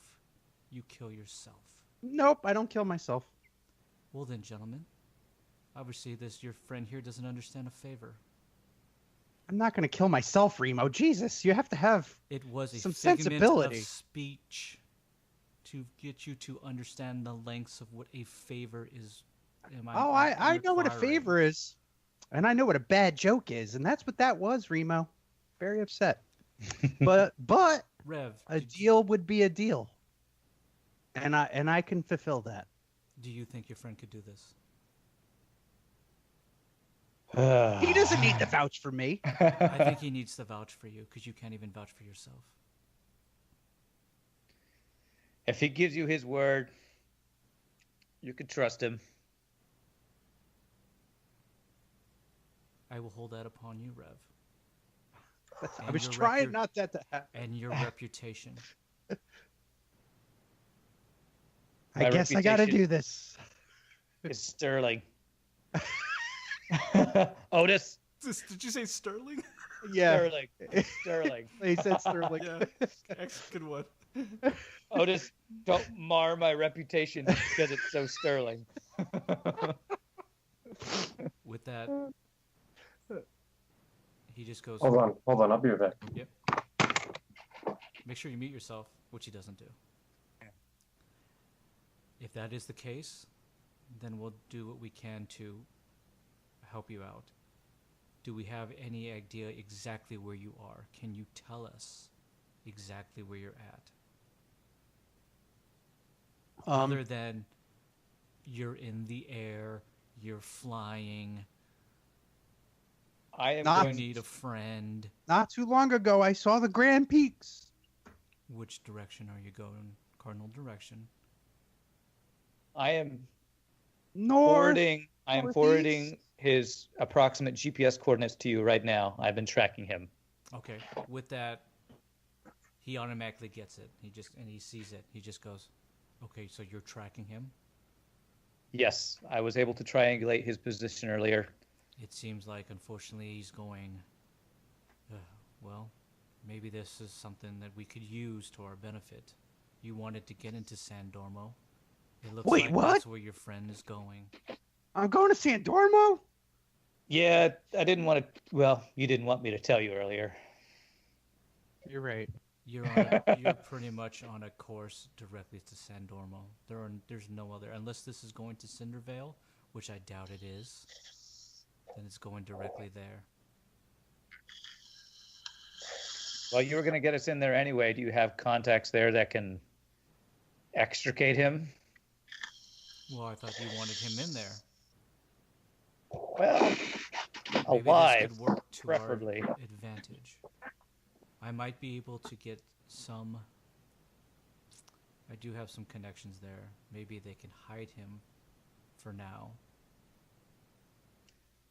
you kill yourself. Nope, I don't kill myself. Well then, gentlemen, Obviously, your friend here doesn't understand a favor. I'm not going to kill myself, Remo. Jesus, you have to have It was a some figment sensibility. of speech to get you to understand the lengths of what a favor is. I know what a requiring. favor is. And I know what a bad joke is. And that's what that was, Remo. Very upset. but Rev, a deal would be a deal. And I can fulfill that. do you think your friend could do this? He doesn't need to vouch for me. I think he needs to vouch for you because you can't even vouch for yourself. If he gives you his word, you can trust him. I will hold that upon you, Rev. I was trying not that to happen. And your reputation. I guess I got to do this. It's sterling. Otis. Did you say Sterling? Yeah. Sterling. It's sterling. He said Sterling. Yeah. Good one. Otis, don't mar my reputation because it's so sterling. With that, he just goes, Hold on, I'll be right back. Yep. Make sure you mute yourself, which he doesn't do. If that is the case, then we'll do what we can to help you out. Do we have any idea exactly where you are? Can you tell us exactly where you're at? Other than you're in the air, you're flying, you need a friend. Not too long ago, I saw the Grand Peaks. Which direction are you going? Cardinal direction. I am North. forwarding his approximate GPS coordinates to you right now. I've been tracking him. Okay. With that, he automatically gets it. He sees it. He just goes, "Okay, so you're tracking him?" Yes, I was able to triangulate his position earlier. It seems like, unfortunately, he's going, well, maybe this is something that we could use to our benefit. You wanted to get into San Dormo. It looks Wait, like what? that's where your friend is going. I'm going to San Dormo? Yeah, I didn't want to. Well, you didn't want me to tell you earlier. You're right. You're pretty much on a course directly to San Dormo. There's no other, unless this is going to Cindervale, which I doubt it is. Then it's going directly there. Well, you were going to get us in there anyway. Do you have contacts there that can extricate him? Well, I thought you wanted him in there. Well, Maybe alive, this could work to preferably. our advantage. I might be able to get some. I do have some connections there. Maybe they can hide him for now.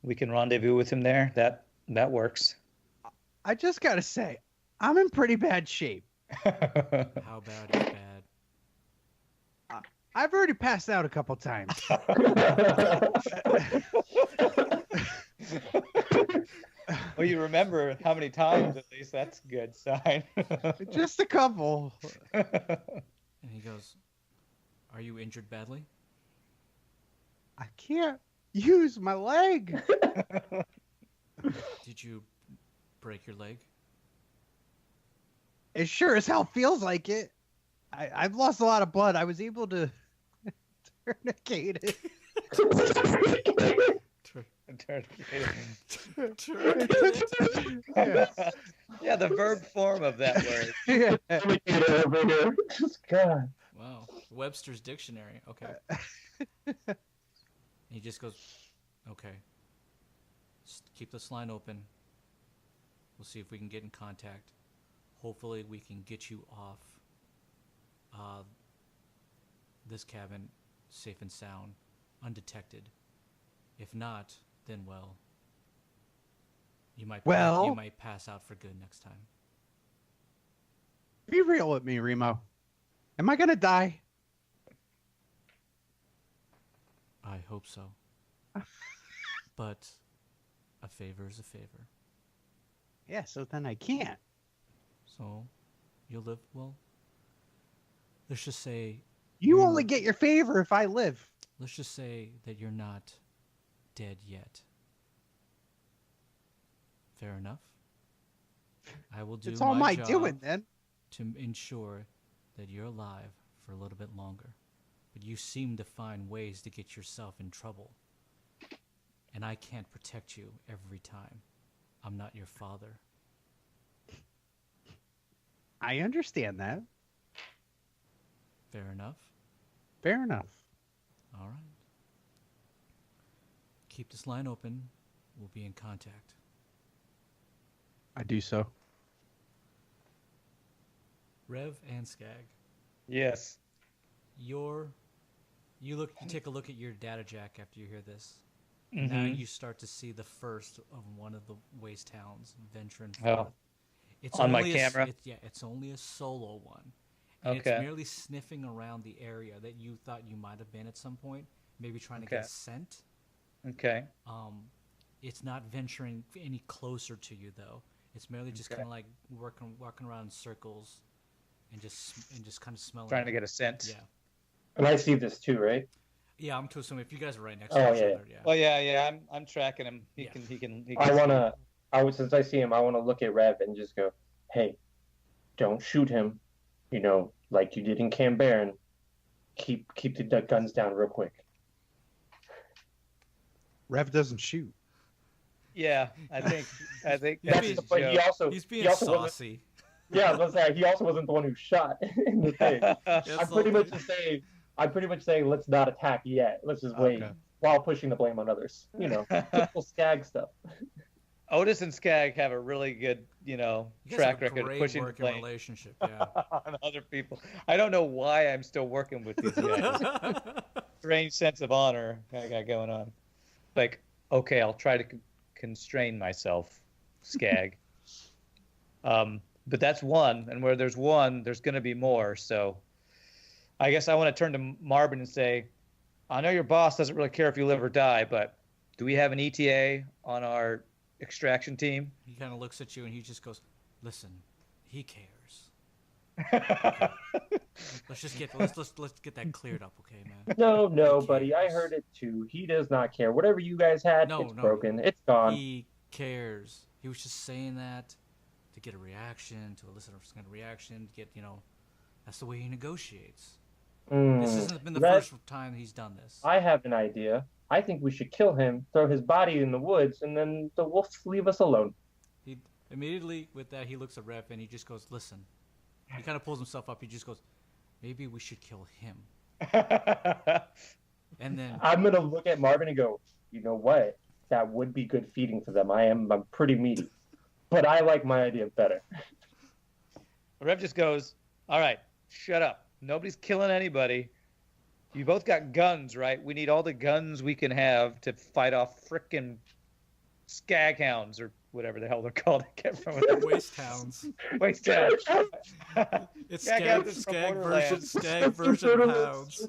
We can rendezvous with him there. That works. I just got to say, I'm in pretty bad shape. How bad is bad? I've already passed out a couple times. Well, you remember how many times at least. That's a good sign. Just a couple. And he goes, "Are you injured badly?" I can't use my leg. Did you break your leg? It sure as hell feels like it. I've lost a lot of blood. I was able to tourniquet it. Yeah, the verb form of that word. Yeah. Wow. Webster's dictionary. Okay. He just goes, "Okay. Just keep this line open. We'll see if we can get in contact. Hopefully we can get you off this cabin safe and sound, undetected. If not, then well, you might pass out for good next time." Be real with me, Remo. Am I gonna die? I hope so. But a favor is a favor. Yeah, so then I can't. So you'll live, well, let's just say You only get your favor if I live. let's just say that you're not dead yet. Fair enough. I will do It's all my job doing then. to ensure that you're alive for a little bit longer. But you seem to find ways to get yourself in trouble. And I can't protect you every time. I'm not your father. I understand that. Fair enough? Fair enough. All right. Keep this line open. We'll be in contact. I do so. Rev and Skag, Yes. you take a look at your data jack after you hear this. Mm-hmm. Now you start to see the first of one of the waste towns venturing Oh. forth. It's On my only camera? it's only a solo one. And Okay. it's merely sniffing around the area that you thought you might have been at some point, maybe trying to get Okay. a scent. Okay. It's not venturing any closer to you though. It's merely just Okay. kind of like walking around in circles and just kind of smelling. Trying to get a scent. Yeah. And I see this too, right? Yeah, I'm to assume if you guys are right next Oh, to each yeah. other, yeah. Well, yeah. I'm tracking him. He Yeah. can. He can. Since I see him, I want to look at Rev and just go, hey, don't shoot him, like you did in Cambaron. Keep the guns down real quick. Rev doesn't shoot. Yeah, I think He's that's being- the But joke. He's being he also wasn't- saucy. Yeah, I was gonna say he also wasn't the one who shot in the thing. I'm pretty much saying let's not attack yet. Let's just wait Okay. while pushing the blame on others. Typical Skag stuff. Otis and Skag have a really good, You guys track have a record of great pushing the working blame relationship, yeah. on other people. I don't know why I'm still working with these guys. Strange sense of honor I got going on. Like, okay, I'll try to constrain myself, Skag. But that's one, and where there's one, there's going to be more. So I guess I want to turn to Marvin and say, I know your boss doesn't really care if you live or die, but do we have an ETA on our extraction team? He kind of looks at you and he just goes, "Listen, he cares. Let's get that cleared up, okay, man? No, He buddy. I cares. heard it too. He does not care. Whatever you guys had, No, it's no. broken. It's gone. He cares. He was just saying that to get a reaction, to elicit a kind of reaction, to get, that's the way he negotiates. This hasn't been the Rev, first time he's done this. I have an idea. I think we should kill him, throw his body in the woods, and then the wolves leave us alone. He immediately with that he looks at Rep and he just goes, "Listen." He kind of pulls himself up. He just goes, "Maybe we should kill him." And then I'm gonna look at Marvin and go, you know what? That would be good feeding for them. I'm pretty meaty, but I like my idea better. Rev just goes, all right, shut up. Nobody's killing anybody. You both got guns, right? We need all the guns we can have to fight off frickin' skag hounds or whatever the hell they're called. I can't remember. waste hounds. Waste hounds. It's Skag hounds is from skag version of hounds.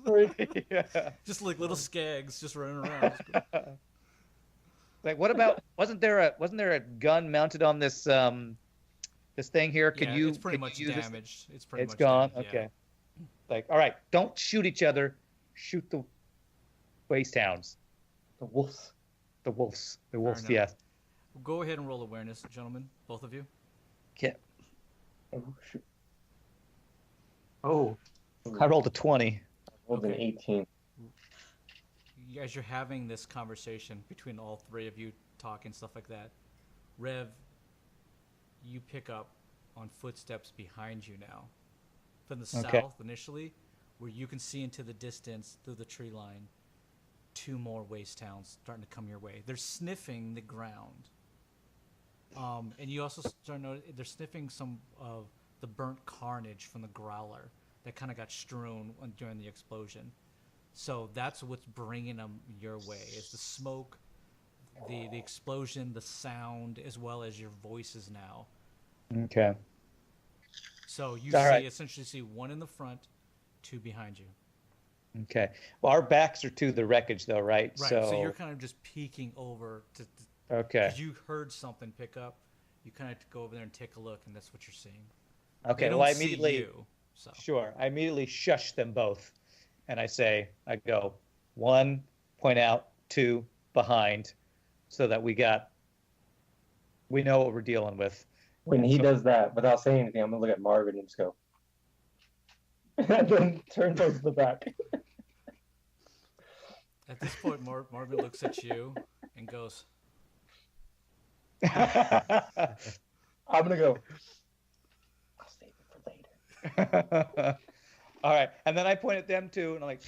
Yeah. Just like little skags just running around. Like, what about? Wasn't there a gun mounted on this this thing here? Could Yeah, you? it's pretty could much you use this? damaged. It's pretty It's much gone. damaged, Okay. yeah. Like, all right, don't shoot each other. Shoot the waste hounds. The wolves. The wolves. The wolves. enough. Yes. Go ahead and roll awareness, gentlemen, both of you. Yeah. Oh, shoot. Oh. I rolled a 20. Rolled an Okay. 18. As you're having this conversation between all three of you, talking stuff like that, Rev, you pick up on footsteps behind you now, from the Okay. south initially, where you can see into the distance through the tree line, two more waste towns starting to come your way. They're sniffing the ground, and you also start to notice they're sniffing some of the burnt carnage from the growler that kind of got strewn during the explosion. So that's what's bringing them your way, is the smoke, the explosion, the sound, as well as your voices now. Okay. So you All right. essentially see one in the front, two behind you. Okay. Well, our backs are to the wreckage, though, right? Right. So you're kind of just peeking over to Okay. because you heard something pick up. You kind of go over there and take a look, and that's what you're seeing. Okay. They don't Well, I see immediately. you, so. Sure. I immediately shush them both, and I go, 1, point out, 2, behind, so that we know what we're dealing with. When he does that, without saying anything, I'm gonna look at Marvin and just go, and then turn towards the back. At this point, Marvin looks at you and goes, I'm gonna go. I'll save it for later. All right, and then I point at them too, and I'm like,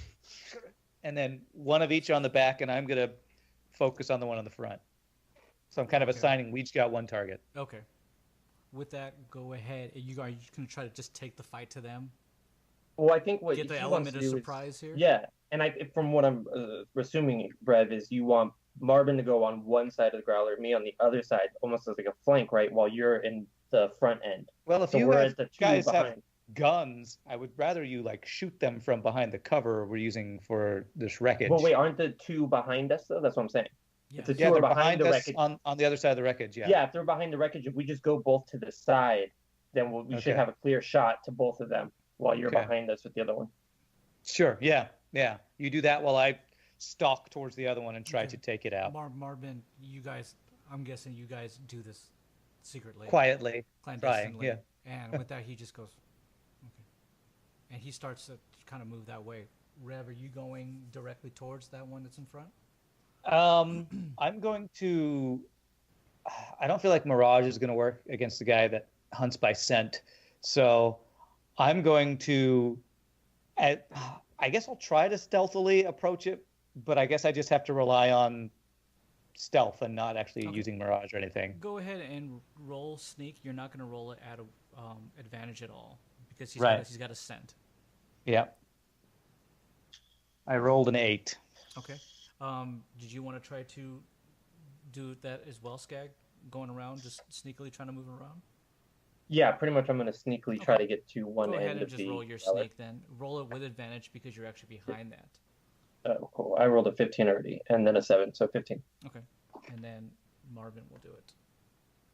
and then one of each on the back, and I'm gonna focus on the one on the front. So I'm kind of Okay. assigning. We each got one target. okay. With that, go ahead. Are you going to try to just take the fight to them? Well, I think what Get the he element wants of to do surprise is, here? yeah, and from what I'm assuming, Brev, is you want Marvin to go on one side of the growler, me on the other side, almost as like a flank, right? While you're in the front end. Well, if So you we're have at the two guys have behind. guns, I would rather you like shoot them from behind the cover we're using for this wreckage. Well, wait, aren't the two behind us though? That's what I'm saying. Yeah. It's a Yeah, two are they're behind behind the us wreckage. on the other side of the wreckage. Yeah. Yeah, if they're behind the wreckage, if we just go both to the side, then we should Okay. have a clear shot to both of them while you're Okay. behind us with the other one. Sure. Yeah. Yeah. You do that while I stalk towards the other one and try Okay. to take it out Marvin, you guys, I'm guessing you guys do this secretly. quietly. Clandestinely. yeah. And with that, he just goes, okay. And he starts to kind of move that way. Rev, are you going directly towards that one that's in front? I'm going to. I don't feel like Mirage is going to work against the guy that hunts by scent, so I'm going to. I guess I'll try to stealthily approach it, but I guess I just have to rely on stealth and not actually Okay. using Mirage or anything. Go ahead and roll sneak. You're not going to roll it at a advantage at all because Right. he's got a scent. Yeah. I rolled an 8. Okay. Did you want to try to do that as well, Skag? Going around, just sneakily trying to move around? Yeah, pretty much. I'm going to sneakily try Okay. to get to one Go ahead end and of just the. roll your growler. sneak then. Roll it with advantage because you're actually behind that. Oh, cool. I rolled a 15 already, and then a 7, so 15. Okay. And then Marvin will do it.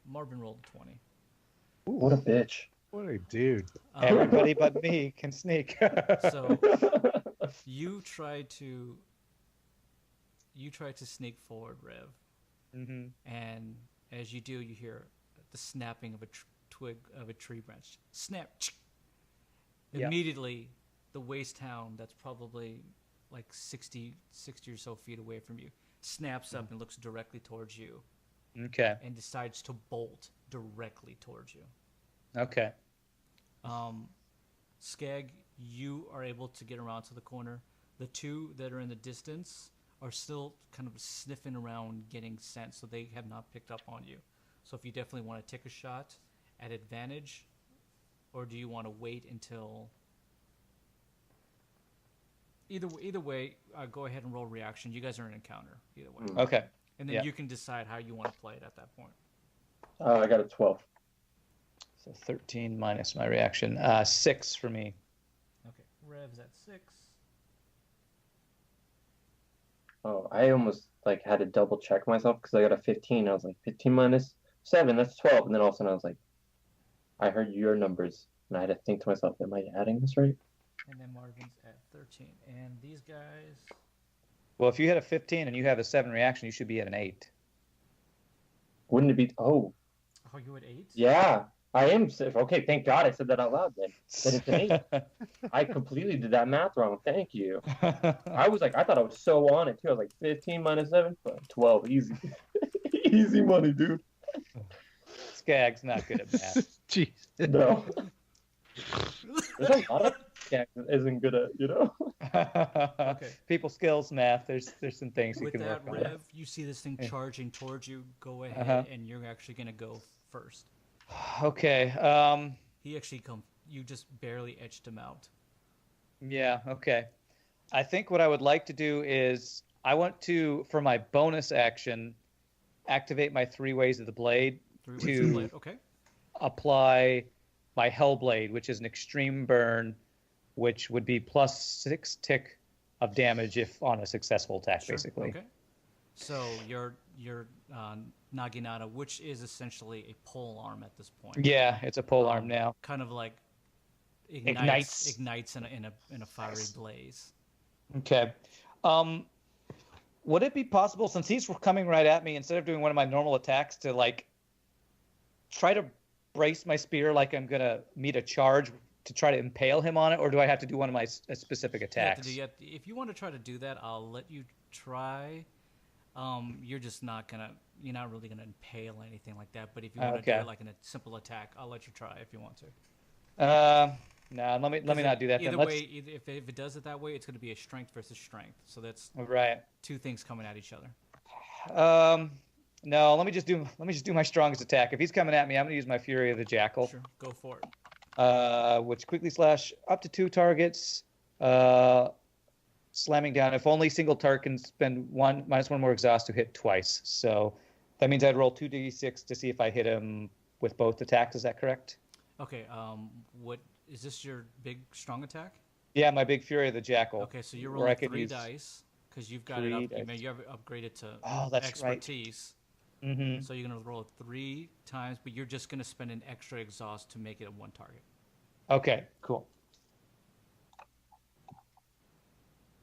Marvin rolled a 20. What a bitch. What a dude. Everybody but me can sneak. So you try to sneak forward, Rev, hmm and as you do, you hear the snapping of a twig of a tree branch. Snap. Yeah. Immediately, the waste town that's probably like 60 or so feet away from you snaps up and looks directly towards you Okay. and decides to bolt directly towards you. Okay. Skag, you are able to get around to the corner. The two that are in the distance are still kind of sniffing around, getting scent, so they have not picked up on you. So if you definitely want to take a shot at advantage, or do you want to wait until... Either way, go ahead and roll reaction. You guys are in encounter, either way. Okay. And then Yeah. you can decide how you want to play it at that point. I got a 12. So 13 minus my reaction. 6 for me. Okay, Rev's at 6. Oh, I almost like had to double check myself because I got a 15. I was like, 15 minus 7, that's 12. And then all of a sudden I was like, I heard your numbers. And I had to think to myself, am I adding this right? And then Marvin's at 13. And these guys... Well, if you had a 15 and you have a 7 reaction, you should be at an 8. Wouldn't it be? Oh, Oh, you at 8? yeah. I am. Okay, thank God I said that out loud then. That it's an 8. I completely did that math wrong. Thank you. I was like, I thought I was so on it too. I was like, 15 minus 7? 12. Easy. Easy money, dude. Skag's not good at math. Jeez. No. There's a lot of that isn't good at, Okay. People skills, math. There's some things you With can that, work on. Rev, you see this thing Yeah. charging towards you. Go ahead, Uh-huh. and you're actually going to go first. Okay. He actually you just barely edged him out. Yeah. Okay. I think what I would like to do is I want to, for my bonus action, activate my 3 ways of the blade 3 ways to to play it. Okay. apply my Hellblade, which is an extreme burn, which would be plus 6 tick of damage if on a successful attack, Sure. basically. Okay. So your Naginata, which is essentially a pole arm at this point. Yeah, it's a pole arm now. Kind of like Ignites. ignites in a fiery blaze. Okay. Would it be possible, since he's coming right at me, instead of doing one of my normal attacks, to like try to brace my spear like I'm gonna meet a charge to try to impale him on it, or do I have to do one of my specific attacks? If you want to try to do that, I'll let you try. You're not really gonna impale anything like that. But if you want to do it like in a simple attack, I'll let you try if you want to. No, let me not do that. Either then. way, if it does it that way, it's going to be a strength versus strength. So that's right. two things coming at each other. No, let me just do my strongest attack. If he's coming at me, I'm going to use my Fury of the Jackal. Sure, go for it. Which quickly slash up to 2 targets. Slamming down. If only single target can spend -1 more exhaust to hit twice. So that means I'd roll 2d6 to see if I hit him with both attacks. Is that correct? Okay. What is this? Your big strong attack? Yeah, my big Fury of the Jackal. Okay, so you're rolling 3 dice because you've got it up. You have it upgraded to expertise. Right. Mm-hmm. So you're gonna roll it 3 times, but you're just gonna spend an extra exhaust to make it a 1 target. Okay, cool.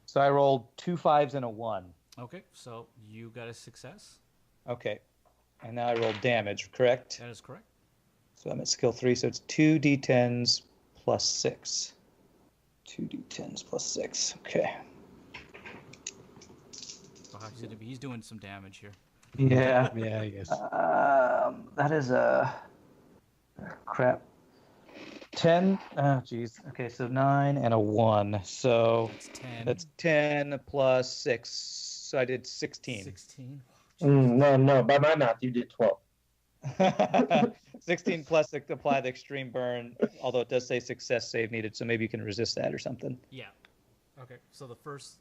So I rolled 2 5s and a 1. Okay, so you got a success. Okay, and now I rolled damage. Correct? That is correct. So I'm at skill 3, so it's 2d10s plus 6. 2d10s plus 6. Okay. Wow, he's doing some damage here. Yeah. Yeah, I guess. That is a crap. 10. Oh, jeez. Okay, so 9 and a 1. So That's 10. That's 10 plus 6. So I did 16. 16. No. By my math, you did 12. 16 plus apply the extreme burn, although it does say success save needed, so maybe you can resist that or something. Yeah. Okay. So the first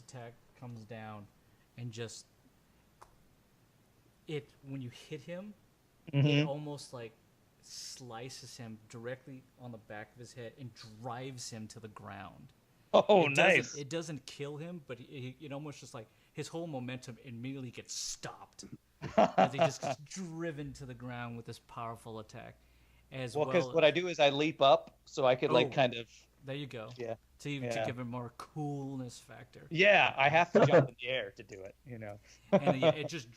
attack comes down, and just when you hit him, it almost like slices him directly on the back of his head and drives him to the ground. Oh, nice! It doesn't kill him, but it almost just like his whole momentum immediately gets stopped. As he just gets driven to the ground with this powerful attack. Well, because what I do is I leap up, so I could kind of. There you go. Yeah. To give him more coolness factor. Yeah, I have to jump in the air to do it. And it just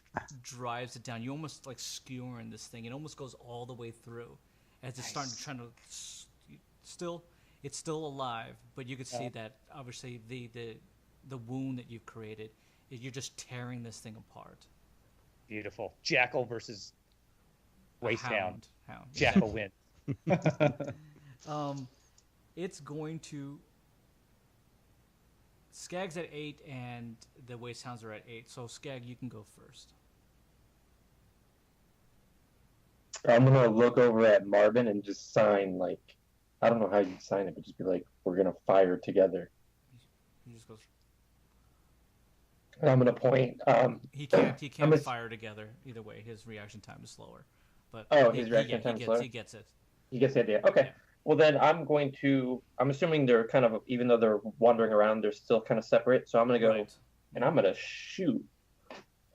drives it down. You almost like skewering this thing. It almost goes all the way through, as it's trying to. It's still alive, but you could see that obviously the wound that you've created, you're just tearing this thing apart. Beautiful. Jackal versus Wastehound. Hound. Jackal wins. It's going to. Skag's at 8 and the Wastehounds are at 8. So Skag, you can go first. I'm gonna look over at Marvin and just sign I don't know how you sign it, but just be like, we're gonna fire together. He just goes. And I'm gonna point. He can't fire together either way. His reaction time is slower. But his reaction time is slower. He gets it. He gets the idea. Okay. Yeah. Well, then I'm assuming they're kind of, even though they're wandering around, they're still kind of separate. So I'm gonna go and I'm gonna shoot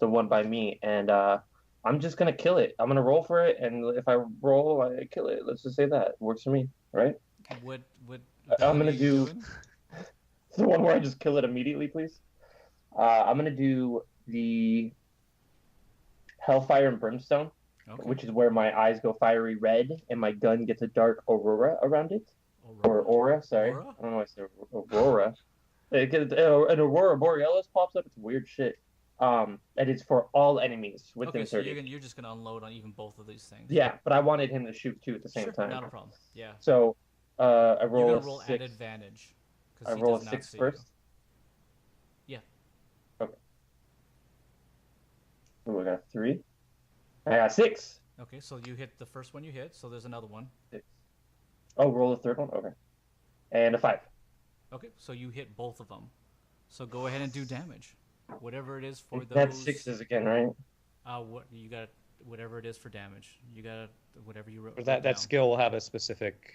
the one by me, and I'm just gonna kill it. I'm gonna roll for it, and if I roll, I kill it. Let's just say that works for me, right? What I'm gonna do the one where I just kill it immediately, please. I'm gonna do the Hellfire and Brimstone, which is where my eyes go fiery red and my gun gets a dark aurora around it. Aura, sorry. Aura? I don't know why I said aurora. An aurora borealis pops up. It's weird shit. And it's for all enemies within 30. So you're just gonna unload on even both of these things. Yeah, but I wanted him to shoot two at the same time. Not a problem. Yeah. So I roll You're a gonna roll 6. at advantage. I roll a 6 first. Yeah. Okay. Ooh, I got a 3. I got 6. Okay, so you hit the first one you hit, so there's another one. 6. Oh, roll a third one? Okay. And a 5. Okay, so you hit both of them. So go ahead and do damage. Whatever it is for those. That's 6s again, right? What you got? Whatever it is for damage. You got whatever you wrote. That skill will have a specific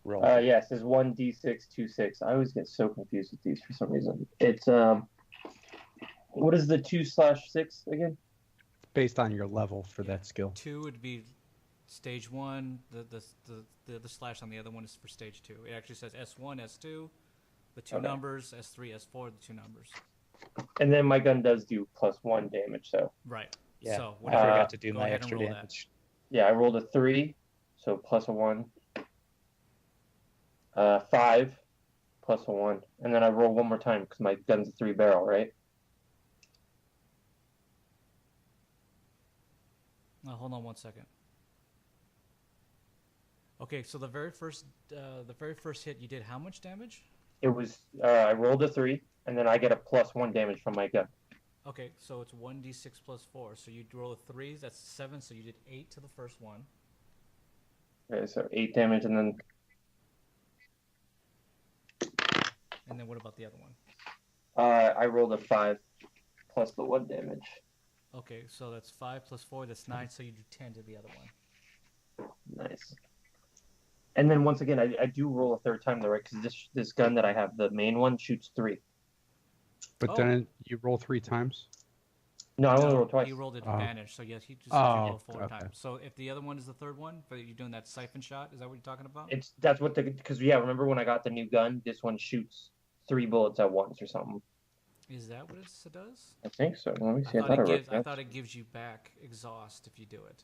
roll. Yeah, it says 1d6, 2/6. I always get so confused with these for some reason. It's what is the 2/6 again? Based on your level for that skill. 2 would be stage 1. The slash on the other one is for stage 2. It actually says S1, S2, the two numbers, S3, S4, the 2 numbers. And then my gun does do +1 damage, so Right. Yeah, So I forgot to go do my ahead and extra roll that. damage. yeah, I rolled a 3, so +1. 5 +1, and then I roll one more time because my gun's a 3-barrel, right? Hold on 1 second. Okay, so the very first hit, you did how much damage? It was I rolled a 3, and then I get a +1 damage from my gun. Okay, so it's 1d6 plus 4. So you roll a 3, that's 7, so you did 8 to the first one. Okay, so 8 damage, and then what about the other one? I rolled a 5 plus the 1 damage. Okay, so that's 5 plus 4, that's 9, so you do 10 to the other one. Nice. And then once again, I do roll a third time though, right? Because this gun that I have, the main one, shoots 3. But then you roll 3 times. No, I only roll twice. He rolled advantage, so yes, he just Oh, said you roll 4 okay. times. So if the other one is the third one, but you're doing that siphon shot, is that what you're talking about? That's what because yeah, remember when I got the new gun? This one shoots 3 bullets at once or something. Is that what it does? I think so. Let me see. I thought it gives you back exhaust if you do it.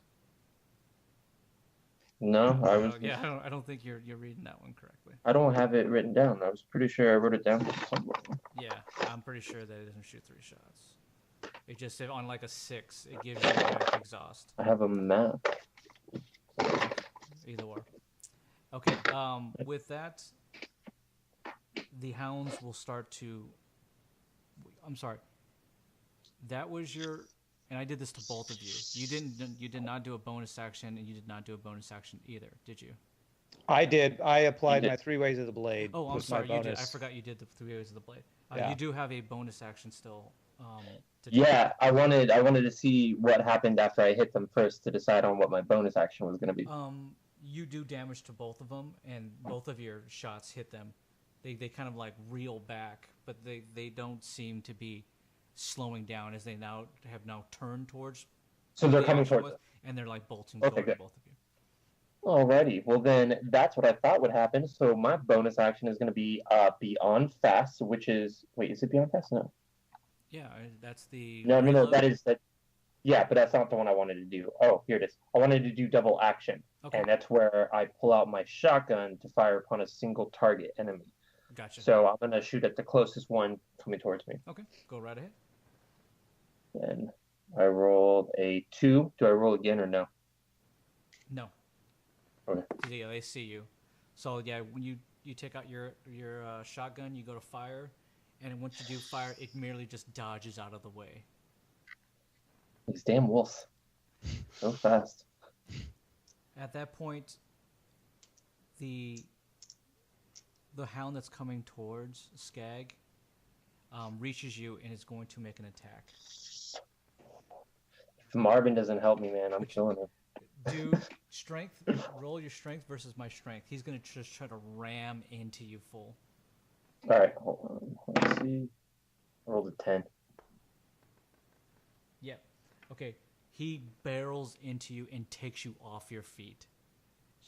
No, I was. Yeah, I don't think you're reading that one correctly. I don't have it written down. I was pretty sure I wrote it down somewhere. Yeah, I'm pretty sure that it doesn't shoot 3 shots. It just said on like a 6, it gives you back exhaust. I have a map. Either or. Okay. With that, the hounds will start to. I'm sorry. That was your, and I did this to both of you. You did not do a bonus action, and you did not do a bonus action either, did you? I did. I applied my 3 ways of the blade. Oh, I'm was my sorry. You did. bonus. I forgot you did the 3 ways of the blade. Yeah. You do have a bonus action still. Yeah, I wanted to see what happened after I hit them first to decide on what my bonus action was going to be. You do damage to both of them, and both of your shots hit them. They kind of like reel back, but they don't seem to be slowing down as they have now turned towards. So they're coming towards us. And they're like bolting toward both of you. Alrighty, well then that's what I thought would happen. So my bonus action is going to be Beyond Fast, which is is it Beyond Fast? No. Yeah, that's the. No, that is that. Yeah, but that's not the one I wanted to do. Oh, here it is. I wanted to do double action, and that's where I pull out my shotgun to fire upon a single target enemy. Gotcha. So I'm gonna shoot at the closest one coming towards me. Okay, go right ahead. And I rolled a 2. Do I roll again or no? No. Okay. Yeah, they see you. So yeah, when you take out your shotgun, you go to fire, and once you do fire, it merely just dodges out of the way. These damn wolves, so fast. At that point, the hound that's coming towards Skag reaches you and is going to make an attack. If Marvin doesn't help me, man, I'm killing him. Do strength. Roll your strength versus my strength. He's going to just try to ram into you full. All right, hold on. Let's see. I rolled a 10. Yeah. Okay. He barrels into you and takes you off your feet,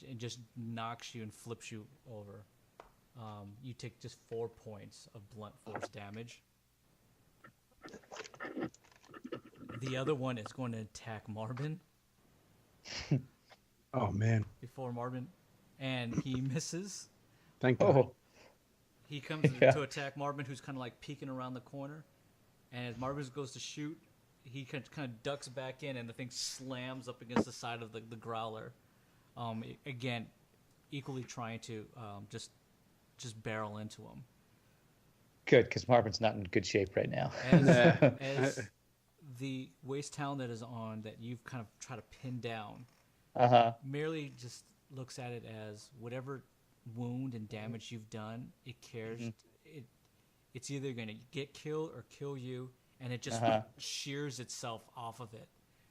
and just knocks you and flips you over. You take just 4 points of blunt force damage. The other one is going to attack Marvin. Oh man! Before Marvin, and he misses. Thank God. He comes to attack Marvin, who's kind of like peeking around the corner, and as Marvin goes to shoot, he kind of ducks back in, and the thing slams up against the side of the growler. Again, equally trying to just barrel into him. Good, because Marvin's not in good shape right now. As the waste town that is on that you've kind of tried to pin down, merely just looks at it as whatever wound and damage you've done, it cares. It's either going to get killed or kill you, and it just shears itself off of it.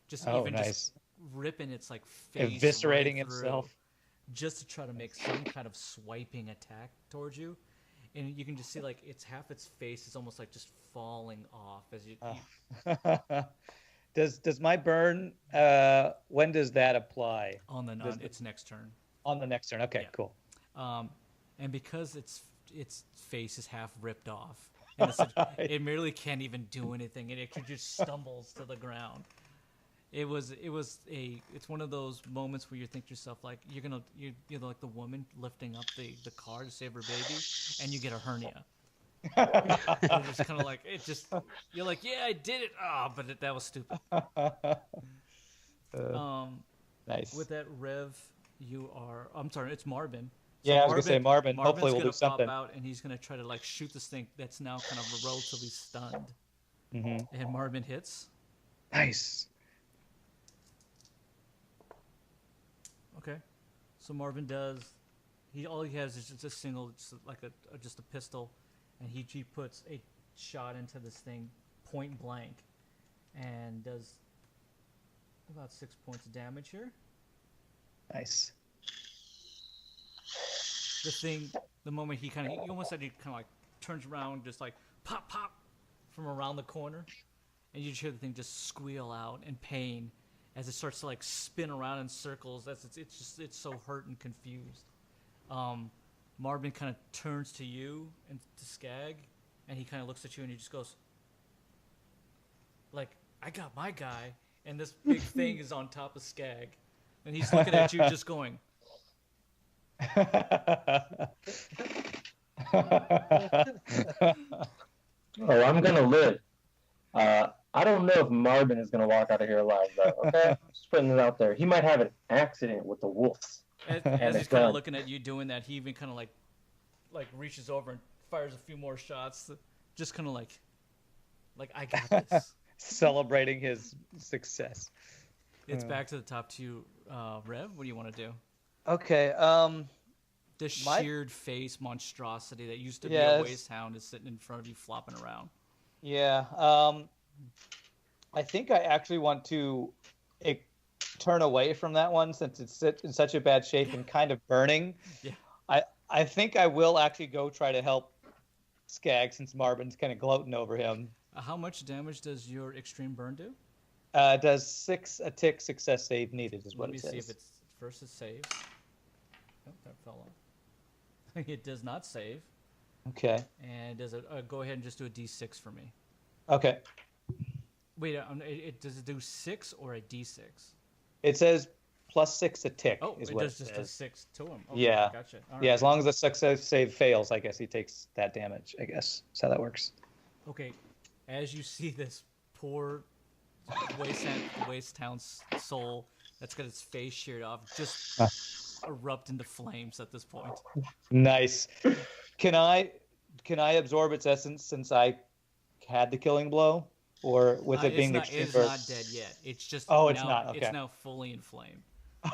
Just just ripping its like face, eviscerating itself, just to try to make some kind of swiping attack towards you. And you can just see like half its face is almost like just falling off as you. Does my burn? When does that apply? On its next turn. On the next turn. Okay, yeah. Cool. And because its face is half ripped off, And it merely can't even do anything. It actually just stumbles to the ground. It's one of those moments where you think to yourself like you're like the woman lifting up the car to save her baby, and you get a hernia. And it's kind of like you're like, yeah, I did it. But that was stupid. Nice. With that, Rev, I'm sorry, it's Marvin. Yeah, I was gonna say Marvin. Marvin's Hopefully, we'll gonna do something. pop out, and he's gonna try to like shoot this thing that's now kind of relatively stunned. Mm-hmm. And Marvin hits. Nice. Okay, so Marvin does. All he has is just a single, just like just a pistol, and he puts a shot into this thing, point blank, and does about 6 points of damage here. Nice. The thing, the moment he almost said he kind of like turns around, just like pop pop from around the corner, and you just hear the thing just squeal out in pain as it starts to like spin around in circles. It's so hurt and confused. Marvin kind of turns to you and to Skag, and he kind of looks at you and he just goes, like, I got my guy, and this big thing is on top of Skag, and he's looking at you just going. Oh, I'm gonna live. I don't know if Marvin is gonna walk out of here alive, though. Okay, just putting it out there. He might have an accident with the wolves. As he's kind of looking at you doing that, he even kind of like reaches over and fires a few more shots, just kind of like I got this. Celebrating his success. It's back to the top two. Rev, what do you want to do? Okay. The sheared face monstrosity that used to be a waste hound is sitting in front of you, flopping around. Yeah. I think I actually want to turn away from that one since it's in such a bad shape and kind of burning. Yeah. I think I will actually go try to help Skag since Marvin's kind of gloating over him. How much damage does your extreme burn do? Does 6 a tick success save needed is what it says. Let me see if it's first it saves. Oh, that fell off. It does not save. Okay. And does it go ahead and just do a D6 for me? Okay. Wait, does it do 6 or a D6? It says +6 a tick. Oh, is it what does just a 6 to him. Okay, yeah. Gotcha. Yeah, as long as the success save fails, I guess he takes that damage. I guess that's how that works. Okay, as you see this poor waste town soul that's got its face sheared off, just erupt into flames at this point. Nice. Can I absorb its essence since I had the killing blow, or with it being the extreme it's burn? not dead yet. It's just it's not. Okay. It's now fully inflamed.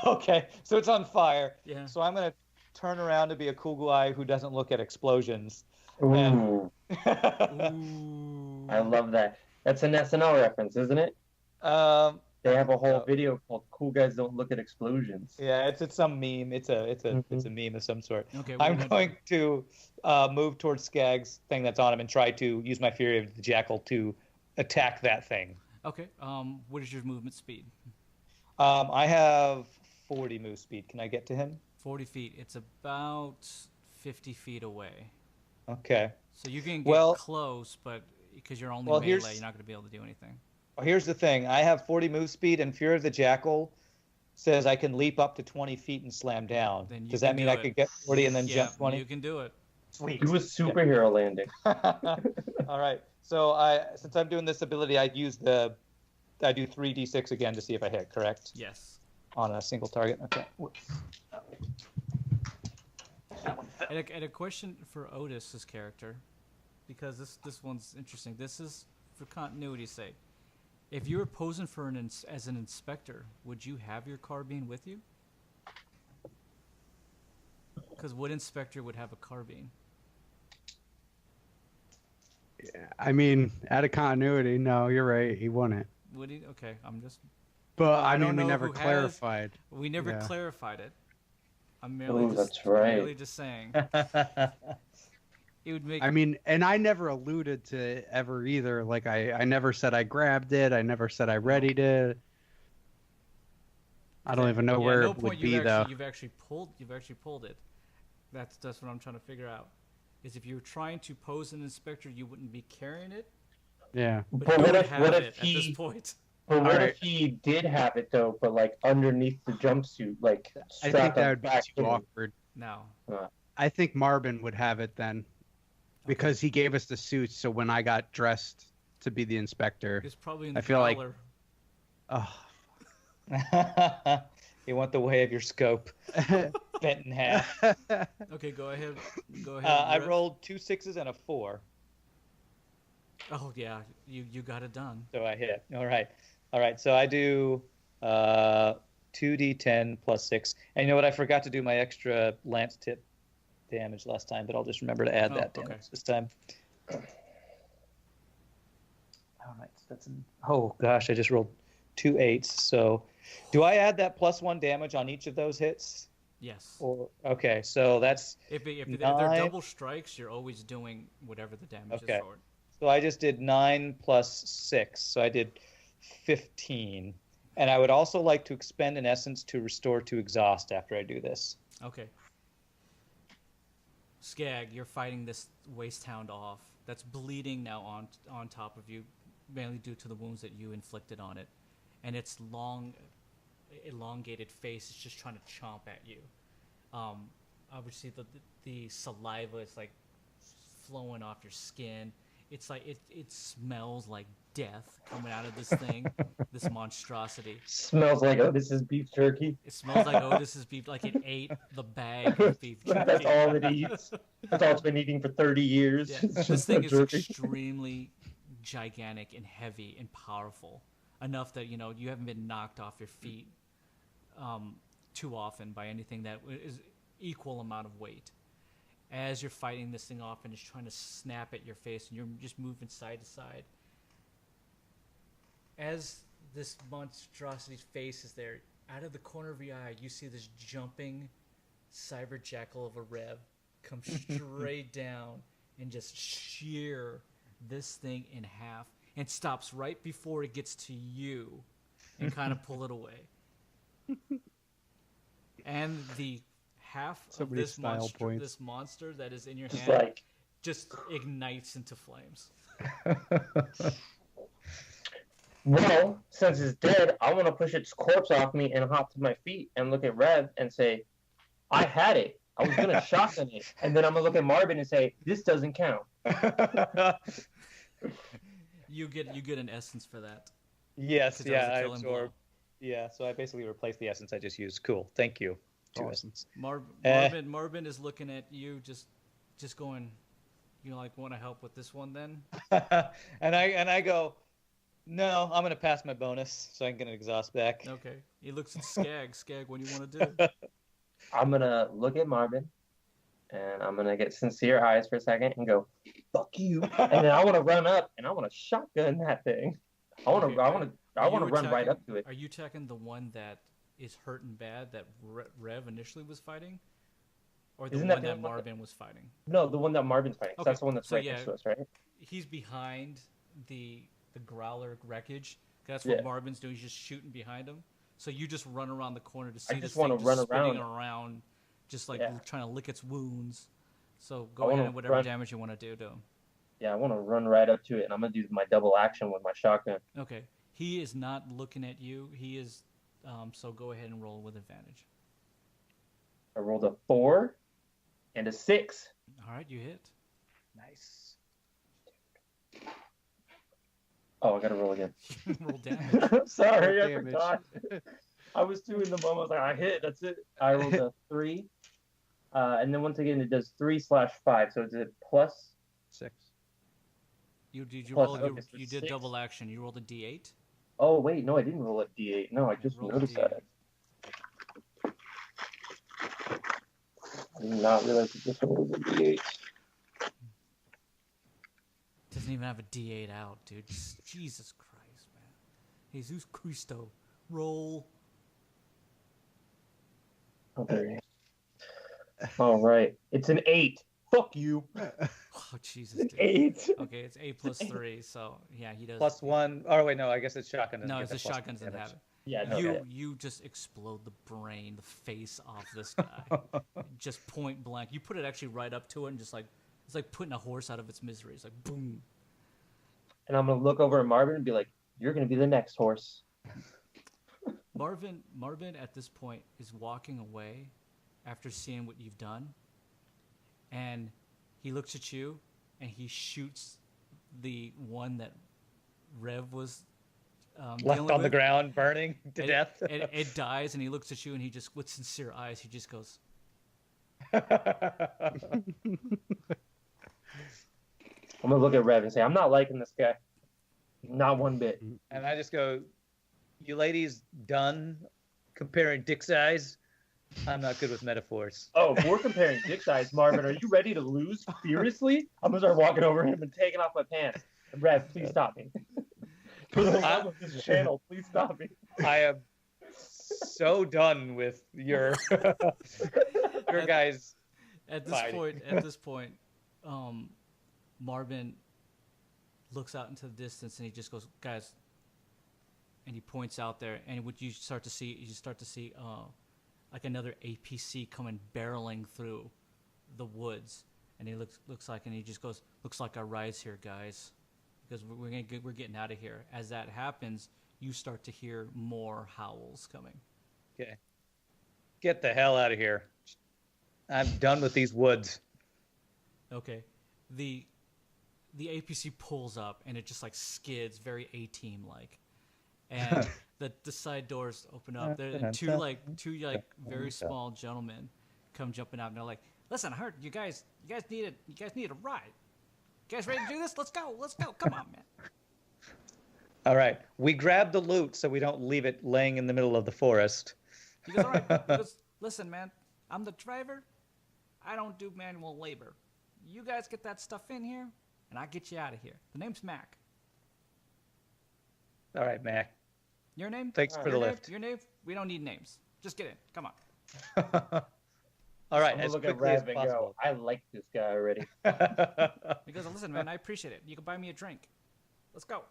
Okay, so it's on fire. Yeah. So I'm gonna turn around to be a cool guy who doesn't look at explosions. Ooh. Ooh. I love that. That's an SNL reference, isn't it? They have a whole video called "Cool Guys Don't Look at Explosions." Yeah, it's some meme. It's a meme of some sort. Okay. I'm going to move towards Skag's thing that's on him and try to use my Fury of the Jackal to attack that thing. Okay. What is your movement speed? I have 40 move speed. Can I get to him? 40 feet. It's about 50 feet away. Okay. So you can get close, but because you're only melee, you're not going to be able to do anything. Well, here's the thing. I have 40 move speed, and Fury of the Jackal says I can leap up to 20 feet and slam down. Does that mean I could get 40 and then jump 20? You can do it. Sweet. It was superhero landing. All right. So since I'm doing this ability, I do 3d6 again to see if I hit, correct? Yes. On a single target. Okay. And a question for Otis's character, because this one's interesting. This is for continuity's sake. If you were posing for as an inspector, would you have your carbine with you? Because what inspector would have a carbine? Yeah, I mean, out of continuity, no, you're right. He wouldn't. Would he? Okay, I'm just. But I don't mean, we know never who has- clarified. We never Yeah. clarified it. I'm merely merely just saying. It would make. I mean, and I never alluded to ever either. Like I never said I grabbed it. I never said I readied it. I don't even know where no it would point be though. You've actually pulled it. That's what I'm trying to figure out. is if you're trying to pose an inspector, you wouldn't be carrying it, Yeah. but But you what would if have what it if at this he point. but what Alright. if he did have it though, but like underneath the jumpsuit, like I strapped think that on would be back too in? awkward. Now, I think Marvin would have it then, because he gave us the suits. So when I got dressed to be the inspector, it's probably in the I feel like- growler. oh, You want the way of your scope bent in half. Okay, go ahead. Go ahead. I Rev. rolled 2 6s and a 4, Oh yeah, you got it done. so I hit. All right. So I do 2d10 plus 6. And you know what? I forgot to do my extra lance tip damage last time, but I'll just remember to add Oh, that okay. damage this time. All right. So that's oh gosh, I just rolled 2 8s. So do I add that +1 damage on each of those hits? Yes. Or okay, so that's If they're 9. double strikes, you're always doing whatever the damage Okay. is for it. So I just did 9 plus 6. So I did 15. And I would also like to expend an essence to restore to exhaust after I do this. Okay. Skag, you're fighting this waste hound off. That's bleeding now on top of you, mainly due to the wounds that you inflicted on it. And its long, elongated face is just trying to chomp at you. Obviously, the saliva is like flowing off your skin. It's like it smells like death coming out of this thing, this monstrosity. Smells like this is beef jerky. It smells like Otis's beef, like it ate the bag of beef jerky. That's all it eats. That's all it's been eating for 30 years. Yeah, It's this just thing the is jerky. extremely gigantic and heavy and powerful, enough that you haven't been knocked off your feet too often by anything that is equal amount of weight. As you're fighting this thing off and it's trying to snap at your face, and you're just moving side to side. As this monstrosity's face is there, out of the corner of your eye, you see this jumping cyber jackal of a Rev come straight down and just shear this thing in half, and stops right before it gets to you and kind of pull it away. And the half So of many this style points. this monster that is in your Just hand like just ignites into flames. Well, since it's dead, I want to push its corpse off me and hop to my feet and look at Rev and say, I had it. I was going to shotgun it. And then I'm going to look at Marvin and say, this doesn't count. You get an essence for that. Yes, 'cause that was yeah, a I killing blow. absorbed. Yeah, so I basically replaced the essence I just used. Cool, thank you. 2 Awesome. essence. Marvin is looking at you, just going, want to help with this one then? and I go, no, I'm gonna pass my bonus so I can get an exhaust back. Okay. He looks at Skag. Skag, what do you want to do? I'm going to look at Marvin and I'm going to get sincere eyes for a second and go, fuck you. And then I want to run up and I want to shotgun that thing. I want to Okay. I want to you run right attacking- up to it. Are you attacking the one that is hurting bad that Rev initially was fighting? Or the Isn't one that the that one that- Marvin was fighting? No, the one that Marvin's fighting. 'Cause Okay, That's the one that's so right yeah. next to us, right? He's behind the growler wreckage. That's what Yeah. Marvin's doing. He's just shooting behind him. So you just run around the corner to see I this just wanna thing run just spinning around. around, just like Yeah. trying to lick its wounds. So I go ahead wanna and whatever run- damage you want to do to him. Yeah, I want to run right up to it and I'm going to do my double action with my shotgun. Okay. He is not looking at you. He is. So go ahead and roll with advantage. I rolled a 4 and a 6. All right, you hit. Nice. Oh, I got to roll again. Roll damage. I'm sorry, I Damage. forgot. I was 2 in the moment. I was like, I hit. That's it. I rolled a 3. And then once again, it does 3/5. So it's a plus. 6. You did you Plus, roll? okay, so You did 6. double action. You rolled a d8. Oh, wait. No, I didn't roll a D8. No, I just Roll a noticed D8. that. I did not realize that this one was a D8. Doesn't even have a d8 out, dude. Jesus Christ, man. Jesus Cristo. Roll. Oh, there it is. All right. It's an 8. Fuck you. Oh Jesus, dude. 8. Okay, it's 8 plus 3, so yeah, he does. +1. Oh wait, no, I guess it's shotgun. doesn't No, get it's a that +1 shotgun doesn't damage. have it. Yeah, no, You just explode the brain, the face off this guy, just point blank. You put it actually right up to it and just like It's like putting a horse out of its misery. It's like boom. And I'm gonna look over at Marvin and be like, "You're gonna be the next horse." Marvin at this point is walking away after seeing what you've done, and he looks at you and he shoots the one that Rev was Left dealing on the with. ground, burning to And death. it dies, and he looks at you and he just, with sincere eyes, he just goes, I'm gonna look at Rev and say, "I'm not liking this guy, not one bit." And I just go, "You ladies done comparing dick size? I'm not good with metaphors." Oh, if we're comparing dick size, Marvin, are you ready to lose furiously? I'm gonna start walking over him and taking off my pants. Rev, please stop me. For the love of this channel, please stop me. I am so done with your your guys. at this Fighting. point, Marvin looks out into the distance and he just goes, guys, and he points out there, and what you start to see like another APC coming barreling through the woods, and he looks like, and he just goes, looks like our ride's here, guys, because we're getting out of here. As that happens, you start to hear more howls coming. Okay. Get the hell out of here. I'm done with these woods. Okay. The APC pulls up and it just like skids, very A-Team like, and the side doors open up. There and two very small gentlemen come jumping out, and they're like, "Listen, I heard you guys need a ride. You guys ready to do this? Let's go. Come on, man." All right. We grab the loot so we don't leave it laying in the middle of the forest. He goes, "All right." He goes, "Listen, man, I'm the driver. I don't do manual labor. You guys get that stuff in here, and I get you out of here. The name's Mac. All right, Mac. Your name? Thanks for the Your name? lift. Your name? We don't need names. Just get in. Come on." All right, I'm gonna as look at quickly as Rev and go, possible. "I like this guy already." He goes, "Listen, man, I appreciate it. You can buy me a drink. Let's go."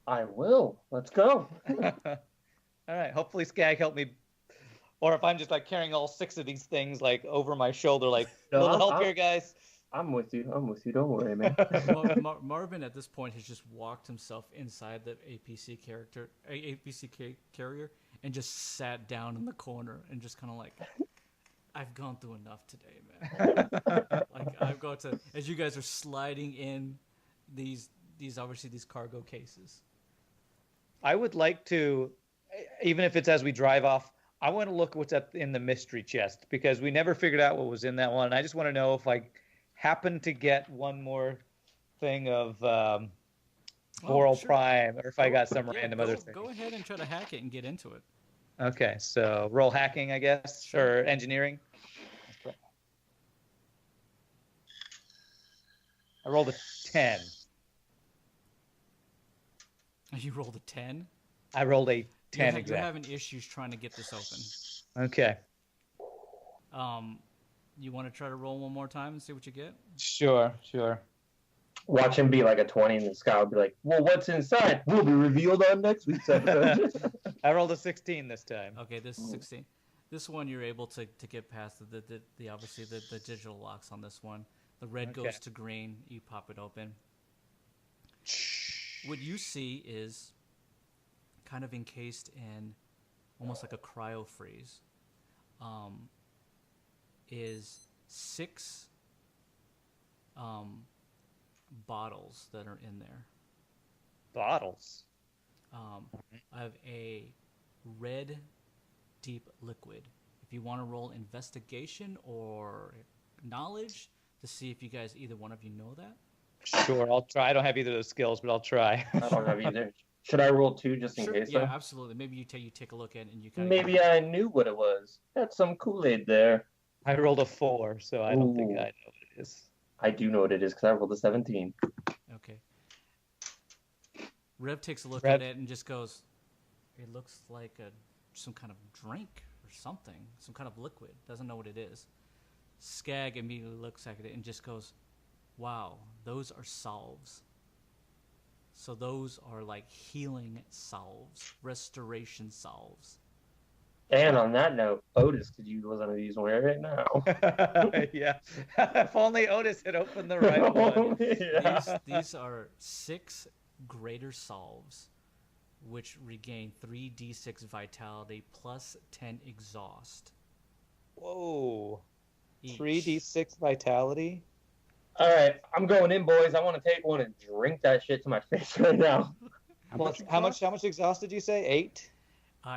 I will. Let's go. All right. Hopefully, Skag helped me. Or if I'm just like carrying all 6 of these things like over my shoulder, like No, little help I'm- here, guys. I'm with you. Don't worry, man. Marvin at this point has just walked himself inside the APC carrier and just sat down in the corner and just kind of like, "I've gone through enough today, man." Like, I've got to, as you guys are sliding in these cargo cases. I would like to, even if it's as we drive off, I want to look what's in the mystery chest, because we never figured out what was in that one. I just want to know if I happen to get one more thing of Oral sure. Prime, or if I got some Yeah, random go, other thing. Go ahead and try to hack it and get into it. Okay, so roll hacking, I guess, or engineering. I rolled a 10. You rolled a 10. I rolled a 10 You're exact. having issues trying to get this open. Okay, You want to try to roll one more time and see what you get? sure. Watch him be like a 20, and the Sky will be like, "Well, what's inside? Will be revealed on next week's episode." I rolled a 16 this time. Okay, this is 16. This one you're able to get past the obviously the digital locks on this one. The red Okay. goes to green. You pop it open. What you see is kind of encased in almost like a cryo freeze. Is 6 bottles that are in there. Bottles. I have a red deep liquid. If you want to roll investigation or knowledge to see if you guys, either one of you, know that. Sure, I'll try. I don't have either of those skills, but I'll try. I don't have either. Should I roll 2 just in Sure, case? yeah, though? absolutely. Maybe you take a look at it and you kind of Maybe I knew what it was. That's some Kool-Aid there. I rolled a 4, so I don't think Ooh. I know what it is. I do know what it is because I rolled a 17. Okay. Rev takes a look Rev- at it and just goes, "It looks like some kind of drink or something, some kind of liquid." Doesn't know what it is. Skag immediately looks at it and just goes, "Wow, those are salves." So those are like healing salves, restoration salves. And on that note, Otis could use one of these right now. Yeah. If only Otis had opened the right one. Yeah. These are 6 greater solves, which regain 3d6 vitality plus 10 exhaust. Whoa. Each. 3d6 vitality? All right, I'm going in, boys. I want to take one and drink that shit to my face right now. How much exhaust did you say? 8?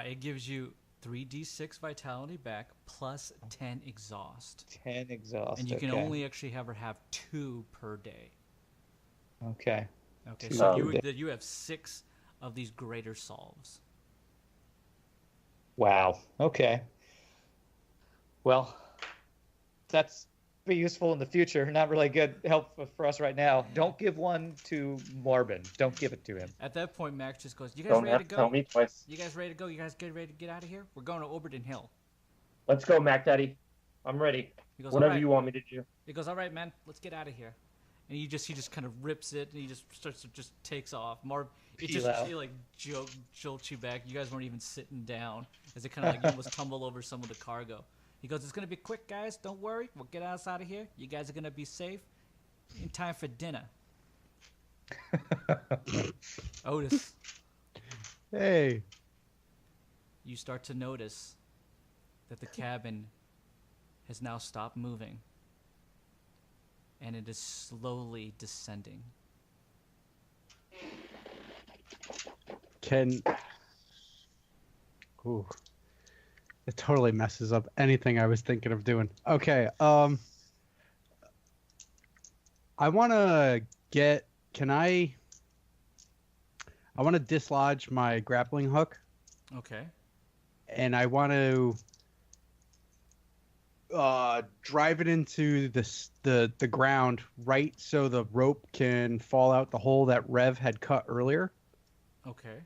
It gives you 3d6 vitality back plus 10 exhaust. 10 exhaust. And you can okay. only actually have 2 per day. Okay. Okay, 2 so per day. you have 6 of these greater solves. Wow. Okay. Well, that's be useful in the future. Not really good help for us right now. Don't give one to Morbin. Don't give it to him. At that point, Max just goes, "You guys Don't ready have to to go? tell me twice. You guys ready to go? You guys get ready to get out of here? We're going to Oberton Hill." Let's go, Mac Daddy. I'm ready. He goes, Whatever "All right." you want me to do. He goes, "All right, man, let's get out of here." And he just kind of rips it, and he just starts to just takes off. It just out. he like jolts you back. You guys weren't even sitting down, as it kind of like you almost tumble over some of the cargo. He goes, "It's gonna be quick, guys. Don't worry. We'll get us out of here. You guys are gonna be safe in time for dinner." Otis, Hey. you start to notice that the cabin has now stopped moving, and it is slowly descending. Ooh. It totally messes up anything I was thinking of doing. Okay, I want to I want to dislodge my grappling hook, Okay. and I want to drive it into the ground right so the rope can fall out the hole that Rev had cut earlier. Okay.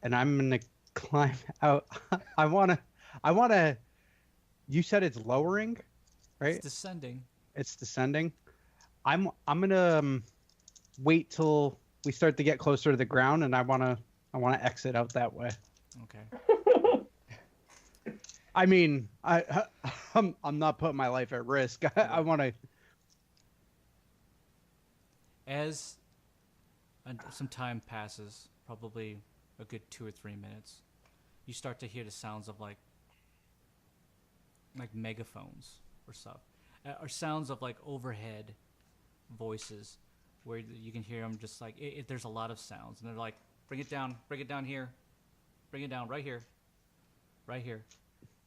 And I'm gonna climb out. I wanna. You said it's lowering, right? It's descending. It's descending. I'm gonna wait till we start to get closer to the ground, and I wanna exit out that way. Okay. I mean, I'm not putting my life at risk. I want to. As some time passes, probably a good 2 or 3 minutes, you start to hear the sounds of like megaphones or stuff, or sounds of like overhead voices, where you can hear them just like there's a lot of sounds, and they're like, bring it down here, bring it down right here,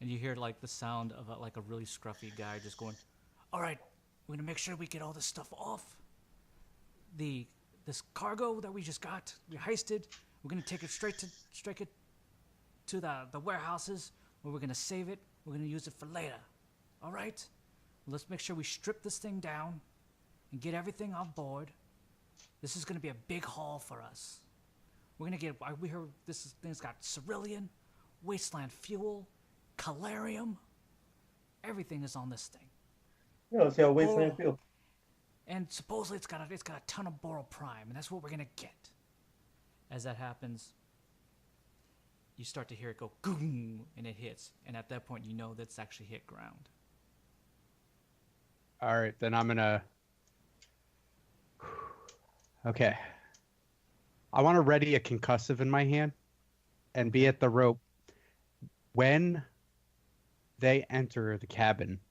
and you hear like the sound of like a really scruffy guy just going, "All right, we're gonna make sure we get all this stuff off this cargo that we just got, we heisted. We're gonna take it straight to the warehouses where we're gonna save it. We're gonna use it for later. All right? Let's make sure we strip this thing down and get everything on board. This is gonna be a big haul for us. We heard this thing's got cerulean, wasteland fuel, calarium. Everything is on this thing. Yeah, let's see how Wasteland Oh. feels. And supposedly it's got a ton of Boral Prime, and that's what we're gonna get." As that happens, you start to hear it go goom, and it hits, and at that point you know that's actually hit ground. All right, then I'm gonna. Okay. I want to ready a concussive in my hand, and be at the rope when they enter the cabin.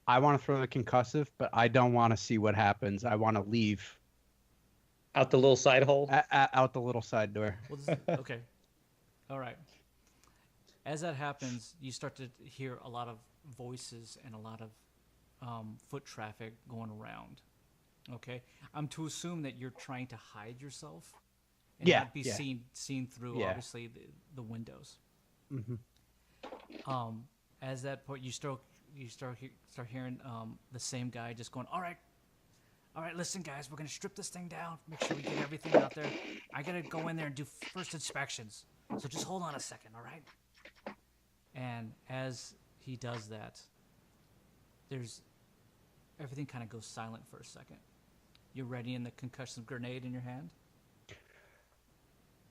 I want to throw the concussive, but I don't want to see what happens. I want to leave Out the little side hole? out the little side door. Well, okay, all right. As that happens, you start to hear a lot of voices and a lot of foot traffic going around. Okay, I'm to assume that you're trying to hide yourself and Yeah, not be yeah. seen through, Yeah. obviously, the windows. Mhm. As that point, you start hearing the same guy just going, all right, listen, guys, we're gonna strip this thing down, make sure we get everything out there. I gotta go in there and do first inspections, so just hold on a second, all right? And as he does that, everything kind of goes silent for a second. You're readying the concussion grenade in your hand.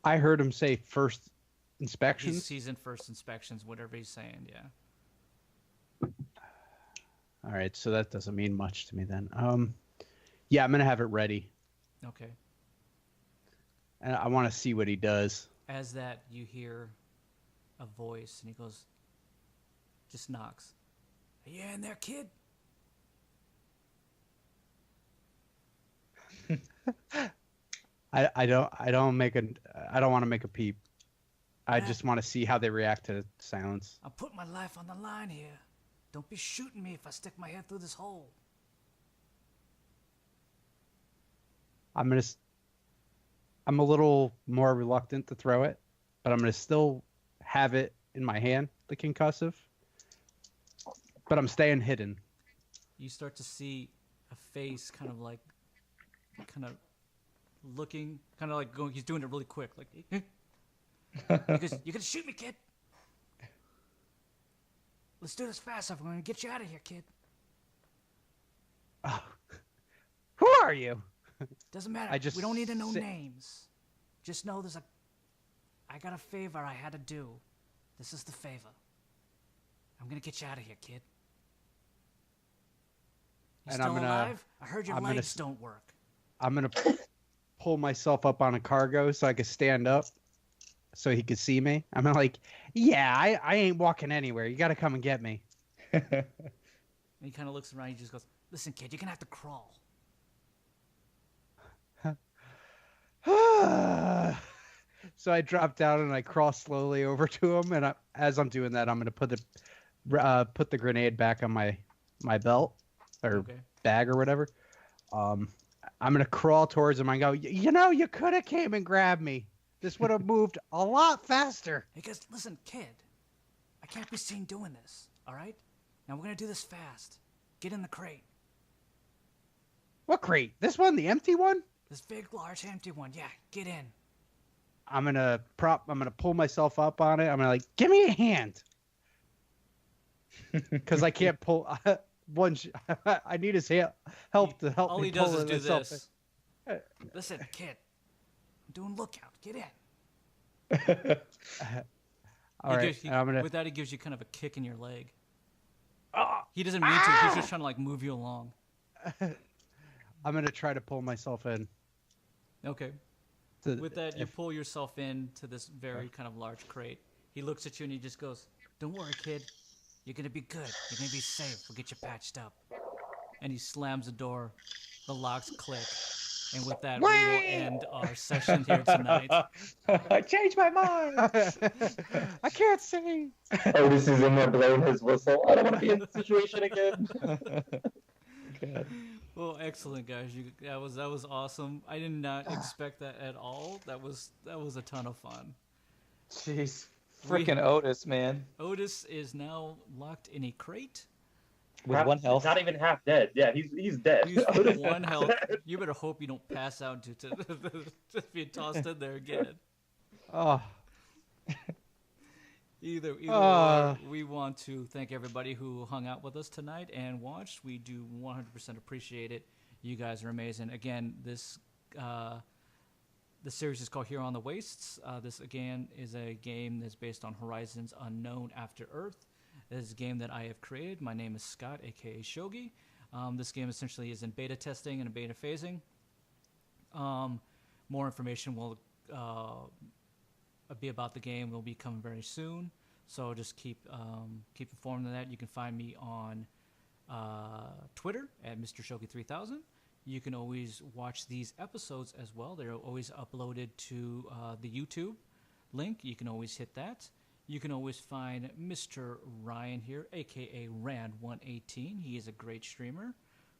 I heard him say first Inspections. He's in first inspections, whatever he's saying. Yeah. All right, so that doesn't mean much to me then. Yeah, I'm gonna have it ready, Okay. and I want to see what he does. As that, you hear a voice, and he goes, just knocks. Are you in there, kid? I don't want to make a peep. I Yeah. just want to see how they react to silence. I'm putting my life on the line here. Don't be shooting me if I stick my head through this hole. I'm a little more reluctant to throw it, but I'm gonna still have it in my hand, the concussive. But I'm staying hidden. You start to see a face kind of looking, kind of like going, he's doing it really quick. Like, he goes, you're gonna shoot me, kid? Let's do this fast. I'm gonna get you out of here, kid. Oh. Who are you? Doesn't matter. We don't need to know names. Just know I got a favor I had to do. This is the favor. I'm gonna get you out of here, kid. You still alive? I heard your legs don't work. I'm gonna pull myself up on a cargo so I can stand up, so he could see me. I'm like, yeah, I ain't walking anywhere. You gotta come and get me. And he kind of looks around. He just goes, "Listen, kid, you're gonna have to crawl." So I drop down and I crawl slowly over to him, and as I'm doing that, I'm gonna put the grenade back on my belt or bag or whatever. I'm gonna crawl towards him. I go, you could have came and grabbed me. This would have moved a lot faster. He goes, "Listen, kid, I can't be seen doing this. All right? Now we're gonna do this fast. Get in the crate. What crate? This one, the empty one? This big, large, empty one. Yeah, get in." I'm gonna pull myself up on it. I'm gonna give me a hand, because I can't pull one. I need his help to help All me he does pull is do myself this. in. Listen, kid, I'm doing lookout. Get in. All right, I'm gonna. With that, he gives you kind of a kick in your leg. Ah! He doesn't mean to. He's just trying to move you along. I'm gonna try to pull myself in. Okay. With that, you pull yourself into this very kind of large crate. He looks at you and he just goes, "Don't worry, kid. You're going to be good. You're going to be safe. We'll get you patched up." And he slams the door. The locks click. And with that, we will end our session here tonight. I changed my mind. I can't sing. Otis is in there blowing his whistle. I don't want to be in this situation again. Good. Well, excellent, guys. That was awesome. I did not expect that at all. That was a ton of fun. Jeez. Freaking Otis, man. Otis is now locked in a crate. With one health. Not even half dead. Yeah, he's dead. He's with one health. You better hope you don't pass out to be tossed in there again. Oh. Either or, we want to thank everybody who hung out with us tonight and watched. We do 100% appreciate it. You guys are amazing. Again, the series is called Here on the Wastes. This, again, is a game that's based on Horizons Unknown After Earth. This is a game that I have created. My name is Scott, a.k.a. Shogii. This game essentially is in beta testing and beta phasing. More information will be about the game will be coming very soon. So just keep informed of that. You can find me on Twitter at Mr. Shogii 3000. You can always watch these episodes as well. They're always uploaded to the YouTube link. You can always hit that. You can always find Mr. Ryan here, a.k.a. Rand118. He is a great streamer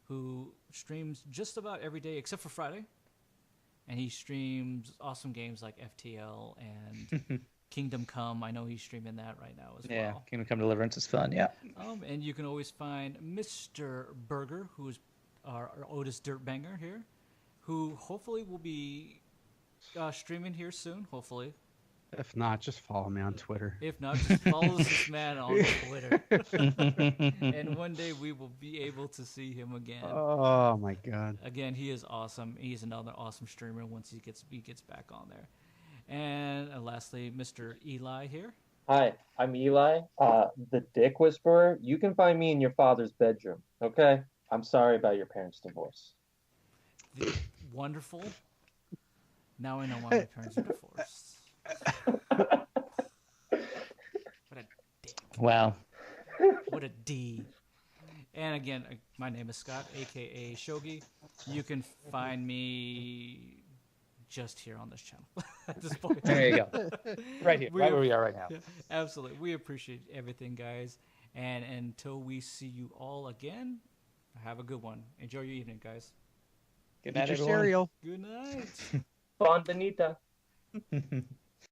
who streams just about every day except for Friday. And he streams awesome games like FTL and Kingdom Come. I know he's streaming that right now as well. Yeah, Kingdom Come Deliverance is fun, yeah. And you can always find Mr. Berger, who's our Otis Dirtbanger here, who hopefully will be streaming here soon, hopefully. If not, just follow me on Twitter. If not, just follow this man on Twitter. And one day we will be able to see him again. Oh my God! Again, he is awesome. He's another awesome streamer once he gets back on there. And lastly, Mr. Eli here. Hi, I'm Eli, the Dick Whisperer. You can find me in your father's bedroom, okay? I'm sorry about your parents' divorce. Wonderful. Now I know why my parents are divorced. What a dick. Wow. What a D. And again, my name is Scott, aka Shogii. You can find me just here on this channel at this point. There you go. Right here, right where we are right now. Yeah, absolutely. We appreciate everything, guys. And until we see you all again, have a good one. Enjoy your evening, guys. Good Eat night, your everyone. cereal. Good night. Bon Bonita.